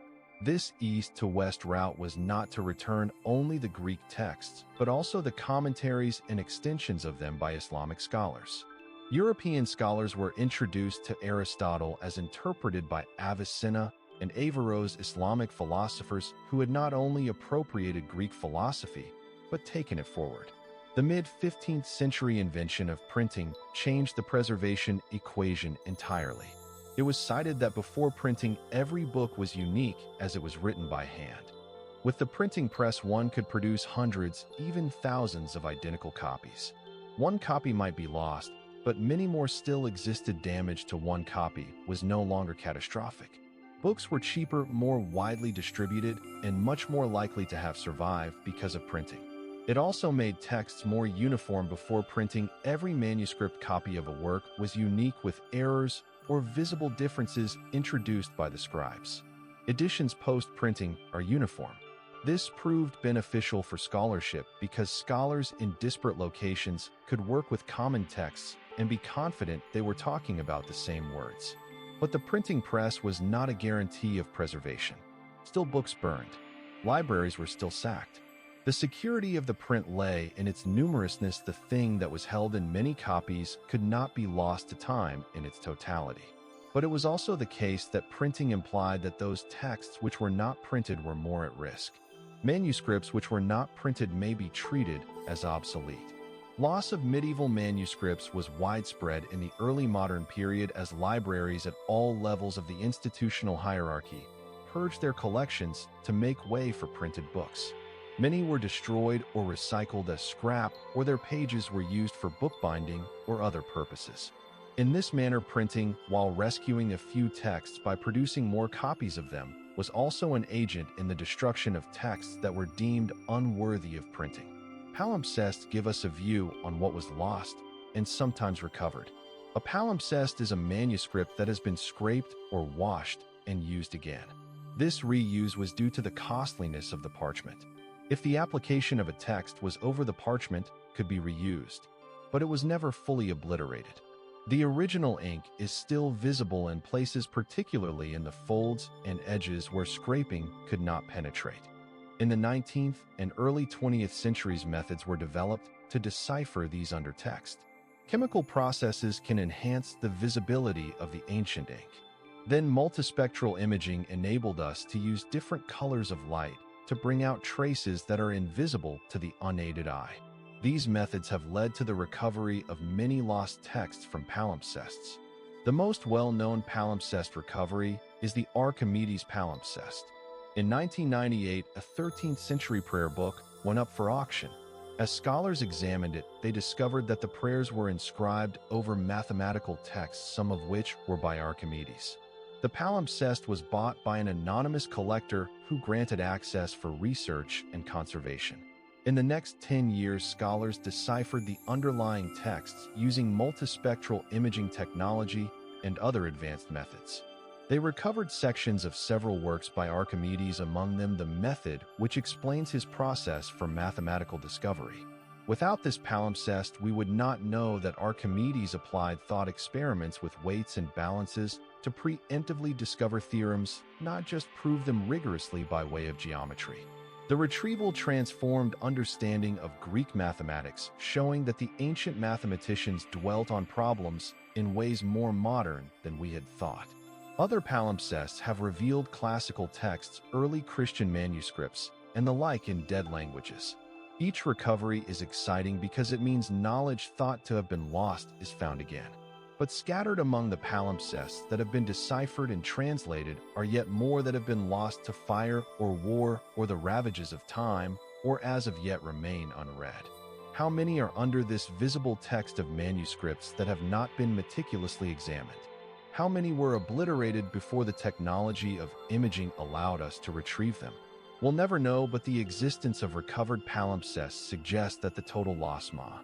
This east to west route was not to return only the Greek texts, but also the commentaries and extensions of them by Islamic scholars. European scholars were introduced to Aristotle as interpreted by Avicenna and Averroes, Islamic philosophers who had not only appropriated Greek philosophy, but taken it forward. The mid-15th century invention of printing changed the preservation equation entirely. It was cited that before printing, every book was unique as it was written by hand. With the printing press, one could produce hundreds, even thousands of identical copies. One copy might be lost, but many more still existed. Damage to one copy was no longer catastrophic. Books were cheaper, more widely distributed, and much more likely to have survived because of printing. It also made texts more uniform. Before printing, every manuscript copy of a work was unique, with errors or visible differences introduced by the scribes. Editions post-printing are uniform. This proved beneficial for scholarship because scholars in disparate locations could work with common texts and be confident they were talking about the same words. But the printing press was not a guarantee of preservation. Still, books burned. Libraries were still sacked. The security of the print lay in its numerousness. The thing that was held in many copies could not be lost to time in its totality. But it was also the case that printing implied that those texts which were not printed were more at risk. Manuscripts which were not printed may be treated as obsolete. Loss of medieval manuscripts was widespread in the early modern period as libraries at all levels of the institutional hierarchy purged their collections to make way for printed books. Many were destroyed or recycled as scrap, or their pages were used for bookbinding or other purposes. In this manner, printing, while rescuing a few texts by producing more copies of them, was also an agent in the destruction of texts that were deemed unworthy of printing. Palimpsests give us a view on what was lost and sometimes recovered. A palimpsest is a manuscript that has been scraped or washed and used again. This reuse was due to the costliness of the parchment. If the application of a text was over, the parchment could be reused, but it was never fully obliterated. The original ink is still visible in places, particularly in the folds and edges where scraping could not penetrate. In the 19th and early 20th centuries, methods were developed to decipher these under text. Chemical processes can enhance the visibility of the ancient ink. Then multispectral imaging enabled us to use different colors of light to bring out traces that are invisible to the unaided eye. These methods have led to the recovery of many lost texts from palimpsests. The most well-known palimpsest recovery is the Archimedes palimpsest. In 1998, a 13th century prayer book went up for auction. As scholars examined it, they discovered that the prayers were inscribed over mathematical texts, some of which were by Archimedes. The palimpsest was bought by an anonymous collector who granted access for research and conservation. In the next 10 years, scholars deciphered the underlying texts using multispectral imaging technology and other advanced methods. They recovered sections of several works by Archimedes, among them the method which explains his process for mathematical discovery. Without this palimpsest, we would not know that Archimedes applied thought experiments with weights and balances to preemptively discover theorems, not just prove them rigorously by way of geometry. The retrieval transformed understanding of Greek mathematics, showing that the ancient mathematicians dwelt on problems in ways more modern than we had thought. Other palimpsests have revealed classical texts, early Christian manuscripts, and the like in dead languages. Each recovery is exciting because it means knowledge thought to have been lost is found again. But scattered among the palimpsests that have been deciphered and translated are yet more that have been lost to fire or war or the ravages of time, or as of yet remain unread. How many are under this visible text of manuscripts that have not been meticulously examined? How many were obliterated before the technology of imaging allowed us to retrieve them? We'll never know, but the existence of recovered palimpsests suggests that the total loss ma.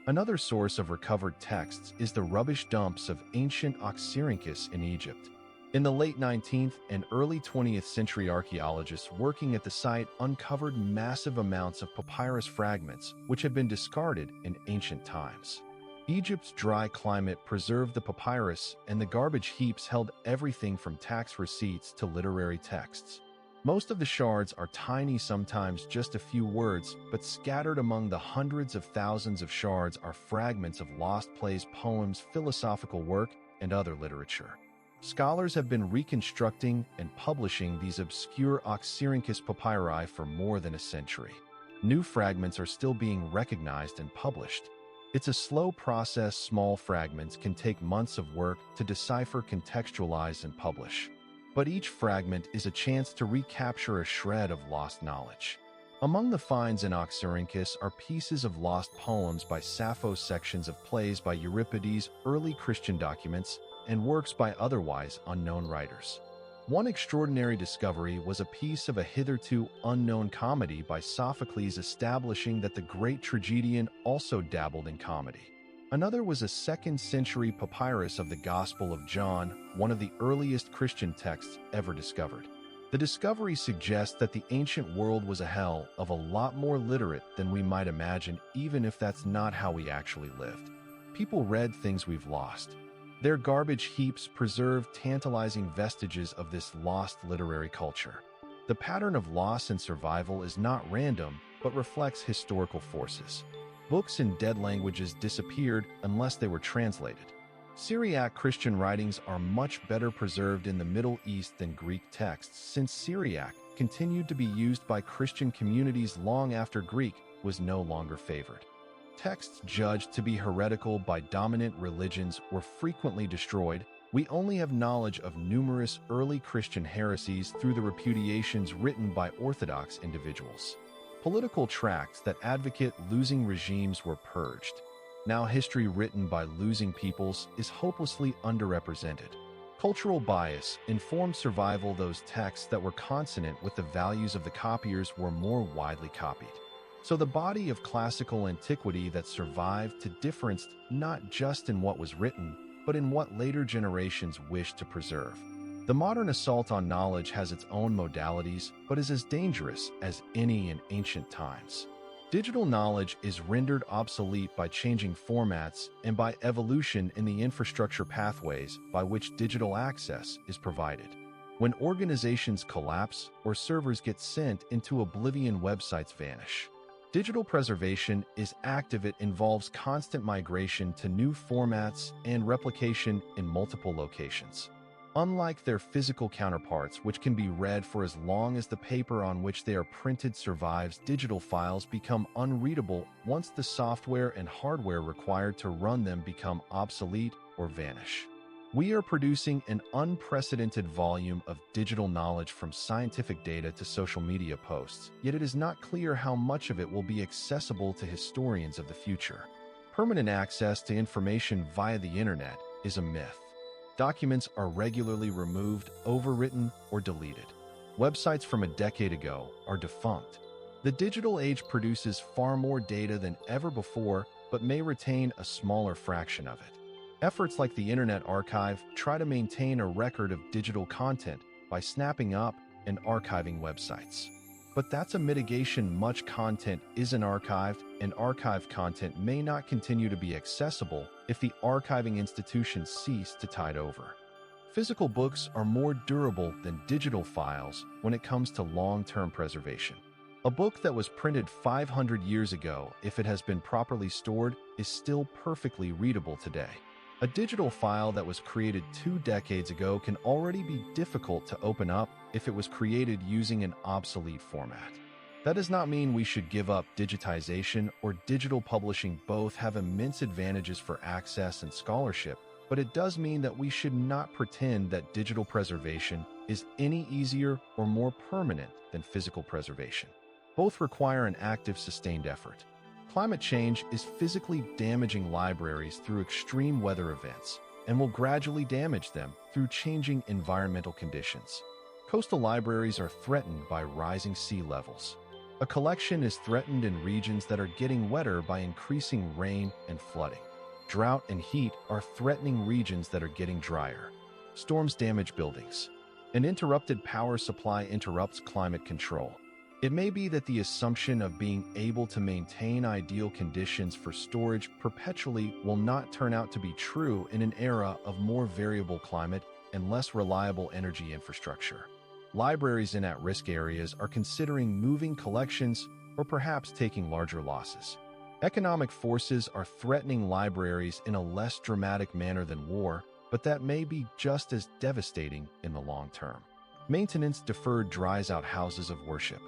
Another source of recovered texts is the rubbish dumps of ancient Oxyrhynchus in Egypt. In the late 19th and early 20th century, archaeologists working at the site uncovered massive amounts of papyrus fragments which had been discarded in ancient times. Egypt's dry climate preserved the papyrus, and the garbage heaps held everything from tax receipts to literary texts. Most of the shards are tiny, sometimes just a few words, but scattered among the hundreds of thousands of shards are fragments of lost plays, poems, philosophical work, and other literature. Scholars have been reconstructing and publishing these obscure Oxyrhynchus papyri for more than a century. New fragments are still being recognized and published. It's a slow process. Small fragments can take months of work to decipher, contextualize, and publish. But each fragment is a chance to recapture a shred of lost knowledge. Among the finds in Oxyrhynchus are pieces of lost poems by Sappho, sections of plays by Euripides, early Christian documents, and works by otherwise unknown writers. One extraordinary discovery was a piece of a hitherto unknown comedy by Sophocles, establishing that the great tragedian also dabbled in comedy. Another was a 2nd century papyrus of the Gospel of John, one of the earliest Christian texts ever discovered. The discovery suggests that the ancient world was a hell of a lot more literate than we might imagine, even if that's not how we actually lived. People read things we've lost. Their garbage heaps preserve tantalizing vestiges of this lost literary culture. The pattern of loss and survival is not random, but reflects historical forces. Books in dead languages disappeared unless they were translated. Syriac Christian writings are much better preserved in the Middle East than Greek texts, since Syriac continued to be used by Christian communities long after Greek was no longer favored. Texts judged to be heretical by dominant religions were frequently destroyed. We only have knowledge of numerous early Christian heresies through the repudiations written by Orthodox individuals. Political tracts that advocate losing regimes were purged. Now history written by losing peoples is hopelessly underrepresented. Cultural bias informed survival. Those texts that were consonant with the values of the copiers were more widely copied. So the body of classical antiquity that survived to differenced not just in what was written, but in what later generations wished to preserve. The modern assault on knowledge has its own modalities, but is as dangerous as any in ancient times. Digital knowledge is rendered obsolete by changing formats and by evolution in the infrastructure pathways by which digital access is provided. When organizations collapse or servers get sent into oblivion, websites vanish. Digital preservation is active. It involves constant migration to new formats and replication in multiple locations. Unlike their physical counterparts, which can be read for as long as the paper on which they are printed survives, digital files become unreadable once the software and hardware required to run them become obsolete or vanish. We are producing an unprecedented volume of digital knowledge, from scientific data to social media posts, yet it is not clear how much of it will be accessible to historians of the future. Permanent access to information via the internet is a myth. Documents are regularly removed, overwritten, or deleted. Websites from a decade ago are defunct. The digital age produces far more data than ever before, but may retain a smaller fraction of it. Efforts like the Internet Archive try to maintain a record of digital content by snapping up and archiving websites. But that's a mitigation. Much content isn't archived, and archived content may not continue to be accessible if the archiving institutions cease to tide over. Physical books are more durable than digital files when it comes to long-term preservation. A book that was printed 500 years ago, if it has been properly stored, is still perfectly readable today. A digital file that was created 2 decades ago can already be difficult to open up if it was created using an obsolete format. That does not mean we should give up digitization or digital publishing. Both have immense advantages for access and scholarship, but it does mean that we should not pretend that digital preservation is any easier or more permanent than physical preservation. Both require an active, sustained effort. Climate change is physically damaging libraries through extreme weather events and will gradually damage them through changing environmental conditions. Coastal libraries are threatened by rising sea levels. A collection is threatened in regions that are getting wetter by increasing rain and flooding. Drought and heat are threatening regions that are getting drier. Storms damage buildings. An interrupted power supply interrupts climate control. It may be that the assumption of being able to maintain ideal conditions for storage perpetually will not turn out to be true in an era of more variable climate and less reliable energy infrastructure. Libraries in at-risk areas are considering moving collections or perhaps taking larger losses. Economic forces are threatening libraries in a less dramatic manner than war, but that may be just as devastating in the long term. Maintenance deferred dries out houses of worship.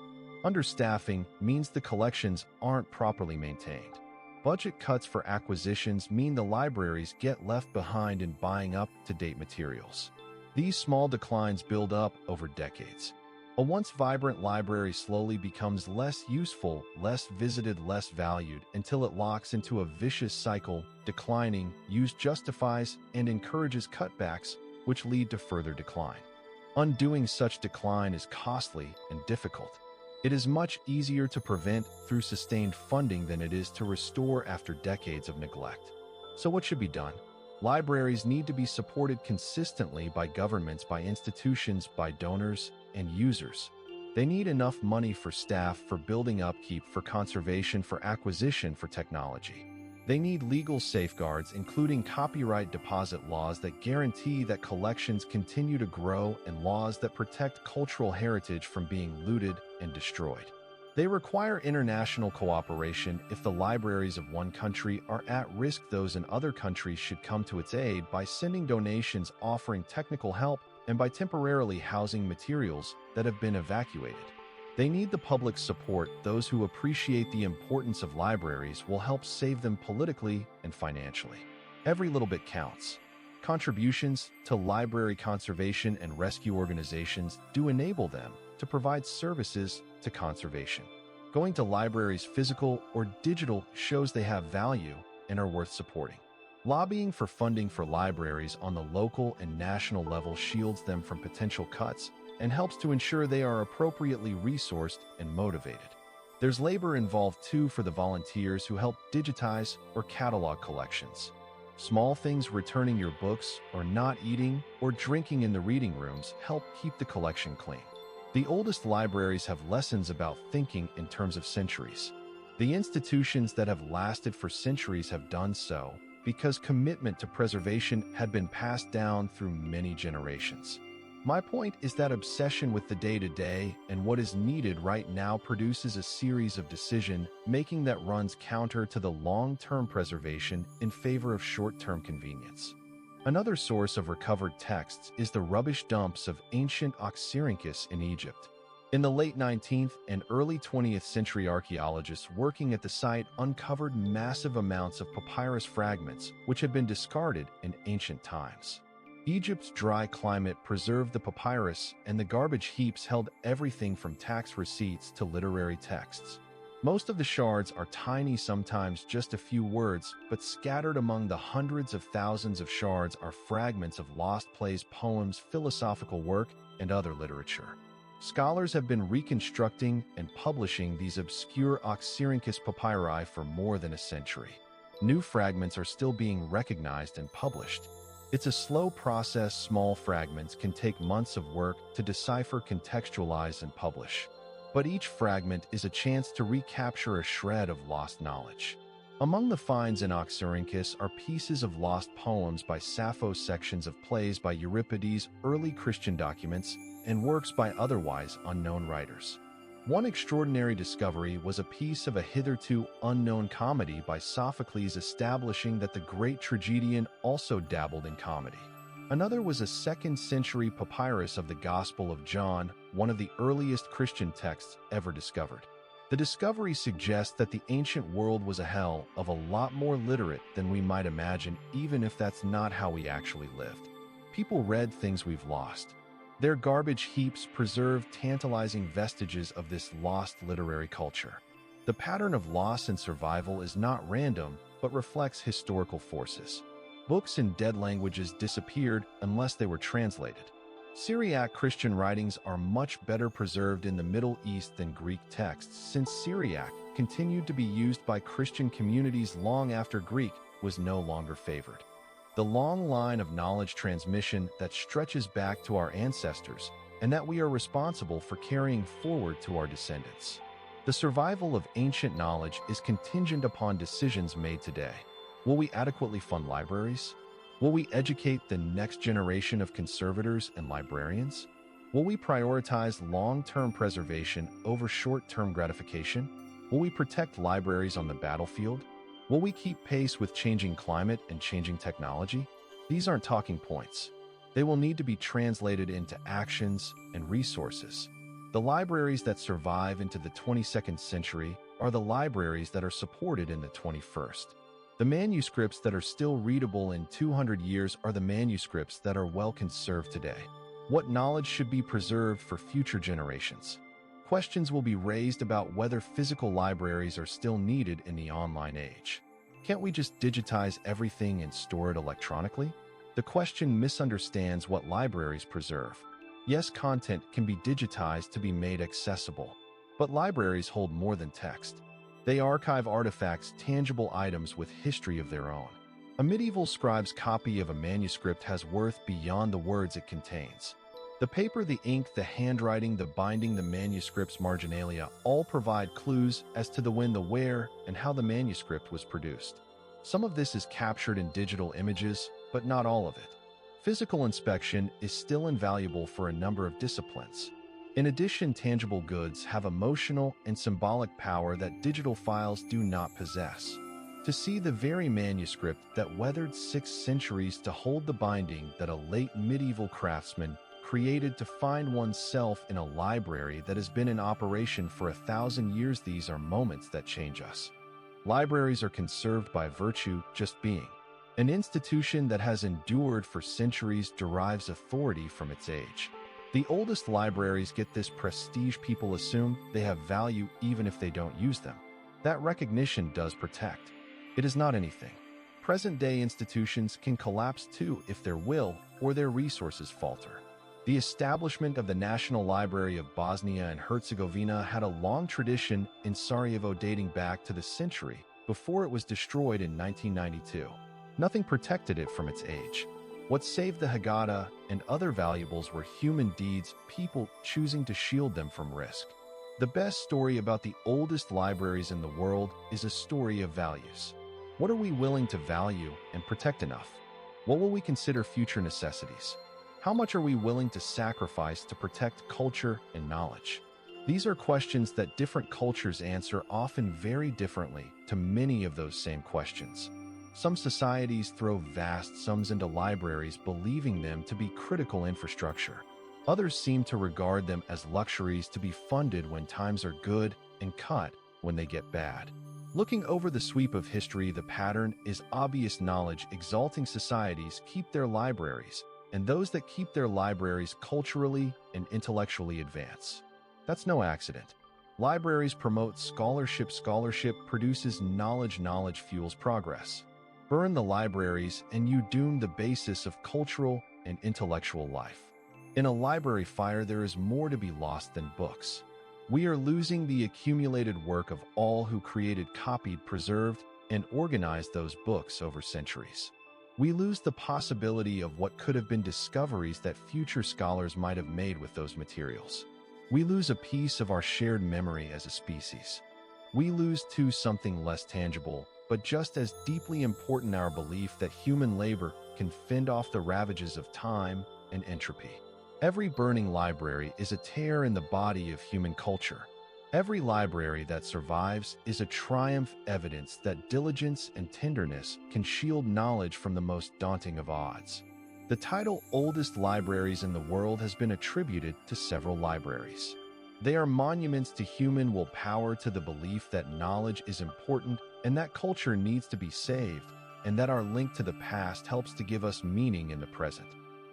Understaffing means the collections aren't properly maintained. Budget cuts for acquisitions mean the libraries get left behind in buying up-to-date materials. These small declines build up over decades. A once vibrant library slowly becomes less useful, less visited, less valued, until it locks into a vicious cycle. Declining use justifies and encourages cutbacks, which lead to further decline. Undoing such decline is costly and difficult. It is much easier to prevent through sustained funding than it is to restore after decades of neglect. So what should be done? Libraries need to be supported consistently by governments, by institutions, by donors, and users. They need enough money for staff, for building upkeep, for conservation, for acquisition, for technology. They need legal safeguards, including copyright deposit laws that guarantee that collections continue to grow and laws that protect cultural heritage from being looted and destroyed. They require international cooperation. If the libraries of one country are at risk, those in other countries should come to its aid by sending donations, offering technical help, and by temporarily housing materials that have been evacuated. They need the public's support. Those who appreciate the importance of libraries will help save them politically and financially. Every little bit counts. Contributions to library conservation and rescue organizations do enable them to provide services to conservation. Going to libraries, physical or digital, shows they have value and are worth supporting. Lobbying for funding for libraries on the local and national level shields them from potential cuts and helps to ensure they are appropriately resourced and motivated. There's labor involved too for the volunteers who help digitize or catalog collections. Small things, returning your books or not eating or drinking in the reading rooms, help keep the collection clean. The oldest libraries have lessons about thinking in terms of centuries. The institutions that have lasted for centuries have done so because commitment to preservation had been passed down through many generations. My point is that obsession with the day-to-day and what is needed right now produces a series of decision-making that runs counter to the long-term preservation in favor of short-term convenience. Another source of recovered texts is the rubbish dumps of ancient Oxyrhynchus in Egypt. In the late 19th and early 20th century, archaeologists working at the site uncovered massive amounts of papyrus fragments which had been discarded in ancient times. Egypt's dry climate preserved the papyrus, and the garbage heaps held everything from tax receipts to literary texts. Most of the shards are tiny, sometimes just a few words, but scattered among the hundreds of thousands of shards are fragments of lost plays, poems, philosophical work, and other literature. Scholars have been reconstructing and publishing these obscure Oxyrhynchus papyri for more than a century. New fragments are still being recognized and published. It's a slow process. Small fragments can take months of work to decipher, contextualize, and publish. But each fragment is a chance to recapture a shred of lost knowledge. Among the finds in Oxyrhynchus are pieces of lost poems by Sappho, sections of plays by Euripides, early Christian documents, and works by otherwise unknown writers. One extraordinary discovery was a piece of a hitherto unknown comedy by Sophocles, establishing that the great tragedian also dabbled in comedy. Another was a 2nd century papyrus of the Gospel of John, one of the earliest Christian texts ever discovered. The discovery suggests that the ancient world was a hell of a lot more literate than we might imagine, even if that's not how we actually lived. People read things we've lost. Their garbage heaps preserve tantalizing vestiges of this lost literary culture. The pattern of loss and survival is not random, but reflects historical forces. Books in dead languages disappeared unless they were translated. Syriac Christian writings are much better preserved in the Middle East than Greek texts, since Syriac continued to be used by Christian communities long after Greek was no longer favored. The long line of knowledge transmission that stretches back to our ancestors and that we are responsible for carrying forward to our descendants. The survival of ancient knowledge is contingent upon decisions made today. Will we adequately fund libraries? Will we educate the next generation of conservators and librarians? Will we prioritize long-term preservation over short-term gratification? Will we protect libraries on the battlefield? Will we keep pace with changing climate and changing technology? These aren't talking points. They will need to be translated into actions and resources. The libraries that survive into the 22nd century are the libraries that are supported in the 21st. The manuscripts that are still readable in 200 years are the manuscripts that are well conserved today. What knowledge should be preserved for future generations? Questions will be raised about whether physical libraries are still needed in the online age. Can't we just digitize everything and store it electronically? The question misunderstands what libraries preserve. Yes, content can be digitized to be made accessible, but libraries hold more than text. They archive artifacts, tangible items with history of their own. A medieval scribe's copy of a manuscript has worth beyond the words it contains. The paper, the ink, the handwriting, the binding, the manuscript's marginalia all provide clues as to the when, the where, and how the manuscript was produced. Some of this is captured in digital images, but not all of it. Physical inspection is still invaluable for a number of disciplines. In addition, tangible goods have emotional and symbolic power that digital files do not possess. To see the very manuscript that weathered 6 centuries to hold the binding that a late medieval craftsman created to find oneself in a library that has been in operation for 1,000 years, these are moments that change us. Libraries are conserved by virtue just being. An institution that has endured for centuries derives authority from its age. The oldest libraries get this prestige. People assume they have value even if they don't use them. That recognition does protect. It is not anything. Present-day institutions can collapse too if their will or their resources falter. The establishment of the National Library of Bosnia and Herzegovina had a long tradition in Sarajevo dating back to the century before it was destroyed in 1992. Nothing protected it from its age. What saved the Haggadah and other valuables were human deeds, people choosing to shield them from risk. The best story about the oldest libraries in the world is a story of values. What are we willing to value and protect enough? What will we consider future necessities? How much are we willing to sacrifice to protect culture and knowledge? These are questions that different cultures answer often very differently to many of those same questions. Some societies throw vast sums into libraries, believing them to be critical infrastructure. Others seem to regard them as luxuries to be funded when times are good and cut when they get bad. Looking over the sweep of history, the pattern is obvious. Knowledge exalting societies keep their libraries, and those that keep their libraries culturally and intellectually advance. That's no accident. Libraries promote scholarship. Scholarship produces knowledge. Knowledge fuels progress. Burn the libraries and you doom the basis of cultural and intellectual life. In a library fire, there is more to be lost than books. We are losing the accumulated work of all who created, copied, preserved, and organized those books over centuries. We lose the possibility of what could have been discoveries that future scholars might have made with those materials. We lose a piece of our shared memory as a species. We lose, too, something less tangible, but just as deeply important, our belief that human labor can fend off the ravages of time and entropy. Every burning library is a tear in the body of human culture. Every library that survives is a triumph, evidence that diligence and tenderness can shield knowledge from the most daunting of odds. The title "Oldest Libraries in the World" has been attributed to several libraries. They are monuments to human willpower, to the belief that knowledge is important and that culture needs to be saved, and that our link to the past helps to give us meaning in the present.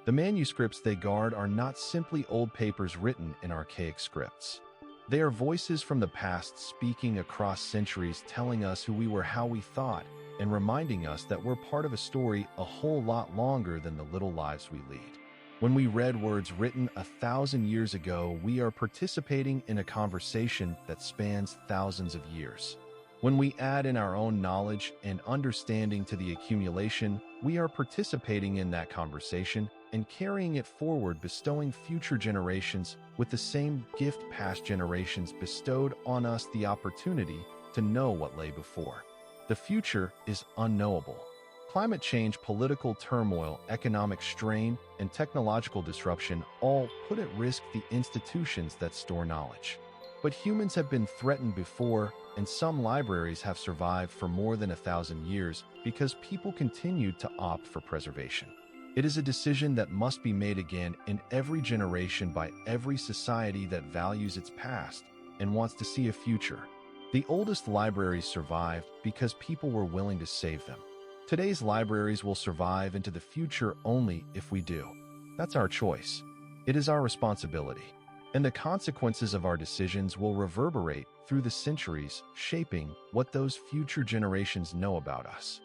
The manuscripts they guard are not simply old papers written in archaic scripts. They are voices from the past speaking across centuries, telling us who we were, how we thought, and reminding us that we're part of a story a whole lot longer than the little lives we lead. When we read words written 1,000 years ago, we are participating in a conversation that spans thousands of years. When we add in our own knowledge and understanding to the accumulation, we are participating in that conversation and carrying it forward, bestowing future generations with the same gift past generations bestowed on us, the opportunity to know what lay before. The future is unknowable. Climate change, political turmoil, economic strain, and technological disruption all put at risk the institutions that store knowledge. But humans have been threatened before, and some libraries have survived for more than 1,000 years because people continued to opt for preservation. It is a decision that must be made again in every generation by every society that values its past and wants to see a future. The oldest libraries survived because people were willing to save them. Today's libraries will survive into the future only if we do. That's our choice. It is our responsibility. And the consequences of our decisions will reverberate through the centuries, shaping what those future generations know about us.